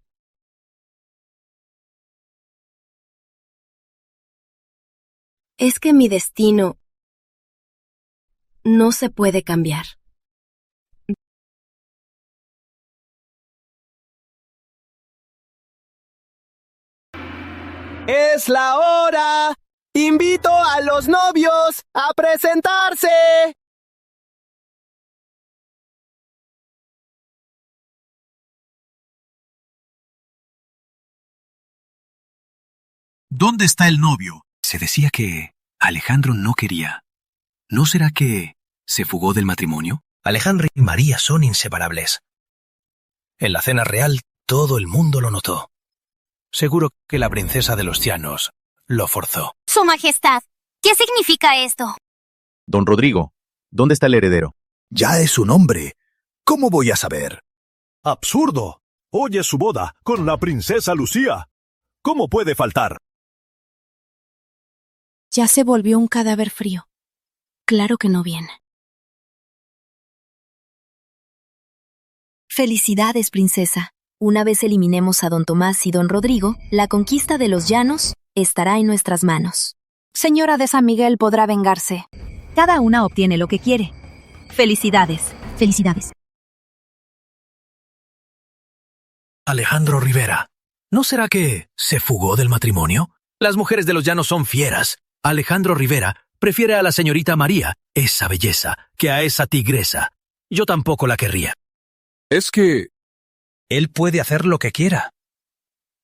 Es que mi destino no se puede cambiar. ¡Es la hora! ¡Invito a los novios a presentarse! ¿Dónde está el novio? Se decía que Alejandro no quería. ¿No será que se fugó del matrimonio? Alejandro y María son inseparables. En la cena real todo el mundo lo notó. Seguro que la princesa de los llanos lo forzó. Su Majestad, ¿qué significa esto? Don Rodrigo, ¿Dónde está el heredero? Ya es un hombre. ¿Cómo voy a saber? ¡Absurdo! Hoy es su boda con la princesa Lucía. ¿Cómo puede faltar? Ya se volvió un cadáver frío. Claro que no viene. Felicidades, princesa. Una vez eliminemos a don Tomás y don Rodrigo, la conquista de los llanos estará en nuestras manos. Señora de San Miguel podrá vengarse. Cada una obtiene lo que quiere. Felicidades. Felicidades. Alejandro Rivera, ¿no será que se fugó del matrimonio? Las mujeres de los llanos son fieras. Alejandro Rivera prefiere a la señorita María, esa belleza, que a esa tigresa. Yo tampoco la querría. Es que él puede hacer lo que quiera.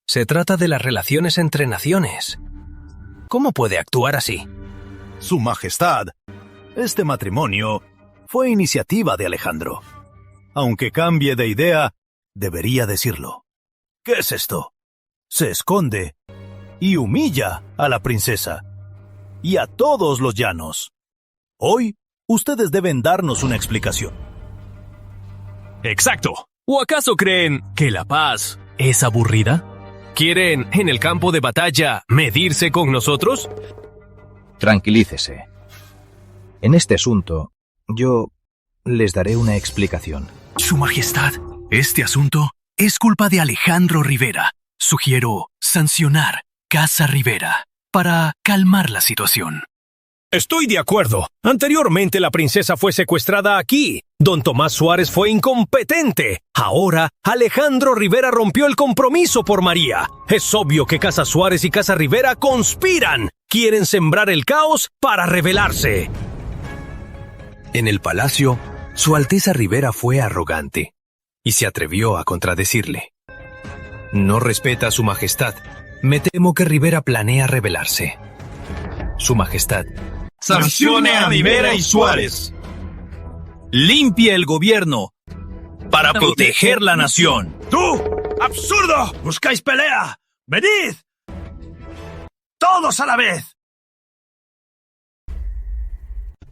Se trata de las relaciones entre naciones. ¿Cómo puede actuar así? Su Majestad, este matrimonio fue iniciativa de Alejandro. Aunque cambie de idea, debería decirlo. ¿Qué es esto? Se esconde y humilla a la princesa y a todos los llanos. Hoy, ustedes deben darnos una explicación. Exacto. ¿O acaso creen que la paz es aburrida? ¿Quieren, en el campo de batalla, medirse con nosotros? Tranquilícese. En este asunto, yo les daré una explicación. Su Majestad, este asunto es culpa de Alejandro Rivera. Sugiero sancionar Casa Rivera para calmar la situación. Estoy de acuerdo. Anteriormente la princesa fue secuestrada aquí. Don Tomás Suárez fue incompetente. Ahora Alejandro Rivera rompió el compromiso por María. Es obvio que Casa Suárez y Casa Rivera conspiran. Quieren sembrar el caos para rebelarse. En el palacio, Su Alteza Rivera fue arrogante y se atrevió a contradecirle. No respeta a Su Majestad. Me temo que Rivera planea rebelarse. Su Majestad. Sancione a Rivera y Suárez. Limpie el gobierno para proteger la nación. ¡Tú! ¡Absurdo! ¡Buscáis pelea! ¡Venid! ¡Todos a la vez!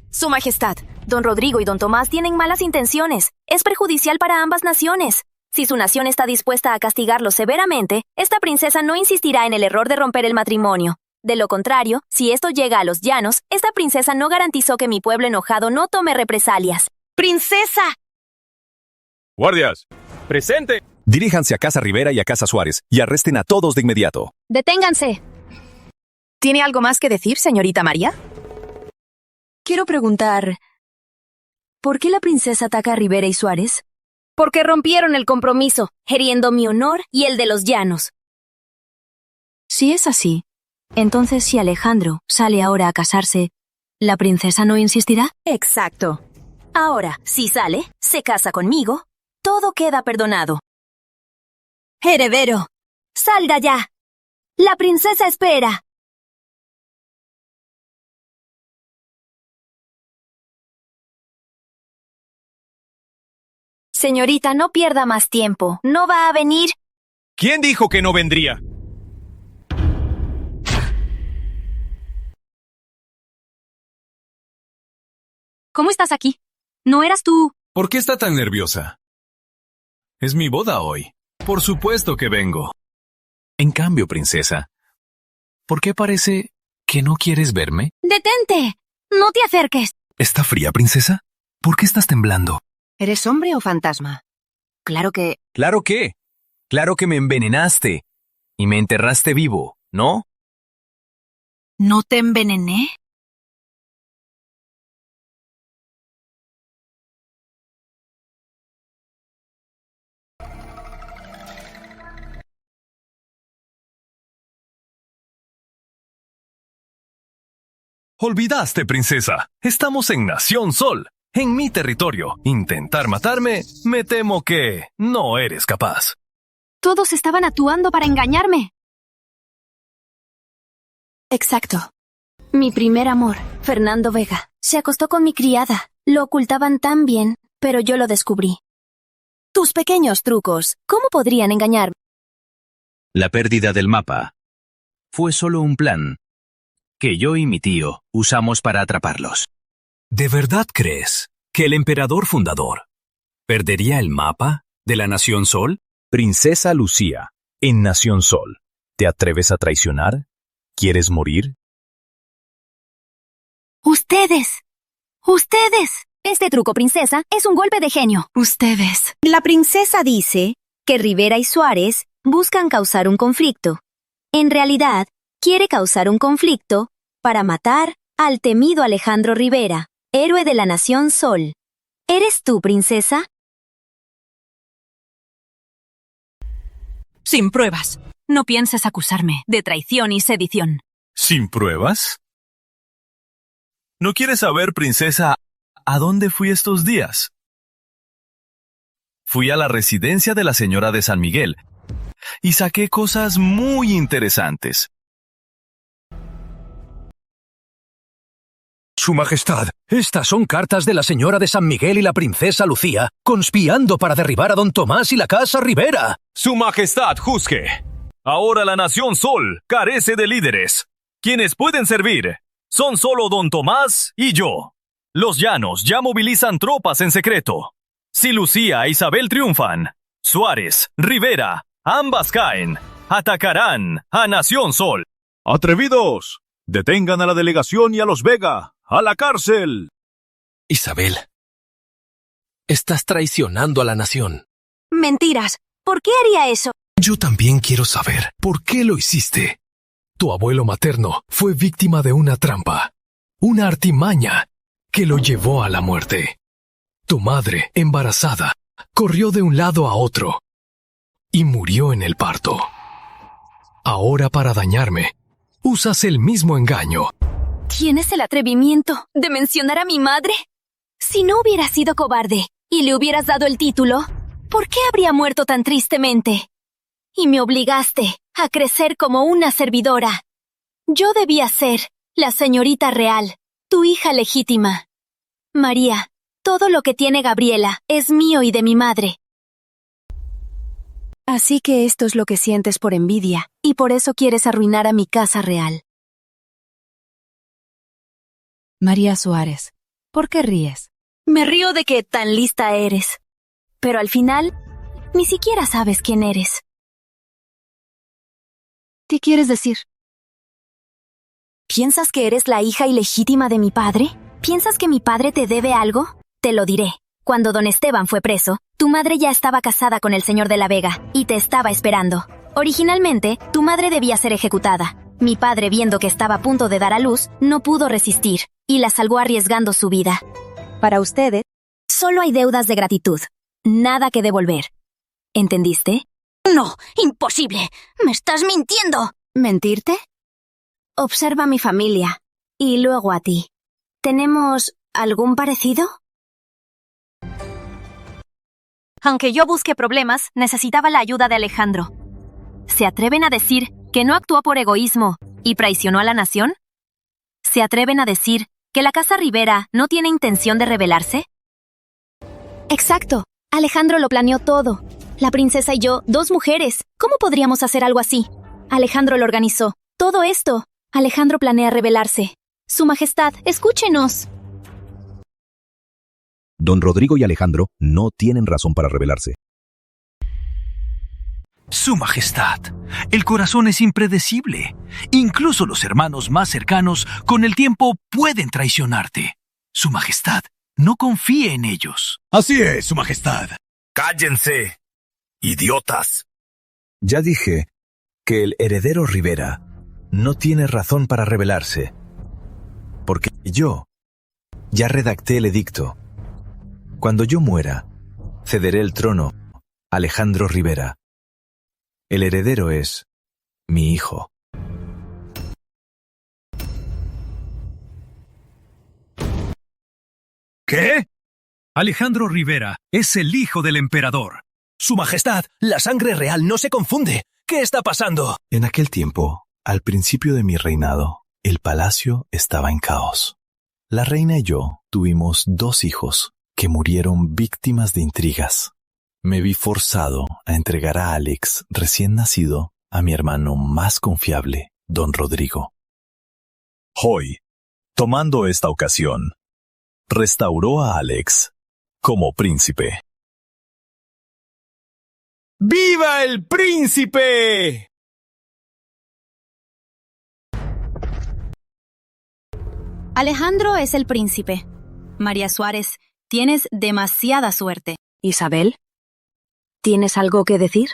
Su Majestad, don Rodrigo y don Tomás tienen malas intenciones. Es perjudicial para ambas naciones. Si su nación está dispuesta a castigarlos severamente, esta princesa no insistirá en el error de romper el matrimonio. De lo contrario, si esto llega a los llanos, esta princesa no garantizó que mi pueblo enojado no tome represalias. ¡Princesa! Guardias, presente. Diríjanse a Casa Rivera y a Casa Suárez y arresten a todos de inmediato. Deténganse. ¿Tiene algo más que decir, señorita María? Quiero preguntar, ¿por qué la princesa ataca a Rivera y Suárez? Porque rompieron el compromiso, hiriendo mi honor y el de los llanos. Si es así, entonces si Alejandro sale ahora a casarse, ¿la princesa no insistirá? Exacto. Ahora, si sale, se casa conmigo, todo queda perdonado. Heredero, sal de allá. La princesa espera. Señorita, no pierda más tiempo. ¿No va a venir? ¿Quién dijo que no vendría? ¿Cómo estás aquí? ¿No eras tú? ¿Por qué está tan nerviosa? Es mi boda hoy. Por supuesto que vengo. En cambio, princesa, ¿por qué parece que no quieres verme? ¡Detente! ¡No te acerques! ¿Está fría, princesa? ¿Por qué estás temblando? ¿Eres hombre o fantasma? Claro que... ¿Claro qué? Claro que me envenenaste y me enterraste vivo, ¿no? ¿No te envenené? Olvidaste, princesa. Estamos en Nación Sol, en mi territorio. Intentar matarme, me temo que no eres capaz. Todos estaban actuando para engañarme. Exacto. Mi primer amor, Fernando Vega, se acostó con mi criada. Lo ocultaban tan bien, pero yo lo descubrí. Tus pequeños trucos, ¿cómo podrían engañarme? La pérdida del mapa fue solo un plan que yo y mi tío usamos para atraparlos. ¿De verdad crees que el emperador fundador perdería el mapa de la Nación Sol? Princesa Lucía, en Nación Sol. ¿Te atreves a traicionar? ¿Quieres morir? ¡Ustedes! Este truco, princesa, es un golpe de genio. Ustedes. La princesa dice que Rivera y Suárez buscan causar un conflicto. En realidad, quiere causar un conflicto para matar al temido Alejandro Rivera, héroe de la Nación Sol. ¿Eres tú, princesa? Sin pruebas. No pienses acusarme de traición y sedición. ¿Sin pruebas? ¿No quieres saber, princesa, a dónde fui estos días? Fui a la residencia de la señora de San Miguel y saqué cosas muy interesantes. Su Majestad, estas son cartas de la señora de San Miguel y la princesa Lucía, conspirando para derribar a don Tomás y la casa Rivera. Su Majestad, juzgue. Ahora la Nación Sol carece de líderes. Quienes pueden servir son solo don Tomás y yo. Los llanos ya movilizan tropas en secreto. Si Lucía e Isabel triunfan, Suárez, Rivera, ambas caen. Atacarán a Nación Sol. ¡Atrevidos! ¡Detengan a la delegación y a los Vega! ¡A la cárcel! Isabel, estás traicionando a la nación. Mentiras. ¿Por qué haría eso? Yo también quiero saber por qué lo hiciste. Tu abuelo materno fue víctima de una trampa, una artimaña que lo llevó a la muerte. Tu madre, embarazada, corrió de un lado a otro y murió en el parto. Ahora, para dañarme, usas el mismo engaño. ¿Tienes el atrevimiento de mencionar a mi madre? Si no hubieras sido cobarde y le hubieras dado el título, ¿por qué habría muerto tan tristemente? Y me obligaste a crecer como una servidora. Yo debía ser la señorita real, tu hija legítima. María, todo lo que tiene Gabriela es mío y de mi madre. Así que esto es lo que sientes por envidia, y por eso quieres arruinar a mi casa real. María Suárez, ¿por qué ríes? Me río de que tan lista eres. Pero al final, ni siquiera sabes quién eres. ¿Qué quieres decir? ¿Piensas que eres la hija ilegítima de mi padre? ¿Piensas que mi padre te debe algo? Te lo diré. Cuando don Esteban fue preso, tu madre ya estaba casada con el señor de la Vega y te estaba esperando. Originalmente, tu madre debía ser ejecutada. Mi padre, viendo que estaba a punto de dar a luz, no pudo resistir y la salvó arriesgando su vida. Para ustedes, solo hay deudas de gratitud. Nada que devolver. ¿Entendiste? No, imposible. Me estás mintiendo. ¿Mentirte? Observa a mi familia y luego a ti. ¿Tenemos algún parecido? Aunque yo busque problemas, necesitaba la ayuda de Alejandro. ¿Se atreven a decir que no actuó por egoísmo y traicionó a la nación? ¿Se atreven a decir que la casa Rivera no tiene intención de rebelarse? Exacto. Alejandro lo planeó todo. La princesa y yo, 2 mujeres. ¿Cómo podríamos hacer algo así? Alejandro lo organizó. Todo esto. Alejandro planea rebelarse. Su Majestad, escúchenos. Don Rodrigo y Alejandro no tienen razón para rebelarse. Su Majestad, el corazón es impredecible. Incluso los hermanos más cercanos con el tiempo pueden traicionarte. Su Majestad, no confíe en ellos. Así es, Su Majestad. ¡Cállense, idiotas! Ya dije que el heredero Rivera no tiene razón para rebelarse, porque yo ya redacté el edicto. Cuando yo muera, cederé el trono a Alejandro Rivera. El heredero es mi hijo. ¿Qué? Alejandro Rivera es el hijo del emperador. Su Majestad, la sangre real no se confunde. ¿Qué está pasando? En aquel tiempo, al principio de mi reinado, el palacio estaba en caos. La reina y yo tuvimos 2 hijos que murieron víctimas de intrigas. Me vi forzado a entregar a Alex, recién nacido, a mi hermano más confiable, don Rodrigo. Hoy, tomando esta ocasión, restauró a Alex como príncipe. ¡Viva el príncipe! Alejandro es el príncipe. María Suárez, tienes demasiada suerte. Isabel, ¿tienes algo que decir?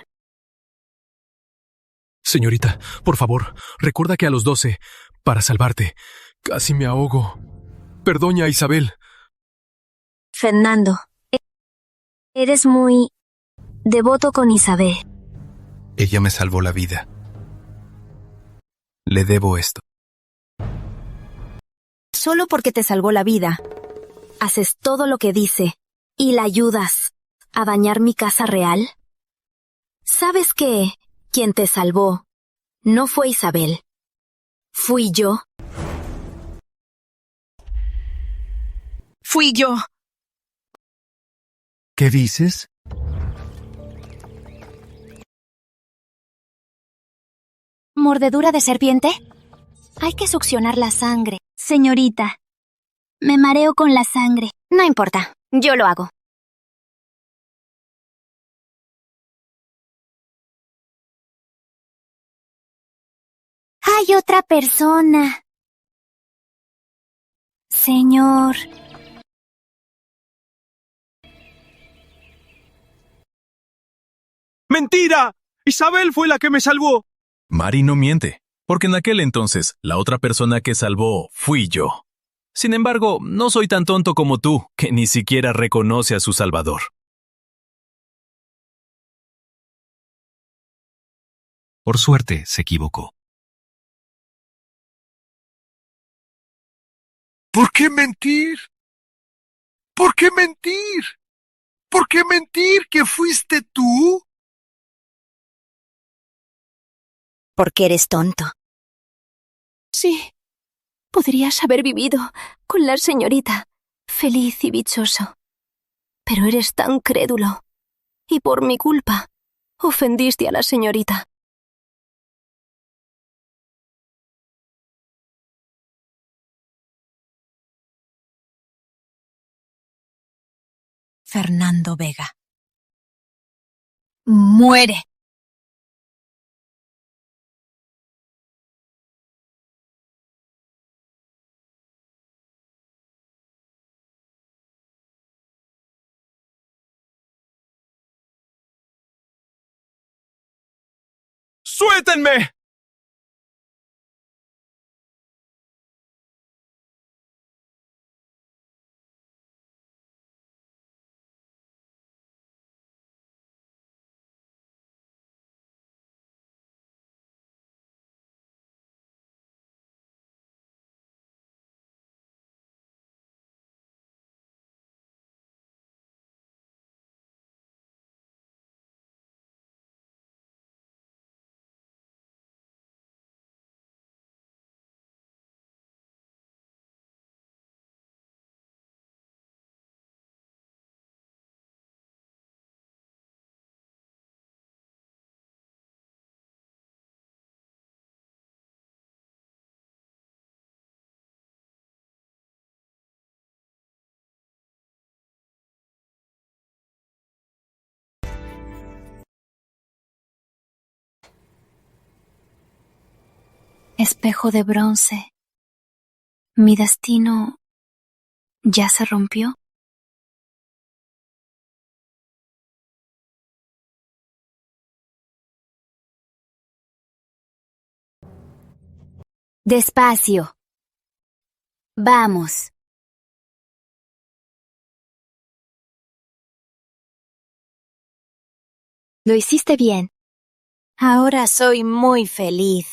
Señorita, por favor, recuerda que a los 12, para salvarte, casi me ahogo. Perdona, Isabel. Fernando, eres muy devoto con Isabel. Ella me salvó la vida. Le debo esto. Solo porque te salvó la vida, haces todo lo que dice y la ayudas a dañar mi casa real. ¿Sabes que quien te salvó no fue Isabel? Fui yo. Fui yo. ¿Qué dices? ¿Mordedura de serpiente? Hay que succionar la sangre. Señorita, me mareo con la sangre. No importa, yo lo hago. Hay otra persona. Señor. ¡Mentira! Isabel fue la que me salvó. Mari no miente, porque en aquel entonces la otra persona que salvó fui yo. Sin embargo, no soy tan tonto como tú, que ni siquiera reconoce a su salvador. Por suerte, se equivocó. ¿Por qué mentir? ¿Por qué mentir? ¿Por qué mentir que fuiste tú? Porque eres tonto. Sí, podrías haber vivido con la señorita, feliz y dichoso. Pero eres tan crédulo, y por mi culpa, ofendiste a la señorita. Fernando Vega. ¡Muere! ¡Suéltenme! Espejo de bronce. ¿Mi destino ya se rompió? Despacio. Vamos. Lo hiciste bien. Ahora soy muy feliz.